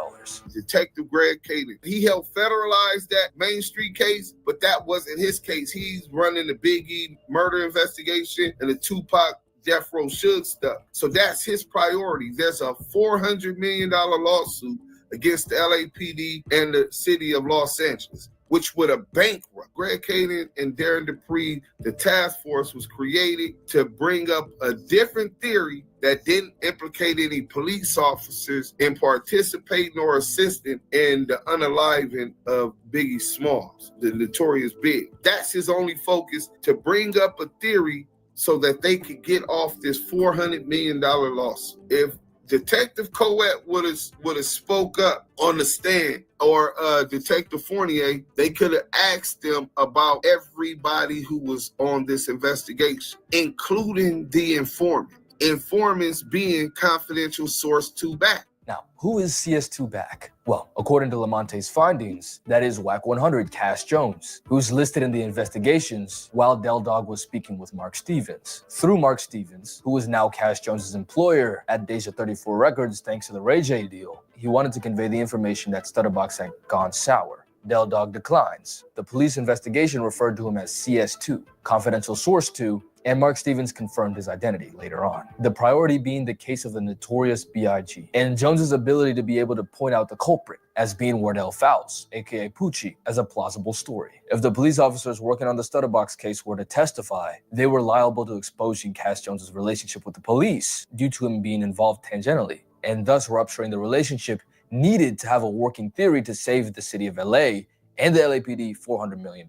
Detective Greg Caden, he helped federalize that Main Street case, but that wasn't his case. He's running the Biggie murder investigation and the Tupac Death Row Suge stuff. So that's his priority. There's a $400 million lawsuit against the LAPD and the city of Los Angeles, which would have bankrupt Greg Caden and Darren Dupree. The task force was created to bring up a different theory that didn't implicate any police officers in participating or assisting in the unaliving of Biggie Smalls, the notorious Big. That's his only focus, to bring up a theory so that they could get off this $400 million lawsuit. If Detective Coet would have spoke up on the stand, or Detective Fournier, they could have asked them about everybody who was on this investigation, including the informant. Informants being confidential source 2 back. Now, who is CS2 back? Well, according to Lamonte's findings, that is WACK100 Cash Jones, who's listed in the investigations while Del Dog was speaking with Mark Stevens. Through Mark Stevens, who is now Cash Jones's employer at Deja 34 Records thanks to the Ray J deal, he wanted to convey the information that Stutterbox had gone sour. Del Dog declines. The police investigation referred to him as CS2, Confidential Source 2, and Mark Stevens confirmed his identity later on. The priority being the case of the notorious B.I.G. and Jones's ability to be able to point out the culprit as being Wardell Fowles, aka Poochie, as a plausible story. If the police officers working on the Stutterbox case were to testify, they were liable to exposing Cash Jones's relationship with the police due to him being involved tangentially, and thus rupturing the relationship needed to have a working theory to save the city of LA and the LAPD $400 million.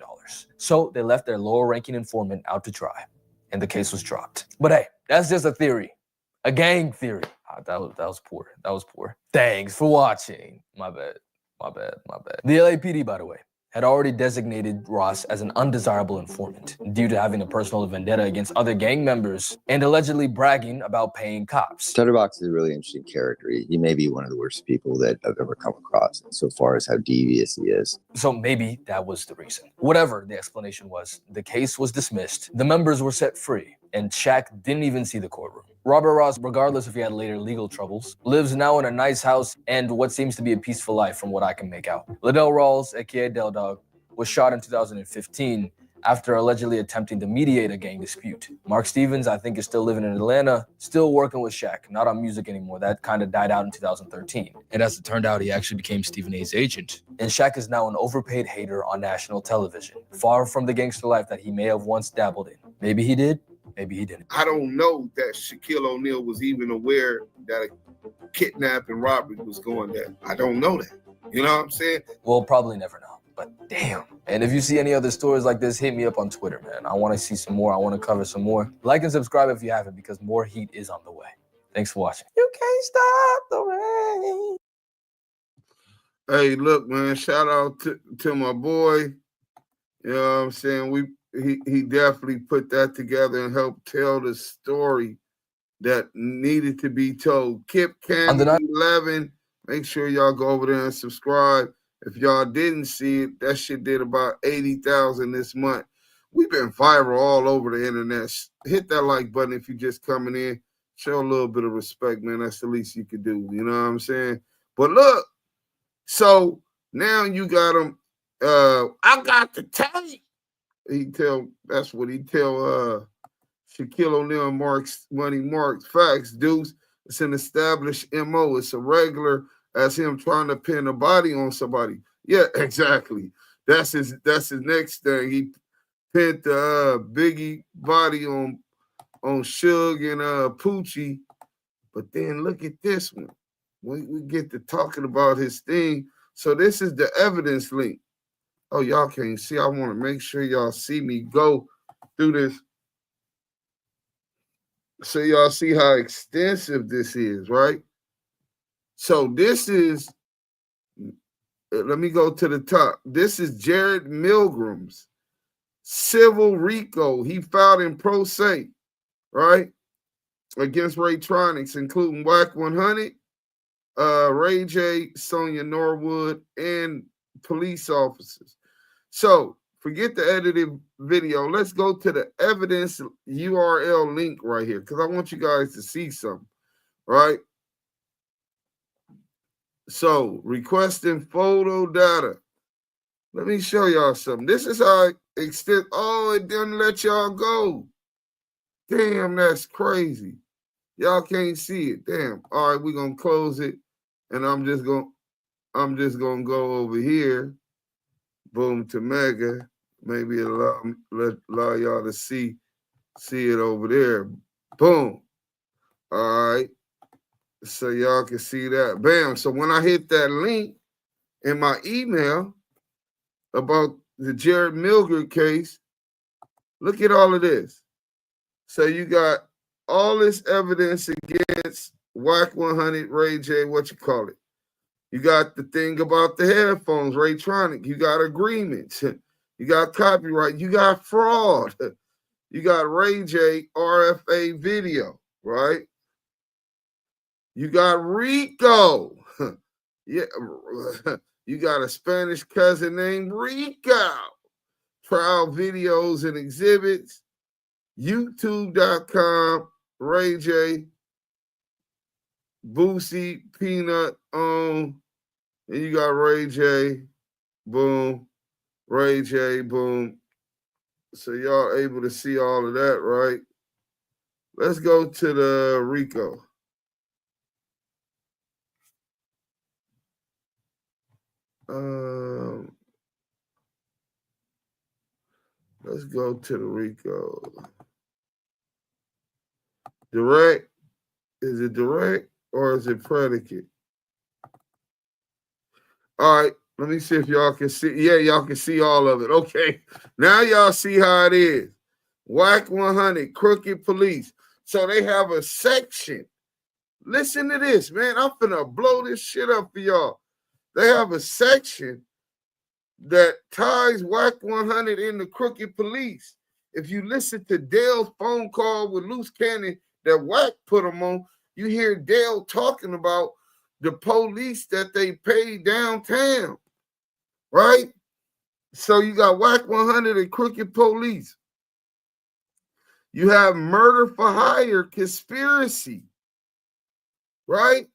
So they left their lower-ranking informant out to dry, and the case was dropped. But hey, that's just a theory, a gang theory. That was poor. That was poor. Thanks for watching. My bad. The LAPD, by the way, had already designated Ross as an undesirable informant due to having a personal vendetta against other gang members and allegedly bragging about paying cops. Stutterbox is a really interesting character. He may be one of the worst people that I've ever come across so far as how devious he is. So maybe that was the reason. Whatever the explanation was, the case was dismissed, the members were set free, and Shaq didn't even see the courtroom. Robert Ross, regardless if he had later legal troubles, lives now in a nice house and what seems to be a peaceful life from what I can make out. Liddell Rawls, aka Del Dog, was shot in 2015 after allegedly attempting to mediate a gang dispute. Mark Stevens, I think, is still living in Atlanta, still working with Shaq, not on music anymore. That kind of died out in 2013. And as it turned out, he actually became Stephen A's agent. And Shaq is now an overpaid hater on national television, far from the gangster life that he may have once dabbled in. Maybe he did, Maybe he didn't. I don't know that Shaquille O'Neal was even aware that a kidnap and robbery was going down. I don't know that. You know what I'm saying? We'll probably never know, but damn. And if you see any other stories like this, hit me up on Twitter, man. I want to see some more. I want to cover some more. Like and subscribe if you haven't, because more heat is on the way. Thanks for watching. You can't stop the rain. Hey, look, man, shout out to my boy. You know what I'm saying? He definitely put that together and helped tell the story that needed to be told. Kip Cannon 11. Make sure y'all go over there and subscribe. If y'all didn't see it, that shit did about 80,000 this month. We've been viral all over the internet. Hit that like button if you're just coming in. Show a little bit of respect, man. That's the least you could do. You know what I'm saying? But look, so now you got him. I got the tape. That's what he tell Shaquille O'Neal and Mark's Money Marks. Facts, Deuce. It's an established MO. It's a regular as him trying to pin a body on somebody. Yeah, exactly. That's his next thing. He pinned the Biggie body on Suge and Poochie. But then look at this one. We get to talking about his thing. So this is the evidence link. Oh, y'all can't see. I want to make sure y'all see me go through this so y'all see how extensive this is, right? So this is, let me go to the top. This is Jared Milgram's civil Rico. He filed in pro se, right, against Raytronics, including WACK100, Ray J, Sonia Norwood, and police officers. So forget the edited video. Let's go to the evidence URL link right here because I want you guys to see something, right? So requesting photo data. Let me show y'all something. This is how I extend. Oh, it didn't let y'all go. Damn, that's crazy. Y'all can't see it. Damn. All right, we're gonna close it, and I'm just gonna go over here. Boom to Mega. Maybe allow y'all to see it over there. Boom. All right. So y'all can see that. Bam. So when I hit that link in my email about the Jared Milgard case, look at all of this. So you got all this evidence against WACK100, Ray J, what you call it. You got the thing about the headphones, Raytronics. You got agreements. You got copyright. You got fraud. You got Ray J RFA video, right? You got Rico. Yeah. You got a Spanish cousin named Rico. Trial videos and exhibits. YouTube.com, Ray J, Boosie, Peanut on. And you got Ray J, boom, Ray J, boom. So y'all able to see all of that, right? Let's go to the Rico. Let's go to the Rico. Direct, is it direct or is it predicate? All right, let me see if y'all can see. Yeah, y'all can see all of it. Okay, now y'all see how it is. WACK100, crooked police. So they have a section. Listen to this, man. I'm finna blow this shit up for y'all. They have a section that ties WACK100 in the crooked police. If you listen to Dale's phone call with Luce Cannon that Wack put him on, you hear Dale talking about the police that they pay downtown, right? So you got WACK100 and crooked police. You have murder for hire conspiracy, right?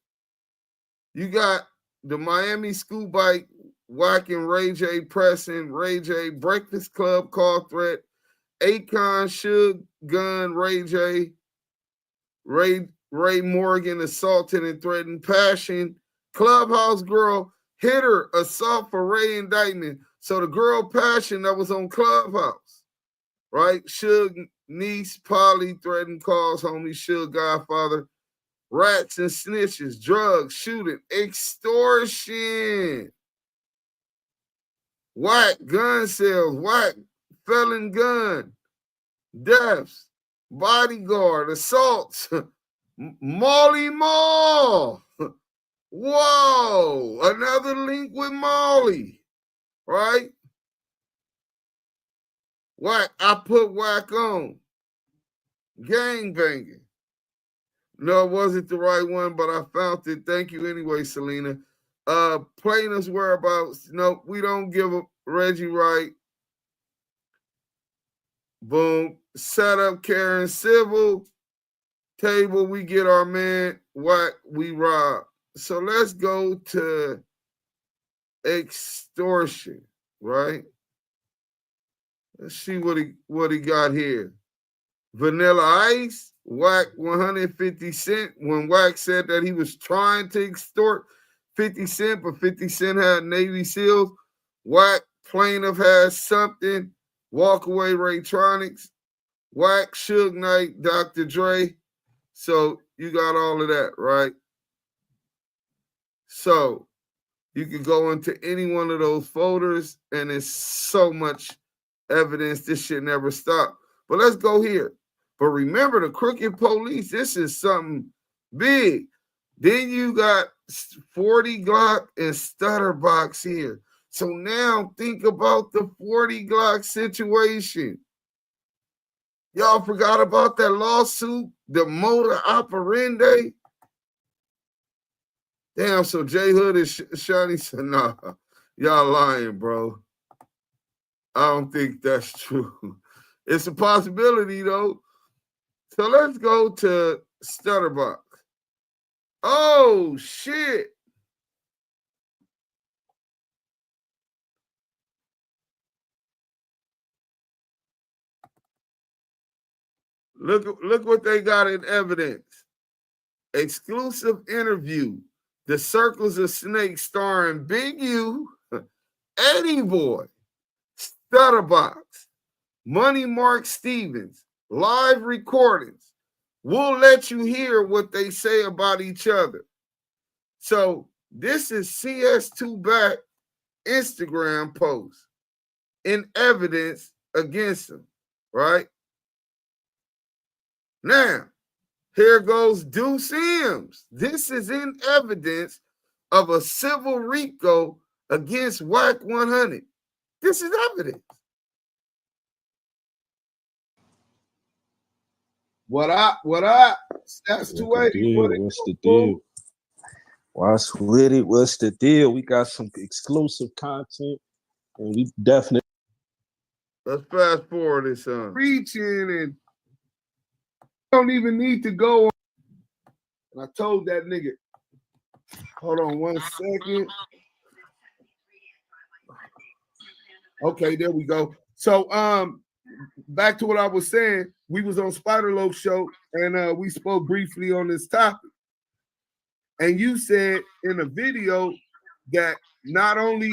You got the Miami school bike, Wack and Ray J pressing, Ray J Breakfast Club call threat, Akon, Suge, Gun, Ray J, Ray Morgan assaulted and threatened, Passion, Clubhouse girl, hitter, assault for Ray Indictment. So the girl Passion that was on Clubhouse, right? Suge niece Polly threatened calls, homie Suge Godfather, rats and snitches, drugs, shooting, extortion, Wack gun sales, Wack felon gun, deaths, bodyguard, assaults, Molly Mall. Whoa, another link with Molly, right? Wack, I put Wack on. Gang banging. No, it wasn't the right one, but I found it. Thank you anyway, Selena. Plaintiff's whereabouts. No, we don't give a Reggie Wright. Boom. Set up Karen Civil. Table, we get our man. Wack, we rob. So let's go to extortion, right? Let's see what he got here. Vanilla Ice, Wack 150 Cent. When Wack said that he was trying to extort 50 Cent, but 50 Cent had Navy SEALs. Wack plaintiff has something. Walk away Raytronics. Wack Suge Knight, Dr. Dre. So you got all of that, right? So you can go into any one of those folders, and it's so much evidence. This shit never stop. But let's go here. But remember, the crooked police, this is something big. Then you got 40 Glock and Stutterbox here. So now think about the 40 Glock situation. Y'all forgot about that lawsuit, the modus operandi? Damn, so J Hood and Shani said, nah, y'all lying, bro. I don't think that's true. It's a possibility, though. So let's go to Stutterbox. Oh, shit. Look what they got in evidence. Exclusive interview. The Circles of Snakes starring Big U, Eddie Boy, Stutterbox, Money Mark Stevens, live recordings. We'll let you hear what they say about each other. So this is CS2 back Instagram post in evidence against him, right? Now, here goes Deuce Sims. This is in evidence of a civil Rico against WACK100. This is evidence. What up? That's 280. What's the deal? What's with it? What's the deal? We got some exclusive content, and we definitely. Let's fast forward this. Reaching and don't even need to go on. And I told that nigga, hold on 1 second. Okay, there we go. So back to what I was saying, we was on Spider Loaf show and we spoke briefly on this topic. And you said in a video that not only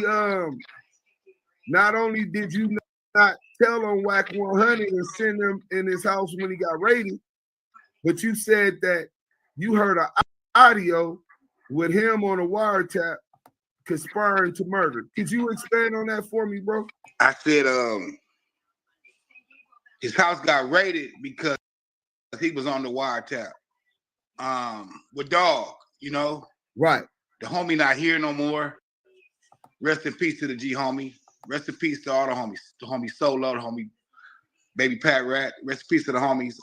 did you not tell on WACK100 and send him in his house when he got raided, but you said that you heard an audio with him on a wiretap conspiring to murder. Could you expand on that for me, bro? I said his house got raided because he was on the wiretap with Dog, you know? Right. The homie not here no more. Rest in peace to the G homie. Rest in peace to all the homies. The homie Solo, the homie Baby Pat Rat. Rest in peace to the homies.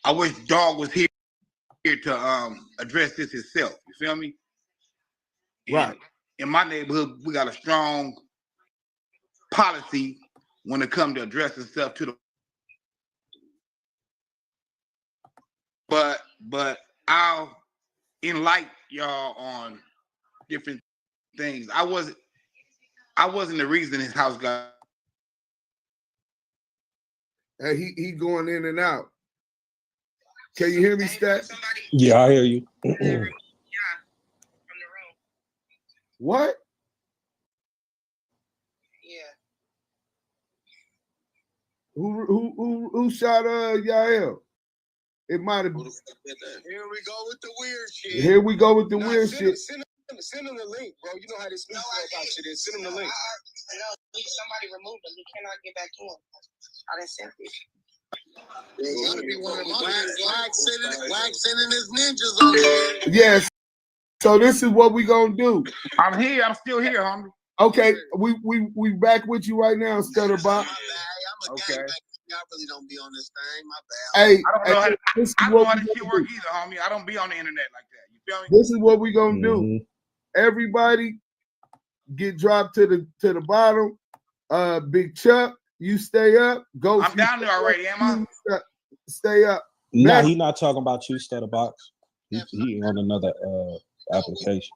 I wish Dog was here to address this himself. You feel me? Right. In my neighborhood, we got a strong policy when it comes to addressing stuff to the. But I'll enlighten y'all on different things. I wasn't the reason his house got. Hey, he going in and out. Can you hear me, Stat? Yeah, I hear you. What? Who shot Yael? It might have. Here we go with the weird shit. Here we go with the weird shit. Send him the link, bro. You know how this sneak about shit is. Send him the link. No, somebody removed him. He cannot get back in. I didn't send it. There's gotta be one of them Wack sending his ninjas on here. Yes. So this is what we gonna do. I'm here. I'm still here, homie. Okay, we back with you right now, Stutterbox. Okay. Y'all really don't be on this thing. My bad. Hey, I don't know how this shit work either, homie. I don't be on the internet like that. You feel me? This is what we gonna do. Everybody get dropped to the bottom. Big Chuck, you stay up. Go. I'm down there already, am I? Stay up. No, he's not talking about you, Studdabox. He on another application.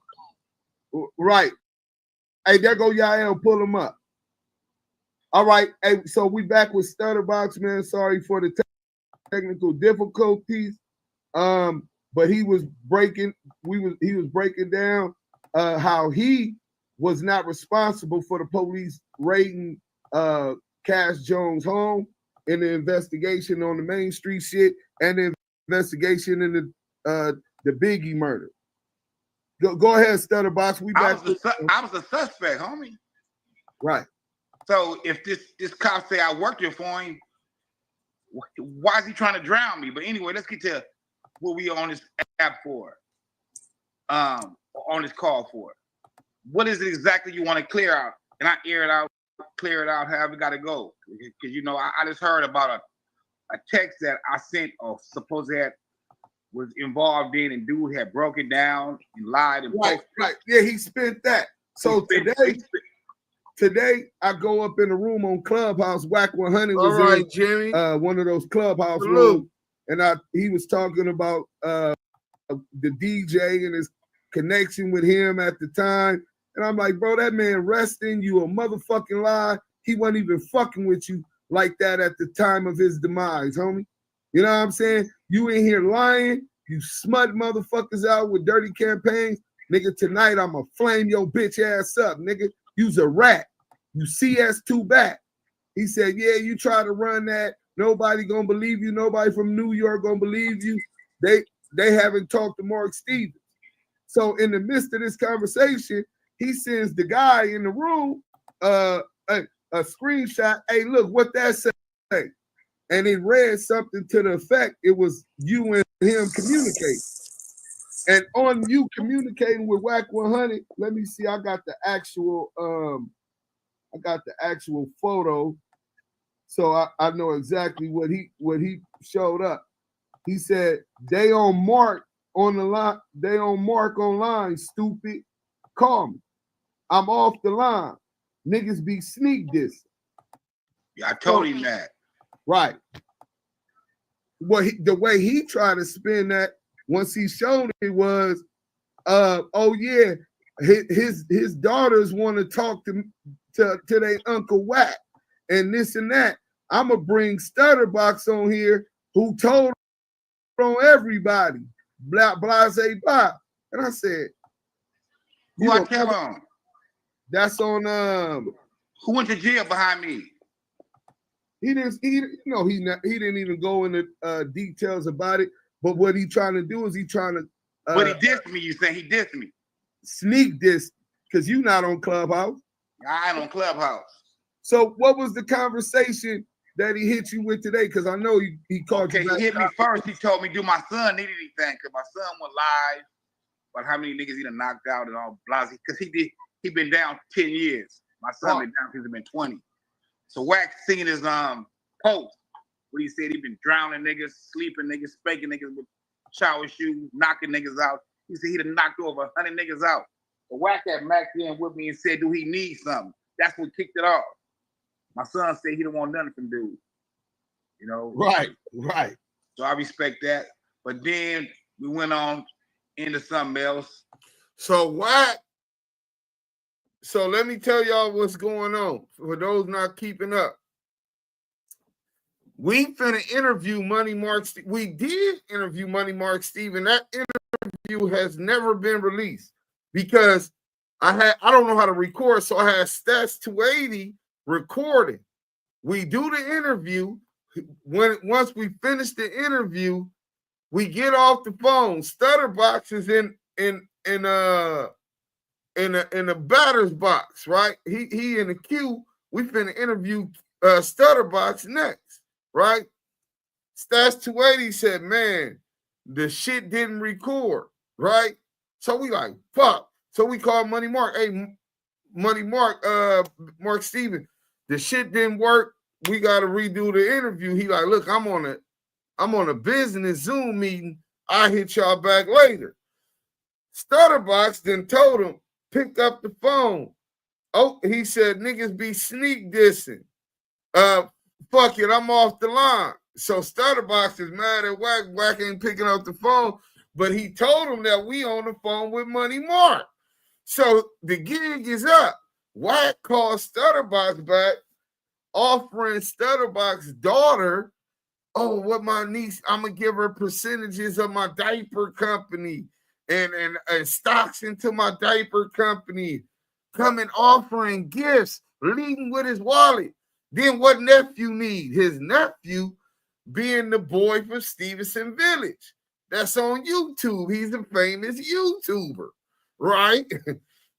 Right. Hey, there go Yael. Pull him up. All right. Hey, so we back with Stutterbox, man. Sorry for the technical difficulties. But he was breaking. He was breaking down how he was not responsible for the police raiding Cash Jones' home in the investigation on the Main Street shit and the investigation in the Biggie murder. Go ahead, Stutterbox. We back. I was a suspect, homie. Right. So if this cop say I worked here for him, why is he trying to drown me? But anyway, let's get to what we on this app for. On this call for. What is it exactly you want to clear out? And I air it out, clear it out, however it got to go. Because, you know, I just heard about a text that I sent or supposed that was involved in, and dude had broken down and lied. And right. Yeah, he spent that. So today I go up in the room on Clubhouse. WACK100 was All right, in Jimmy. One of those Clubhouse Salute. rooms, and he was talking about the DJ and his connection with him at the time. And I'm like, bro, that man resting, you a motherfucking lie. He wasn't even fucking with you like that at the time of his demise, homie. You know what I'm saying? You in here lying, you smut motherfuckers out with dirty campaigns. Nigga, tonight I'ma flame your bitch ass up, nigga. You's a rat. You CS2 back. He said, yeah, you try to run that. Nobody gonna believe you. Nobody from New York gonna believe you. They haven't talked to Mark Stevens. So in the midst of this conversation, he sends the guy in the room a screenshot. Hey, look what that say. And it read something to the effect it was you and him communicating. And on you communicating with WACK100, let me see. I got the actual photo, so I know exactly what he showed up. He said they on Mark on the line. They on Mark online. Stupid, call me. I'm off the line. Niggas be sneak dissing. Yeah, I told him that. Right. Well, the way he tried to spin that once he showed it was, oh yeah, his daughters want to talk to their Uncle Wack and this and that. I'm gonna bring Stutterbox on here who told on everybody, blase blah. And I said, who I tell on? That's on who went to jail behind me? He didn't even go into details about it. But what he trying to do is he trying to. But he dissed me. You saying he dissed me? Sneak diss because you not on Clubhouse. I ain't on Clubhouse. So what was the conversation that he hit you with today? Because I know he called you. Okay, he hit me first. He told me, do my son need anything? Because my son went live about how many niggas he done knocked out and all blasé. Because he been down 10 years. My son been down since he been 20. So Wack seen his post where he said he been drowning niggas, sleeping niggas, spanking niggas with shower shoes, knocking niggas out. He said he done knocked over 100 niggas out. But Wack had Mac in with me and said, do he need something? That's what kicked it off. My son said he don't want nothing from dude. You know? Right. So I respect that. But then we went on into something else. So Wack, so let me tell y'all what's going on for those not keeping up. We finna interview Money Mark. We did interview Money Mark Steven. That interview has never been released because I don't know how to record, so I had Stats 280 recording. We do the interview. Once we finish the interview, we get off the phone. Stutterbox is in a batter's box, right? He in the queue. We finna interview Stutterbox next, right? Stats 280 said, man, the shit didn't record, right? So we like, fuck. So we called Money Mark. Hey, Money Mark, Mark Steven, the shit didn't work. We gotta redo the interview. He like, look, I'm on a business Zoom meeting. I'll hit y'all back later. Stutterbox then told him, picked up the phone. Oh, he said, niggas be sneak dissing. Fuck it, I'm off the line. So Stutterbox is mad at Wack. Wack ain't picking up the phone, but he told him that we on the phone with Money Mark. So the gig is up. Wack calls Stutterbox back, offering Stutterbox's daughter, oh, what my niece, I'm gonna give her percentages of my diaper company and stocks into my diaper company, coming offering gifts, leading with his wallet. Then what nephew need? His nephew being the boy from Stevenson Village. That's on YouTube. He's a famous YouTuber, right?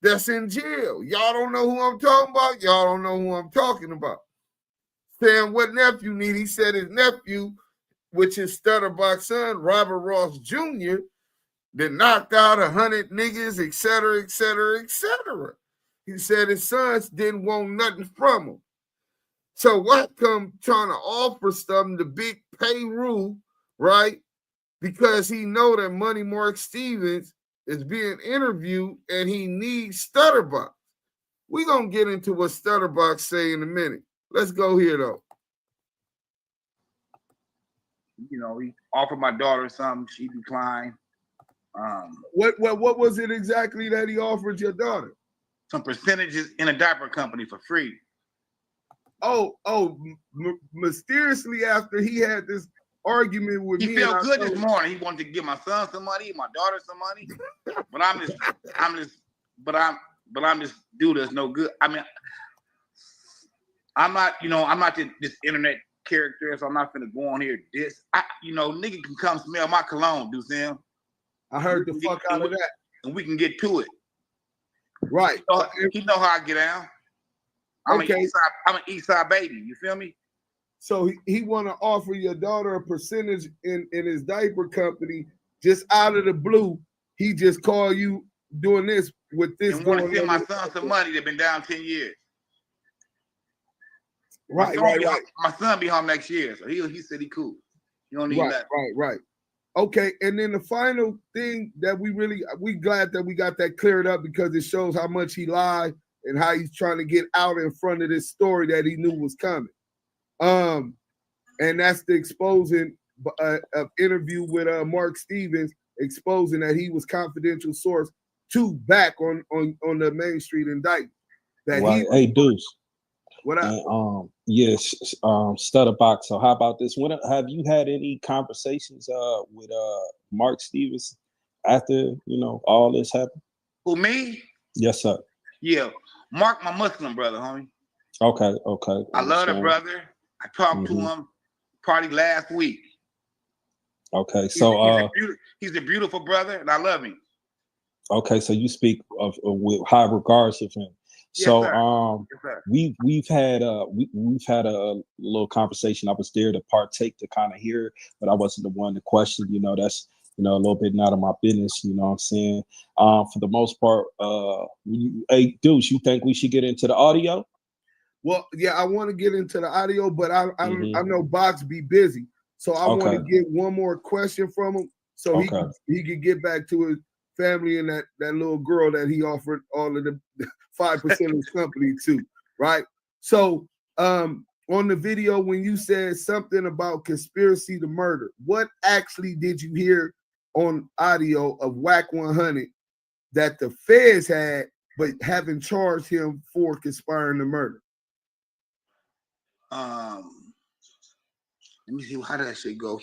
That's in jail. Y'all don't know who I'm talking about? Y'all don't know who I'm talking about. Saying what nephew need? He said his nephew, which is Stutterbox son, Robert Ross Jr., that knocked out 100 niggas, et cetera, et cetera, et cetera. He said his sons didn't want nothing from him. So Wack come trying to offer something to Big Pay Rule, right? Because he know that Money Mark Stevens is being interviewed and he needs Stutterbox. We're going to get into what Stutterbox say in a minute. Let's go here, though. You know, he offered my daughter something. She declined. What was it exactly that he offered your daughter? Some percentages in a diaper company for free. Mysteriously after he had this argument with me. He felt good this morning. He wanted to give my son some money, my daughter some money. But I'm just dude that's no good. I mean, I'm not this internet character, so I'm not gonna go on here. Nigga can come smell my cologne, do Sam. I heard the fuck out of that. And we can get to it. Right. He know how I get down. I'm an East Side baby. You feel me? So he want to offer your daughter a percentage in his diaper company just out of the blue. He just call you doing this with this. And want to send my son some money that been down 10 years. Right. My son be home next year, so he said he cool. You don't need that. Right. Okay, and then the final thing that we glad that we got that cleared up because it shows how much he lied and how he's trying to get out in front of this story that he knew was coming. And that's the exposing of interview with Mark Stevens, exposing that he was confidential source to back on the Main Street indictment. Hey, Deuce. What up? Yes, Stutterbox. So how about this? Have you had any conversations with Mark Stevens after all this happened? Who, me? Yes, sir. Yeah, Mark, my Muslim brother, homie. Okay. I love the brother. I talked to him probably last week. Okay, he's a beautiful brother, and I love him. Okay, so you speak with high regards of him. Yes, So sir. we've had a little conversation. I was there to partake to kind of hear, but I wasn't the one to question. That's a little bit out of my business. You know what I'm saying? For the most part, hey, Deuce, you think we should get into the audio? Well, yeah, I want to get into the audio, but I know Box be busy, so I want to get one more question from him so he could get back to his family and that little girl that he offered all of the 5% of his company to, right? So on the video, when you said something about conspiracy to murder, what actually did you hear on audio of WACK100 that the feds had but haven't charged him for conspiring to murder? Let me see, how did that shit go?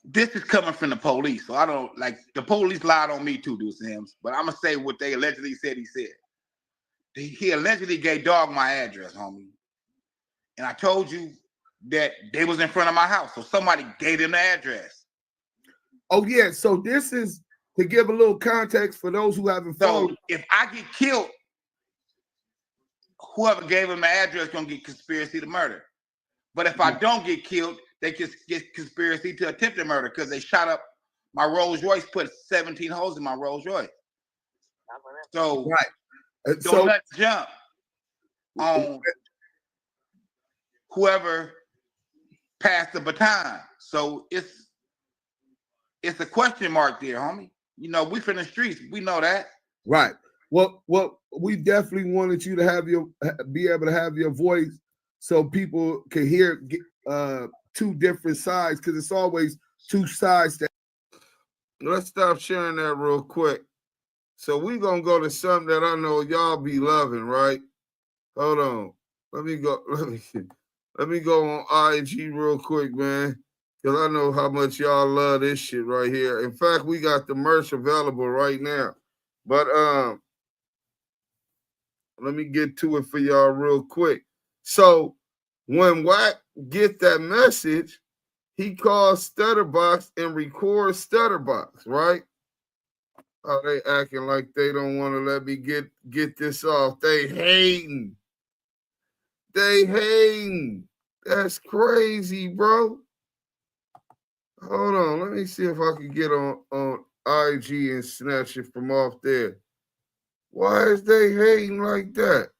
This is coming from the police, so I don't the police lied on me too, Deuce Sims, but I'm gonna say what they allegedly said he said. he allegedly gave Dog my address, homie. And I told you that they was in front of my house. So somebody gave him the address. Oh, yeah. So this is to give a little context for those who haven't followed. So if I get killed, whoever gave him the address gonna get conspiracy to murder. But if I don't get killed, they just get conspiracy to attempted murder because they shot up my Rolls Royce, put 17 holes in my Rolls Royce. So don't let jump on whoever passed the baton. So it's a question mark there, homie. You know, we from the streets. We know that. Right. Well, we definitely wanted you to be able to have your voice so people can hear two different sides, because it's always two sides. Let's stop sharing that real quick. So we're gonna go to something that I know y'all be loving, right? Hold on. Let me go on IG real quick, man. Because I know how much y'all love this shit right here. In fact, we got the merch available right now. But let me get to it for y'all real quick. So when Wack get that message, he calls Stutterbox and records Stutterbox, right? Oh, they acting like they don't want to let me get this off. They hating. That's crazy, bro. Hold on. Let me see if I can get on IG and snatch it from off there. Why is they hating like that?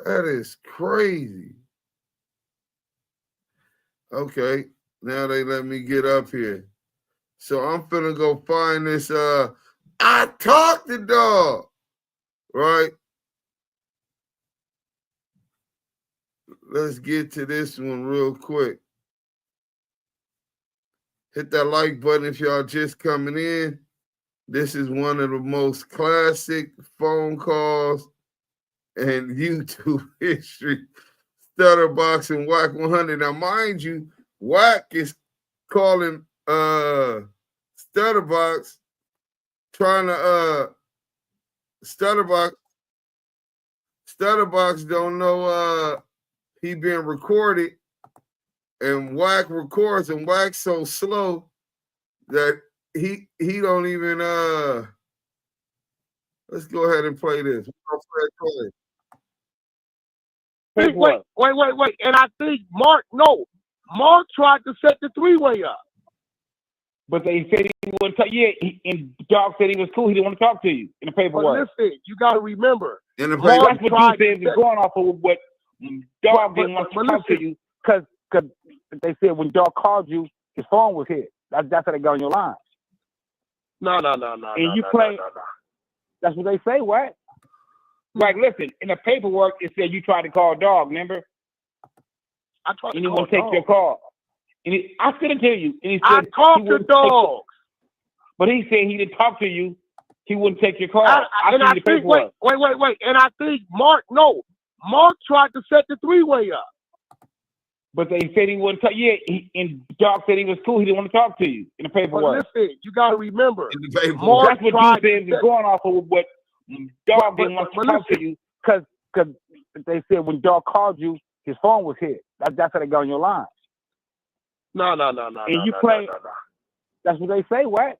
That is crazy. Okay. Now they let me get up here. So I'm finna go find this. I talked to Dog. Right? Let's get to this one real quick. Hit that like button if y'all just coming in. This is one of the most classic phone calls in YouTube history. Studdabox and WACK100. Now, mind you, Wack is calling Studdabox, trying to Stutterbox don't know he being recorded, and Wack records, and Wack's so slow that he don't even let's go ahead and play this. Wait. And I think Mark tried to set the three-way up. But they said he wouldn't talk. Yeah, and Dog said he was cool. He didn't want to talk to you in the paperwork. But listen, you got to remember. In the paperwork, that's what you said is going off of what Dog didn't want to talk to you because they said when Dog called you, his phone was hit. That's how they got on your line. No. And you claim that's what they say, what? Like, listen, in the paperwork, it said you tried to call Dog, remember? I tried to and he call won't take Dog. your call. And I said it to you. And he said, I talked to Dog. But he said he didn't talk to you. He wouldn't take your call. Wait. And I think Mark tried to set the three-way up. But they said he wouldn't talk. Yeah, and Dog said he was cool. He didn't want to talk to you in the paperwork. But listen, you got to remember. Mark that's what you said is going off of what Dog didn't want to talk to you because they said when Dog called you, his phone was hit. That's how they got on your line. No. And you claim that's what they say, what?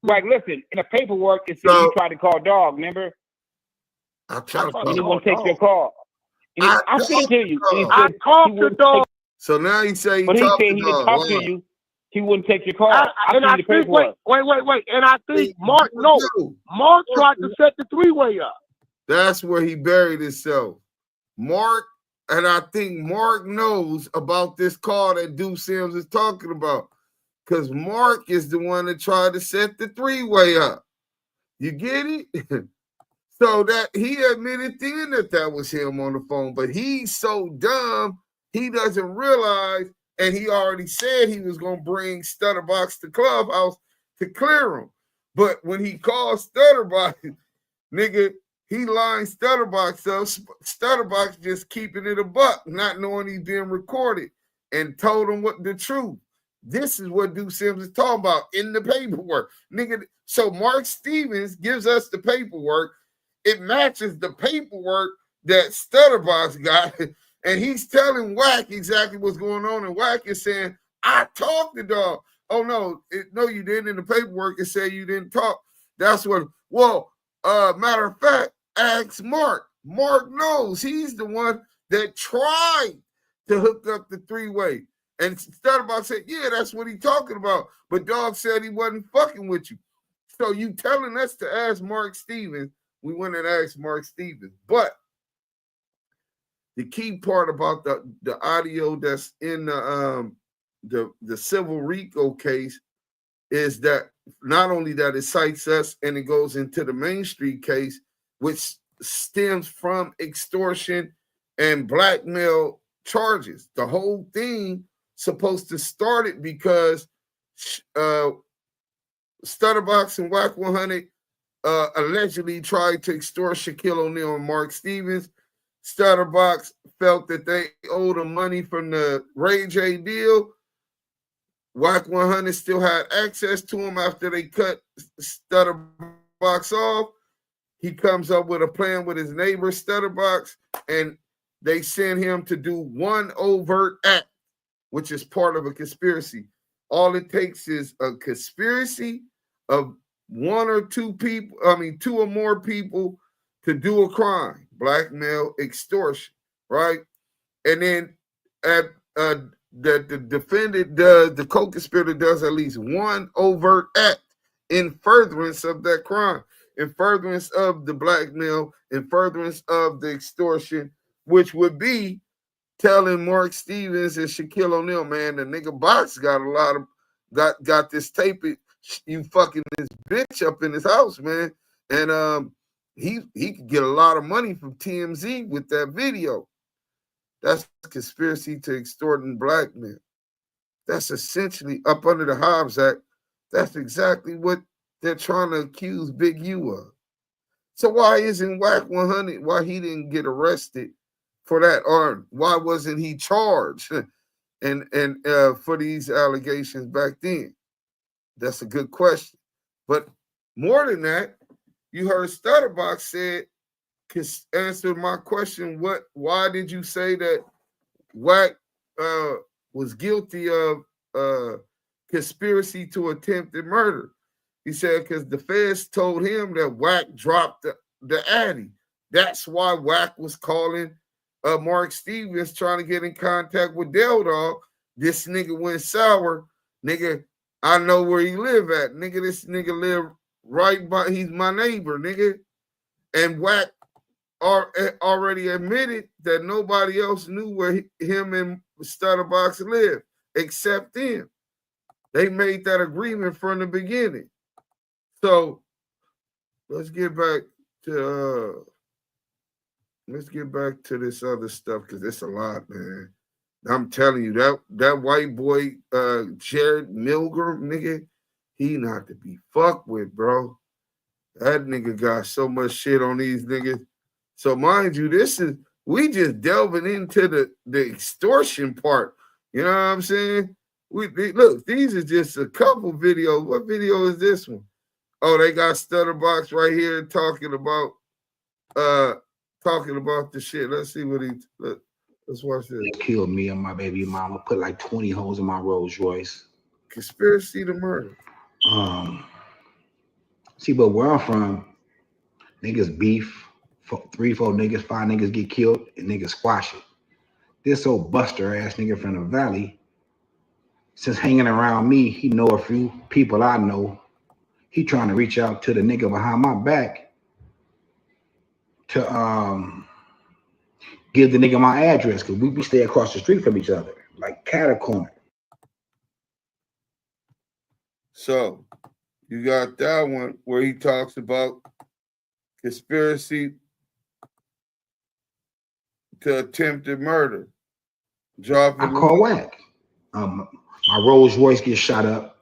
Like, listen, in the paperwork, it said you tried to call Dog, remember? I tried to and he won't take your call. And I said it to you. And he said I talked to Dog. So now he say he said he didn't talk to you. He wouldn't take your call. Wait. And I think Mark tried to set the three-way up. That's where he buried himself. Mark, and I think Mark knows about this call that Duke Sims is talking about. Because Mark is the one that tried to set the three-way up. You get it? So that he admitted then that was him on the phone. But he's so dumb, he doesn't realize, and he already said he was going to bring Stutterbox to Clubhouse to clear him. But when he called Stutterbox, nigga, he lined Stutterbox up. Stutterbox just keeping it a buck, not knowing he's being recorded, and told him what the truth. This is what Duke Sims is talking about in the paperwork. Nigga, so Mark Stevens gives us the paperwork. it matches the paperwork that Stutterbox got, and he's telling Wack exactly what's going on, and Wack is saying, I talked to dog. Oh, no, no, you didn't. In the paperwork, it said you didn't talk. That's what, well, matter of fact, ask Mark. Mark knows. He's the one that tried to hook up the three-way. And Stutterbox said, yeah, that's what he's talking about. But dog said he wasn't fucking with you. So you telling us to ask Mark Stevens. We went and asked Mark Stevens. But the key part about the audio that's in the civil Rico case is that not only that it cites us and it goes into the Main Street case, which stems from extortion and blackmail charges. The whole thing supposed to start it because Studdabox and WACK100 allegedly tried to extort Shaquille O'Neal and Mark Stevens. Stutterbox felt that they owed him money from the Ray J deal. WACK100 still had access to him after they cut Stutterbox off. He comes up with a plan with his neighbor, Stutterbox, and they send him to do one overt act, which is part of a conspiracy. All it takes is a conspiracy of one or two people, two or more people to do a crime, blackmail, extortion, right? And then the defendant does, the co-conspirator does at least one overt act in furtherance of that crime, in furtherance of the blackmail, in furtherance of the extortion, which would be telling Mark Stevens and Shaquille O'Neal, man, the nigga Box got a lot of, got this tape, you fucking this bitch up in his house, man. And he could get a lot of money from TMZ with that video. That's conspiracy to extort and blackmail. That's essentially up under the Hobbs Act. That's exactly what they're trying to accuse Big U of. So why isn't WACK100, why he didn't get arrested for that, or why wasn't he charged and for these allegations back then? That's a good question. But more than that, you heard Stutterbox said, answered my question, why did you say that Wack was guilty of conspiracy to attempted murder? He said because the feds told him that Wack dropped the addy. That's why Wack was calling Mark Stevens, trying to get in contact with Del Dog. This nigga went sour. Nigga, I know where he live at. Nigga, this nigga live right by, he's my neighbor, nigga. And Wack already admitted that nobody else knew where him and Stutterbox lived except him. They made that agreement from the beginning. So let's get back to this other stuff, because it's a lot, man. I'm telling you, that white boy, Jared Milgram, nigga, he not to be fucked with, bro. That nigga got so much shit on these niggas. So mind you, we just delving into the extortion part. You know what I'm saying? Look, these are just a couple videos. What video is this one? Oh, they got Stutterbox right here talking about the shit. Let's see what let's watch this. They killed me and my baby mama, put like 20 holes in my Rolls Royce. Conspiracy to murder. See, but where I'm from, niggas beef, 3, 4 niggas, 5 niggas get killed, and niggas squash it. This old buster ass nigga from the valley, since hanging around me, he know a few people I know. He trying to reach out to the nigga behind my back to give the nigga my address, because we stay across the street from each other, like cat corner. So you got that one where he talks about conspiracy to attempted murder. I call Wack. My Rolls Royce gets shot up.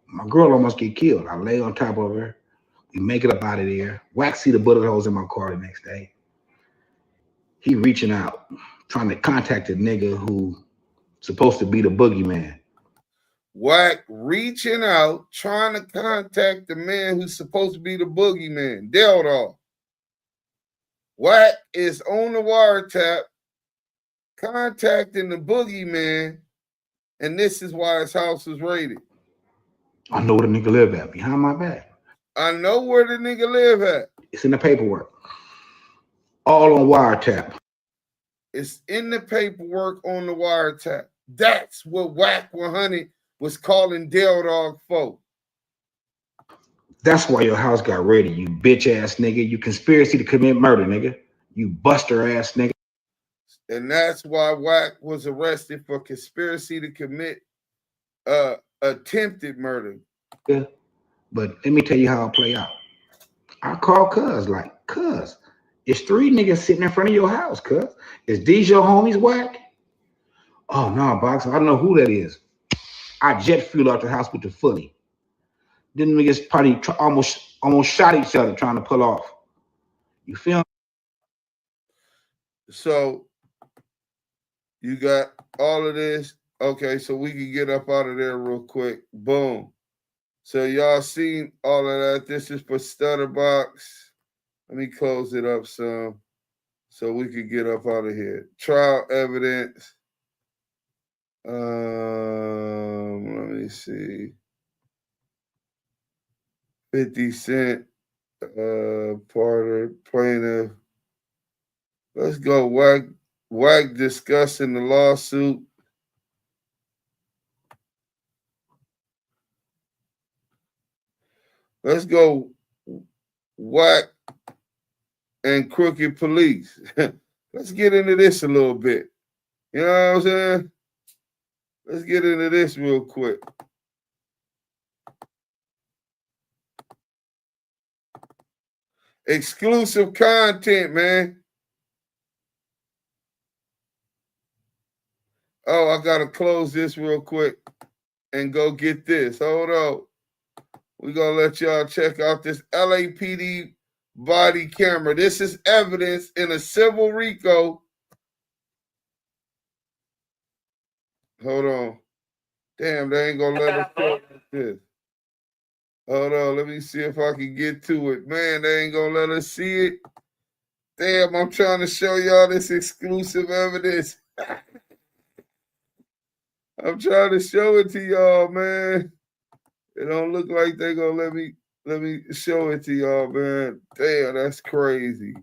My girl almost get killed. I lay on top of her. We make it up out of there. Wack see the bullet holes in my car the next day. He reaching out, trying to contact a nigga who supposed to be the boogeyman. Wack reaching out, trying to contact the man who's supposed to be the boogeyman, Del Dog. Wack is on the wiretap, contacting the boogeyman, and this is why his house was raided. I know where the nigga live at, behind my back. I know where the nigga live at. It's in the paperwork. All on wiretap. It's in the paperwork on the wiretap. That's what WACK100 was calling Del Dog for. That's why your house got raided, you bitch ass nigga. You conspiracy to commit murder, nigga. You buster ass nigga. And that's why Wack was arrested for conspiracy to commit attempted murder. Yeah. But let me tell you how it play out. I call cuz, like, cuz, it's 3 niggas sitting in front of your house, cuz. Is these your homies, Wack? Oh, no, Box, I don't know who that is. I jet fuel out the house with the fully. Then niggas probably almost shot each other trying to pull off. You feel me? So you got all of this. Okay, so we can get up out of there real quick. Boom. So y'all seen all of that. This is for Stutterbox. Let me close it up some so we can get up out of here. Trial evidence. Let me see. 50 Cent, Porter, plaintiff. Let's go. Wack discussing the lawsuit. Let's go. Wack and crooked police. Let's get into this a little bit. You know what I'm saying? Let's get into this real quick. Exclusive content, man. Oh, I gotta close this real quick and go get this. Hold on. We're gonna let y'all check out this LAPD body camera. This is evidence in a civil Rico. Hold on. Damn, they ain't gonna let us show this. Hold on, let me see if I can get to it. Man, they ain't gonna let us see it. Damn, I'm trying to show y'all this exclusive evidence. I'm trying to show it to y'all, man. It don't look like they gonna let me show it to y'all, man. Damn, that's crazy.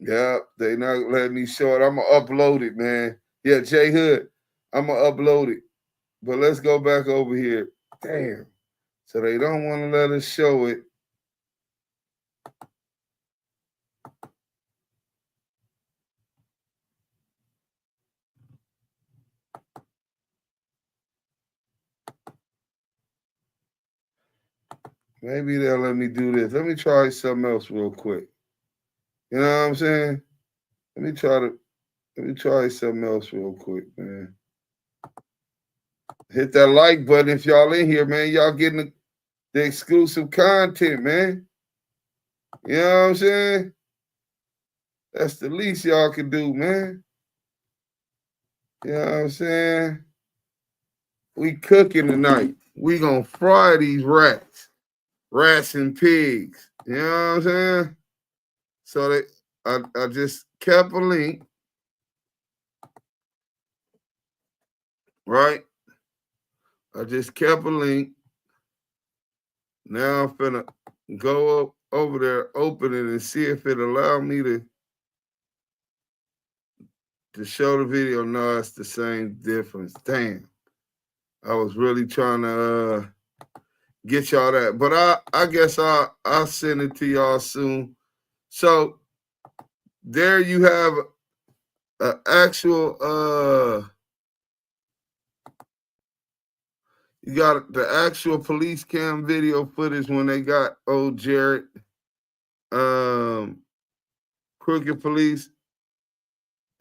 Yep, they not letting me show it. I'm gonna upload it, man. Yeah, J Hood, I'm gonna upload it. But let's go back over here. Damn. So they don't want to let us show it. Maybe they'll let me do this. Let me try something else real quick. You know what I'm saying? Let me try something else real quick, man. Hit that like button if y'all in here, man. Y'all getting the exclusive content, man. You know what I'm saying? That's the least y'all can do, man. You know what I'm saying? We cooking tonight. We gonna fry these rats. Rats and pigs. You know what I'm saying? So I just kept a link. Right? I just kept a link. Now I'm finna go up over there, open it, and see if it allow me to show the video. No, it's the same difference. Damn. I was really trying to get y'all that. But I guess I'll send it to y'all soon. So there you have an actual you got the actual police cam video footage when they got old Jared. Crooked police,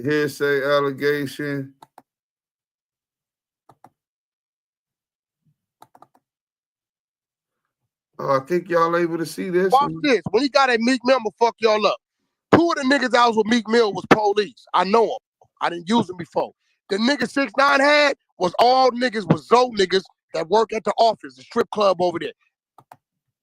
hearsay allegation. Oh, I think y'all able to see this. Watch this. When he got at Meek Mill, I'ma fuck y'all up. 2 of the niggas I was with Meek Mill was police. I know them. I didn't use them before. The nigga 6ix9ine had was all niggas was Zoe niggas that work at the office, the strip club over there.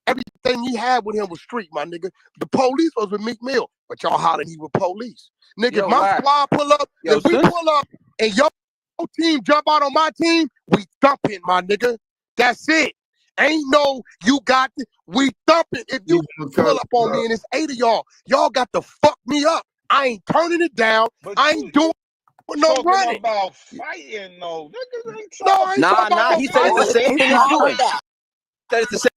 Everything he had with him was street, my nigga. The police was with Meek Mill, but y'all hollering he was police. Nigga, if my squad pull up, if we pull up and your team jump out on my team, we thumping, my nigga. That's it. Ain't no you got it. We thumping. If you pull up on me and it's 8 of y'all got to fuck me up. I ain't turning it down. I ain't doing no running. About fighting, though. Niggas ain't No, I ain't talking about no he said it's the same thing as shooting. Said it's the same.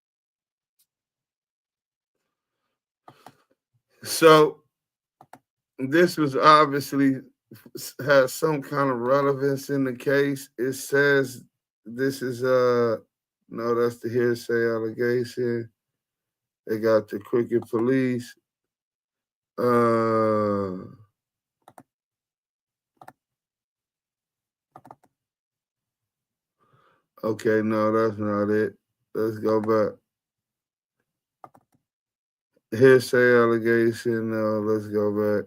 So this was obviously has some kind of relevance in the case. It says this is no, that's the hearsay allegation. They got the crooked police. Okay, no, that's not it. Let's go back. Hearsay allegation. No, let's go back.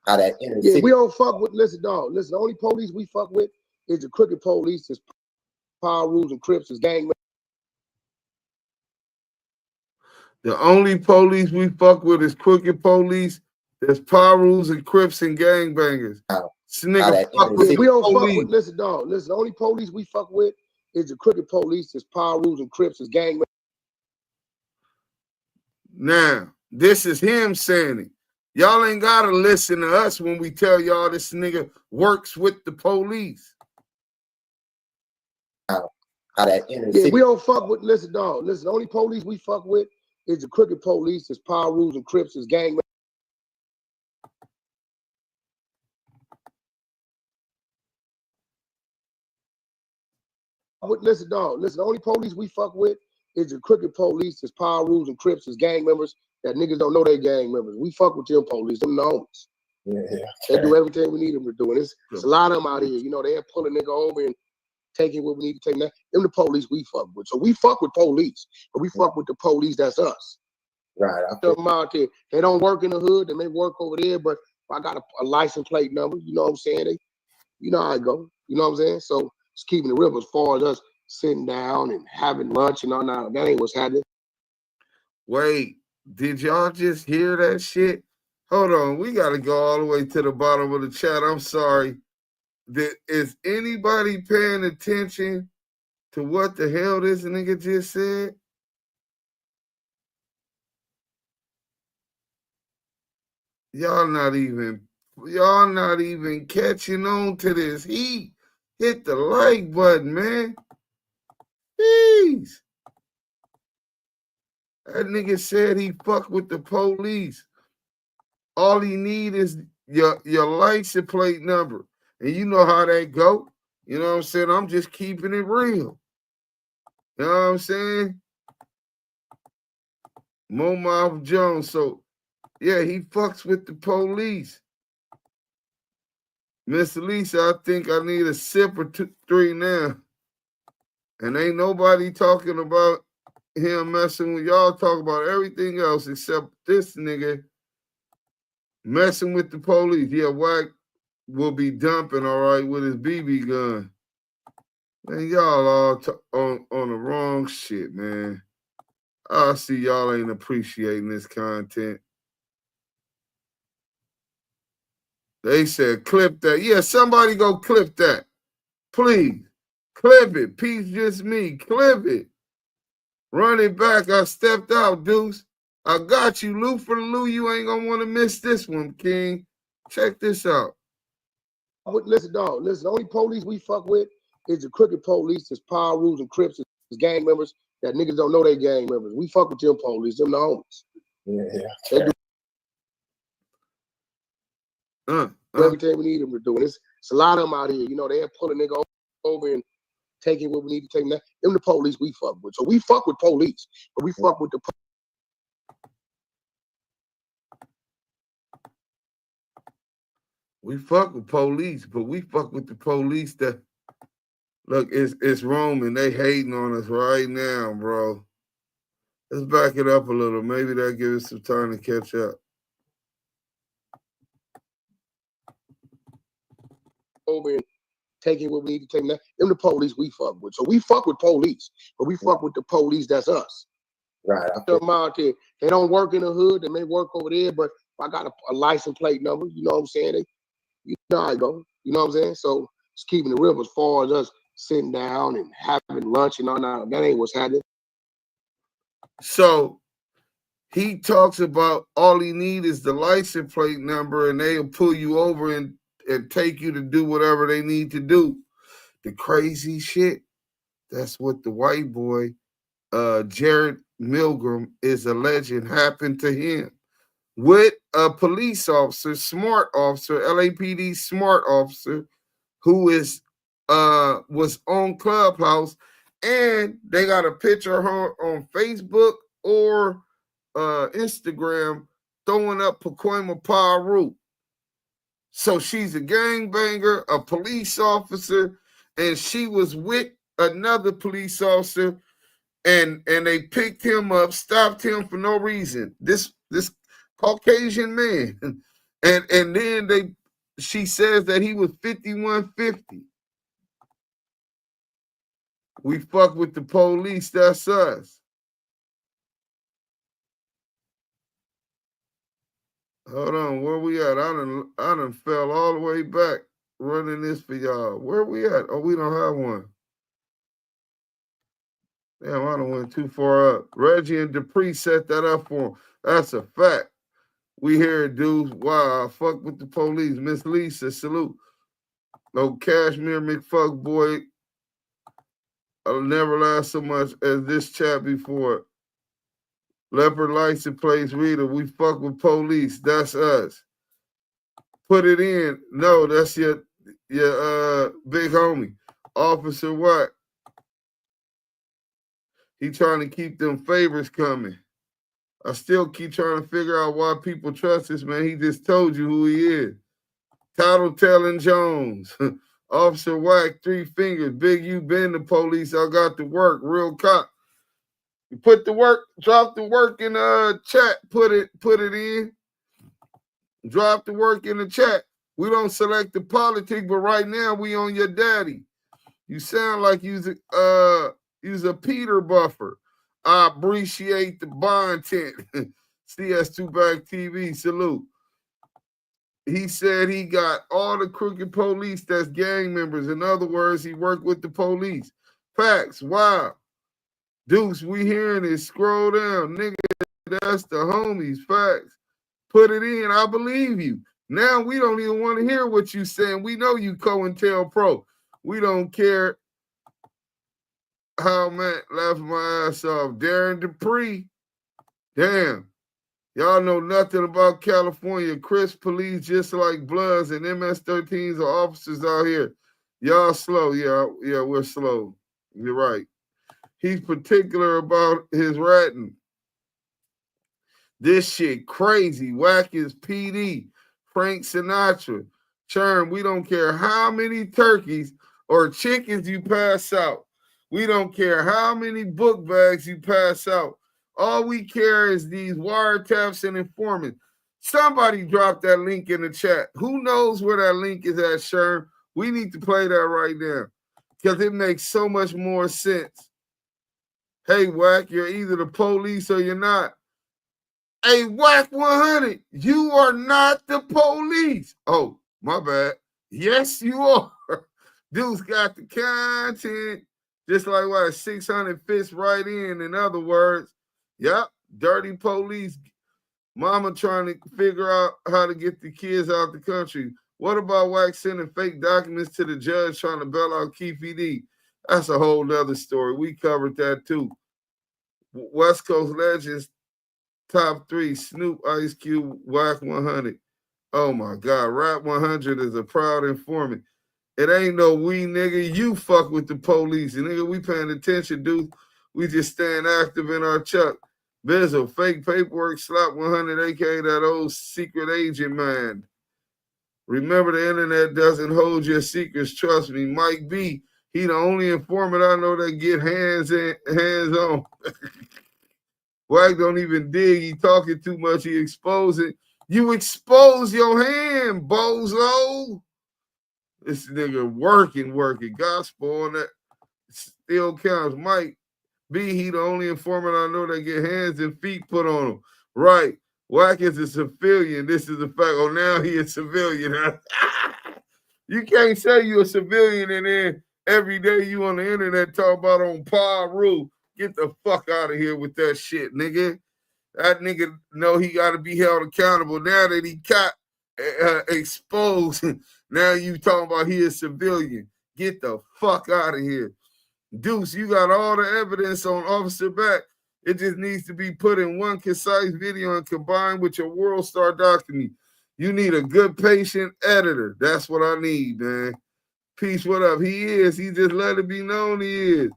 How that yeah, we don't fuck with. Listen, dog. Listen, the only police we fuck with is the crooked police. It's Power Rules and Crips. Is gang. The only police we fuck with is crooked police. There's Power Rules and Crips and gangbangers. This nigga fuck with we don't fuck with. Listen, dog. Listen, the only police we fuck with is the crooked police. It's Power Rules and Crips. Is gang. Now, this is him saying it. Y'all ain't gotta listen to us when we tell y'all this nigga works with the police. How that yeah, we don't fuck with. Listen, dog. Listen, the only police we fuck with is the crooked police. It's Power Rules and Crips. Is gang. Listen, dog. Listen, the only police we fuck with is the crooked police. It's Power Rules and Crips. Is gang members that niggas don't know they gang members. We fuck with them police. Them the homies. Yeah. They do everything we need them to do. And it's a lot of them out here. You know, they'll pull a nigga over and taking what we need to take. Them the police we fuck with. So we fuck with police, but we fuck with the police that's us. Right. I them out there. They don't work in the hood. They may work over there, but if I got a license plate number, you know what I'm saying? You know how I go. You know what I'm saying? So it's keeping it real as far as us sitting down and having lunch and all that. That ain't what's happening. Wait, did y'all just hear that shit? Hold on, we gotta go all the way to the bottom of the chat. I'm sorry. Is anybody paying attention to what the hell this nigga just said? Y'all not even catching on to this. He hit the like button, man. Jeez. That nigga said he fuck with the police. All he need is your license plate number. And you know how that go. You know what I'm saying? I'm just keeping it real. You know what I'm saying? Momouth Jones. So, yeah, he fucks with the police. Miss Lisa, I think I need a sip or 3 now. And ain't nobody talking about him messing with y'all. Talk about everything else except this nigga messing with the police. Yeah, Wack will be dumping all right with his BB gun. Man, y'all all on the wrong shit, man. I see y'all ain't appreciating this content. They said clip that. Yeah, somebody go clip that. Please. Clip it. Peace just me. Clip it. Run it back. I stepped out, Deuce. I got you. Lou for the Lou. You ain't going to want to miss this one, King. Check this out. Listen, dog. Listen, the only police we fuck with is the crooked police. It's Power Rules and Crips. It's gang members that niggas don't know they gang members. We fuck with them police. Them the homies. Yeah. They do everything we need them to do. And it's a lot of them out here. You know, they'll pull a nigga over and taking what we need to take. Them the police we fuck with. So we fuck with police, but we fuck with the We fuck with police, but we fuck with the police that Look, it's Roman. They hating on us right now, bro. Let's back it up a little. Maybe that'll give us some time to catch up. Over and taking what we need to take. Them the police we fuck with. So we fuck with police, but we fuck with the police that's us. Right. Them out there. They don't work in the hood. They may work over there, but if I got a license plate number, you know what I'm saying? You know how I go. You know what I'm saying? So it's keeping it real as far as us sitting down and having lunch and all that. That ain't what's happening. So he talks about all he need is the license plate number, and they'll pull you over and take you to do whatever they need to do. The crazy shit. That's what the white boy, Jared Milgram, is alleging happened to him with a police officer, smart officer, LAPD smart officer, who is was on Clubhouse, and they got a picture of her on Facebook or Instagram throwing up Pacoima Paru. So she's a gangbanger, a police officer, and she was with another police officer, and they picked him up, stopped him for no reason. This Caucasian man, and then she says that he was 5150. We fuck with the police, that's us. Hold on, where we at? I done fell all the way back running this for y'all. Where we at? Oh, we don't have one. Damn, I done went too far up. Reggie and Dupree set that up for him. That's a fact. We hear it, dudes. Wow, I fuck with the police. Miss Lisa, salute. No Cashmere McFuck boy. I'll never laugh so much as this chat before. Leopard license plates reader. We fuck with police. That's us. Put it in. No, that's your big homie, Officer Wack. He trying to keep them favors coming. I still keep trying to figure out why people trust this man. He just told you who he is. Tattletailing Jones. Officer Wack, 3 fingers. Big you been the police. I got to work. Real cop. You put the work, drop the work in chat. Put it in. Drop the work in the chat. We don't select the politic, but right now we on your daddy. You sound like you's a Peter Buffer. I appreciate the content. CS2 Back TV, salute. He said he got all the crooked police that's gang members. In other words, he worked with the police. Facts, wow. Deuce, we hearing it. Scroll down. Nigga, that's the homies. Facts. Put it in. I believe you. Now we don't even want to hear what you saying. We know you COINTELPRO. We don't care how Matt laughed my ass off. Darren Dupree. Damn. Y'all know nothing about California. Chris police just like Bloods and MS-13s are officers out here. Y'all slow. Yeah, we're slow. You're right. He's particular about his ratting. This shit crazy. Wack is PD. Frank Sinatra. Churn, we don't care how many turkeys or chickens you pass out. We don't care how many book bags you pass out. All we care is these wiretaps and informants. Somebody drop that link in the chat. Who knows where that link is at, Sherm? We need to play that right now because it makes so much more sense. Hey, Wack, you're either the police or you're not. Hey, WACK100, you are not the police. Oh, my bad. Yes, you are. Dude's got the content. Just like what 600 fits right in. In other words, yep, dirty police. Mama trying to figure out how to get the kids out the country. What about Wack sending fake documents to the judge trying to bail out Keefe D? That's a whole nother story. We covered that too. West Coast Legends, top 3, Snoop, Ice Cube, WACK100. Oh my God, Rap 100 is a proud informant. It ain't no we, nigga. You fuck with the police. And nigga, we paying attention, dude. We just staying active in our chuck. Bizzle, fake paperwork, slap 100, aka that old secret agent man. Remember, the internet doesn't hold your secrets. Trust me. Mike B, He the only informant I know that get hands on. Wack don't even dig. He talking too much. He exposing. You expose your hand, bozo. This nigga working. Gospel on that still counts. Mike B, he the only informant I know that get hands and feet put on him. Right. Wack is a civilian. This is a fact. Oh, now he a civilian. You can't say you're a civilian and then every day you on the internet talk about on Paru. Get the fuck out of here with that shit, nigga. That nigga know he got to be held accountable. Now that he got exposed, now you talking about he a civilian. Get the fuck out of here. Deuce, you got all the evidence on Officer Back. It just needs to be put in one concise video and combined with your World Star document. You need a good patient editor. That's what I need, man. Peace, what up? He is. He just let it be known he is.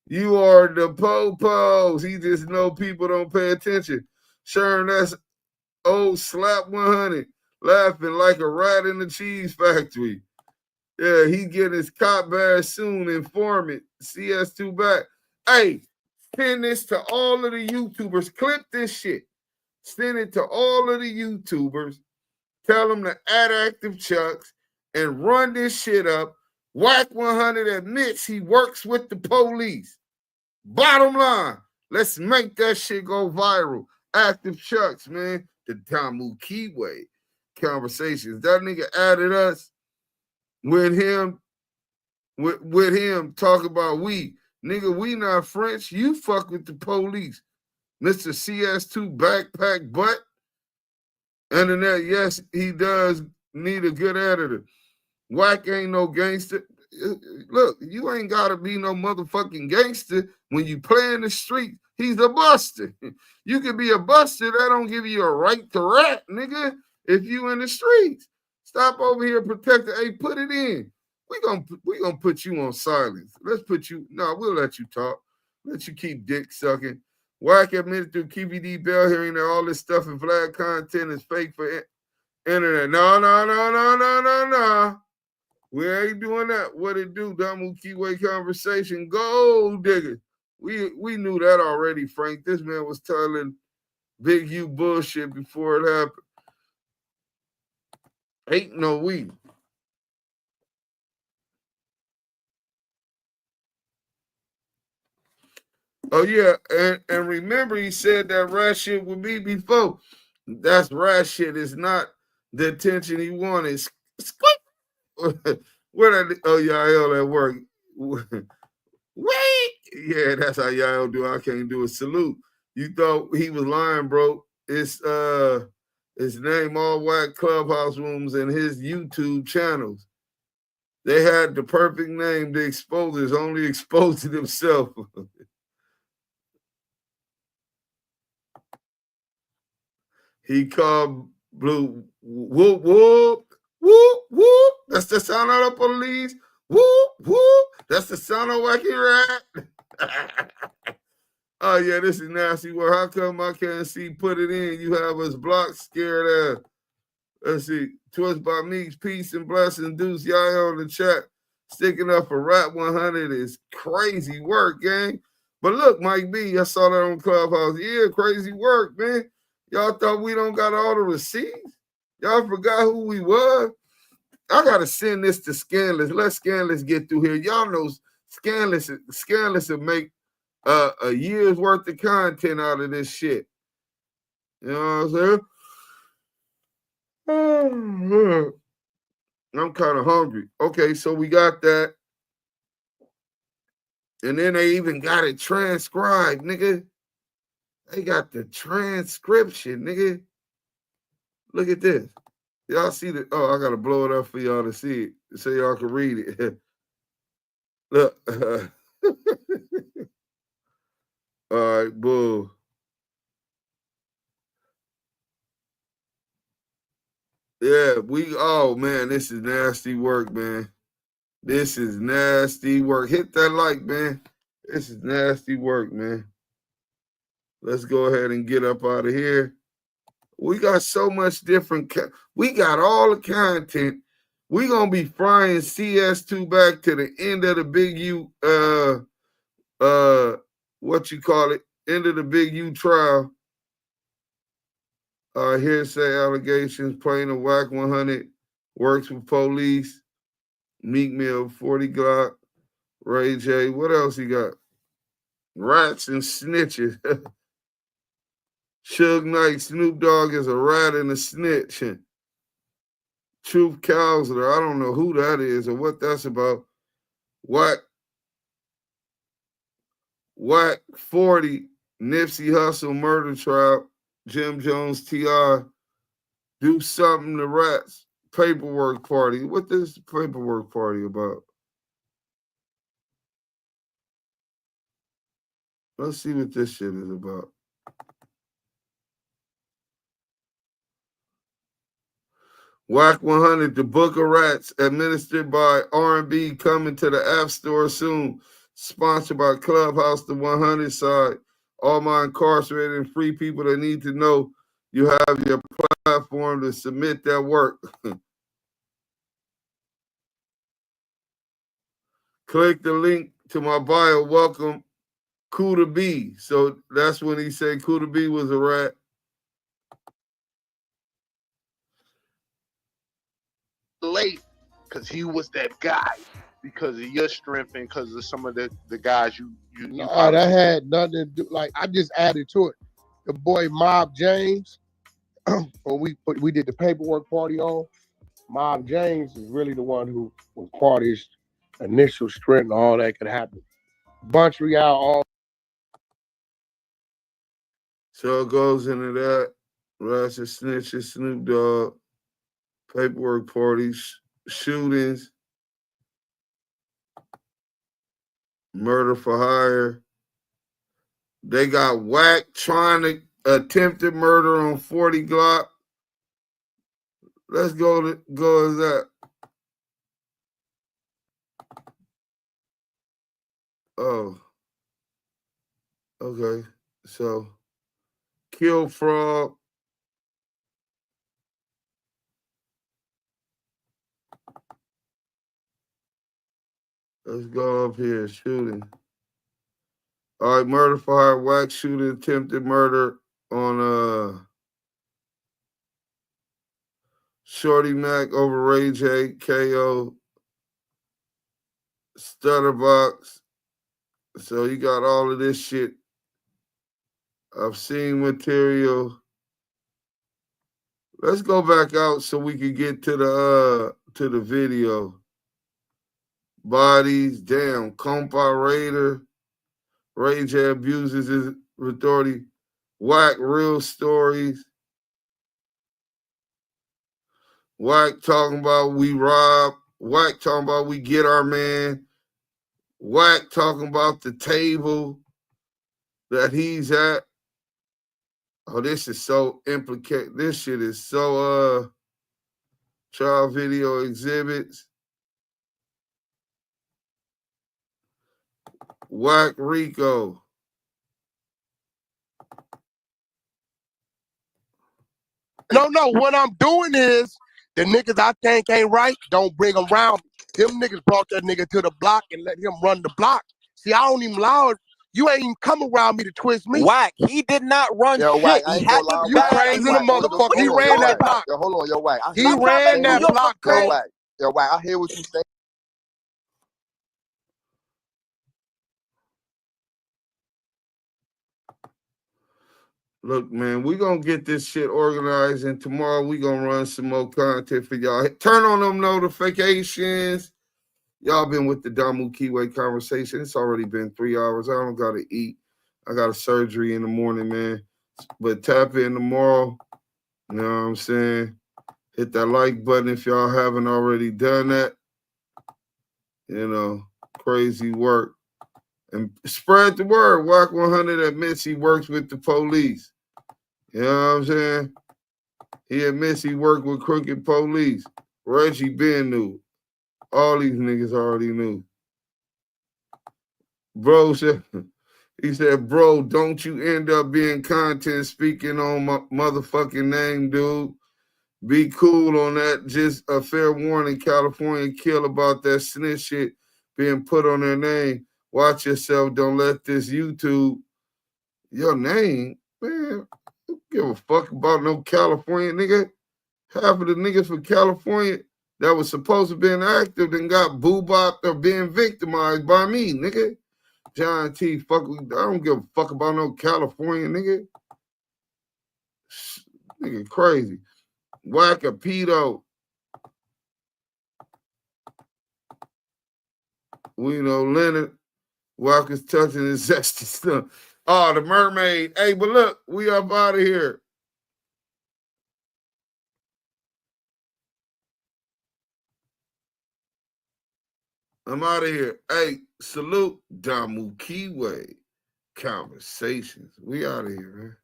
You are the po-pos. He just know people don't pay attention. Sharon, that's old Slap 100, laughing like a rat in the cheese factory. Yeah, he getting his cop badge soon. Informant, CS2 back. Hey, send this to all of the YouTubers. Clip this shit. Send it to all of the YouTubers. Tell them to add Active Chucks and run this shit up. WACK100 admits he works with the police. Bottom line, let's make that shit go viral. Active Chucks, man. The Damu Kiwe Conversations. That nigga added us with him talk about we. Nigga, we not French. You fuck with the police. Mr. CS2 backpack butt. Internet, yes, he does need a good editor. Wack ain't no gangster. Look, you ain't got to be no motherfucking gangster when you play in the street. He's a buster. You can be a buster. That don't give you a right to rat, nigga, if you in the streets. Stop over here protecting. Hey, put it in. We gonna put you on silence. Let's put you. No, we'll let you talk. Let you keep dick sucking. Wack admitted through QVD Bell hearing that all this stuff and flag content is fake for internet. No. We ain't doing that. What it do? Damu Kiwe Conversation. Gold digger. We knew that already, Frank. This man was telling Big U bullshit before it happened. Ain't no we. Oh, yeah. And remember, he said that rat shit with me before. That's rat shit. It's not the attention he wanted. Where that? Oh, Yael at work. Wait. Yeah, that's how Yael do. I can't do a salute. You thought he was lying, bro. It's his name, all Wack Clubhouse Rooms and his YouTube channels. They had the perfect name. The exposers only exposing himself. He called Blue whoop whoop whoop whoop. That's the sound of the police. Whoop whoop. That's the sound of Wacky Rat. Oh yeah, this is nasty. Well, how come I can't see? Put it in. You have us blocked, scared ass. Let's see. Twist by Meeks, peace and blessings. Deuce, y'all on the chat. Sticking up for Rap 100 is crazy work, gang. But look, Mike B, I saw that on Clubhouse. Yeah, crazy work, man. Y'all thought we don't got all the receipts? Y'all forgot who we were? I got to send this to Scanless. Let Scanless get through here. Y'all know Scanless will make a year's worth of content out of this shit. You know what I'm saying? I'm kind of hungry. Okay, so we got that. And then they even got it transcribed, nigga. They got the transcription, nigga. Look at this. Y'all see the, oh, I got to blow it up for y'all to see it so y'all can read it. Look. All right, bull. Yeah, oh, man, this is nasty work, man. This is nasty work. Hit that like, man. This is nasty work, man. Let's go ahead and get up out of here. We got so much different. We got all the content We gonna be frying CS2 back to the end of the Big U, what you call it, end of the Big U trial. Hearsay allegations, playing a WACK100, works with police, Meek Mill, 40 Glock, Ray J. What else he got? Rats and snitches. Suge Knight, Snoop Dogg is a rat and a snitch. Truth Counselor, I don't know who that is or what that's about. WACK 40, Nipsey Hussle murder trial, Jim Jones, T.I. Do something to rats. Paperwork party. What is the paperwork party about? Let's see what this shit is about. WACK100, the Book of Rats, administered by R&B, coming to the App Store soon. Sponsored by Clubhouse, the 100 side. All my incarcerated and free people that need to know you have your platform to submit that work. Click the link to my bio. Welcome, Kuda B. So that's when he said Kuda B was a rat. Late, because he was that guy, because of your strength and because of some of the guys you that had nothing to do. Like, I just added to it. The boy Mob James, when we did the paperwork party on, Mob James is really the one who was part of his initial strength and all that could happen. Bunch Real, all. So it goes into that. Rats and snitches, Snoop Dogg, paperwork parties, shootings, murder for hire. They got Wack trying to attempted murder on 40 Glock. Let's go as that. Oh. Okay. So kill frog. Let's go up here. Shooting. All right, murder for hire, Wack shooting, attempted murder on Shorty Mac over Ray J, KO, Stutterbox. So you got all of this shit. I've seen material. Let's go back out so we can get to the video. Bodies, damn, Compa Raider. Ray J abuses his authority. Wack real stories. Wack talking about we rob. Wack talking about we get our man. Wack talking about the table that he's at. Oh, this is so implicated. This shit is so child video exhibits. Wack Rico. No, what I'm doing is the niggas I think ain't right, don't bring them around. Them niggas brought that nigga to the block and let him run the block. See, I don't even allow it. You ain't even come around me to twist me. Wack, he did not run shit. Wack, He had the you crazy the motherfucker. He ran that block. Yo, hold on, yo, Wack. He ran that block, yo, Wack. Yo, Wack, I hear what you say. Look, man, we going to get this shit organized, and tomorrow we going to run some more content for y'all. Turn on them notifications. Y'all been with the Damu Kiwe Conversation. It's already been 3 hours. I don't got to eat. I got a surgery in the morning, man. But tap in tomorrow. You know what I'm saying? Hit that like button if y'all haven't already done that. You know, crazy work. And spread the word. WACK100 admits he works with the police. You know what I'm saying? He admits he worked with crooked police. Reggie Ben knew. All these niggas already knew. Bro said, he said, bro, don't you end up being content speaking on my motherfucking name, dude. Be cool on that. Just a fair warning, California kill about that snitch shit being put on their name. Watch yourself. Don't let this YouTube, your name, man, don't give a fuck about no California nigga. Half of the niggas from California that was supposed to be active then got boo-bopped or being victimized by me, nigga. John T, fuck, I don't give a fuck about no California nigga. Nigga crazy. Whack a pedo. We know Leonard. Wack is touching his zesty stuff. Oh, the mermaid. Hey, but look, we up out of here. I'm out of here. Hey, salute Damu Kiwe Conversations. We out of here, man.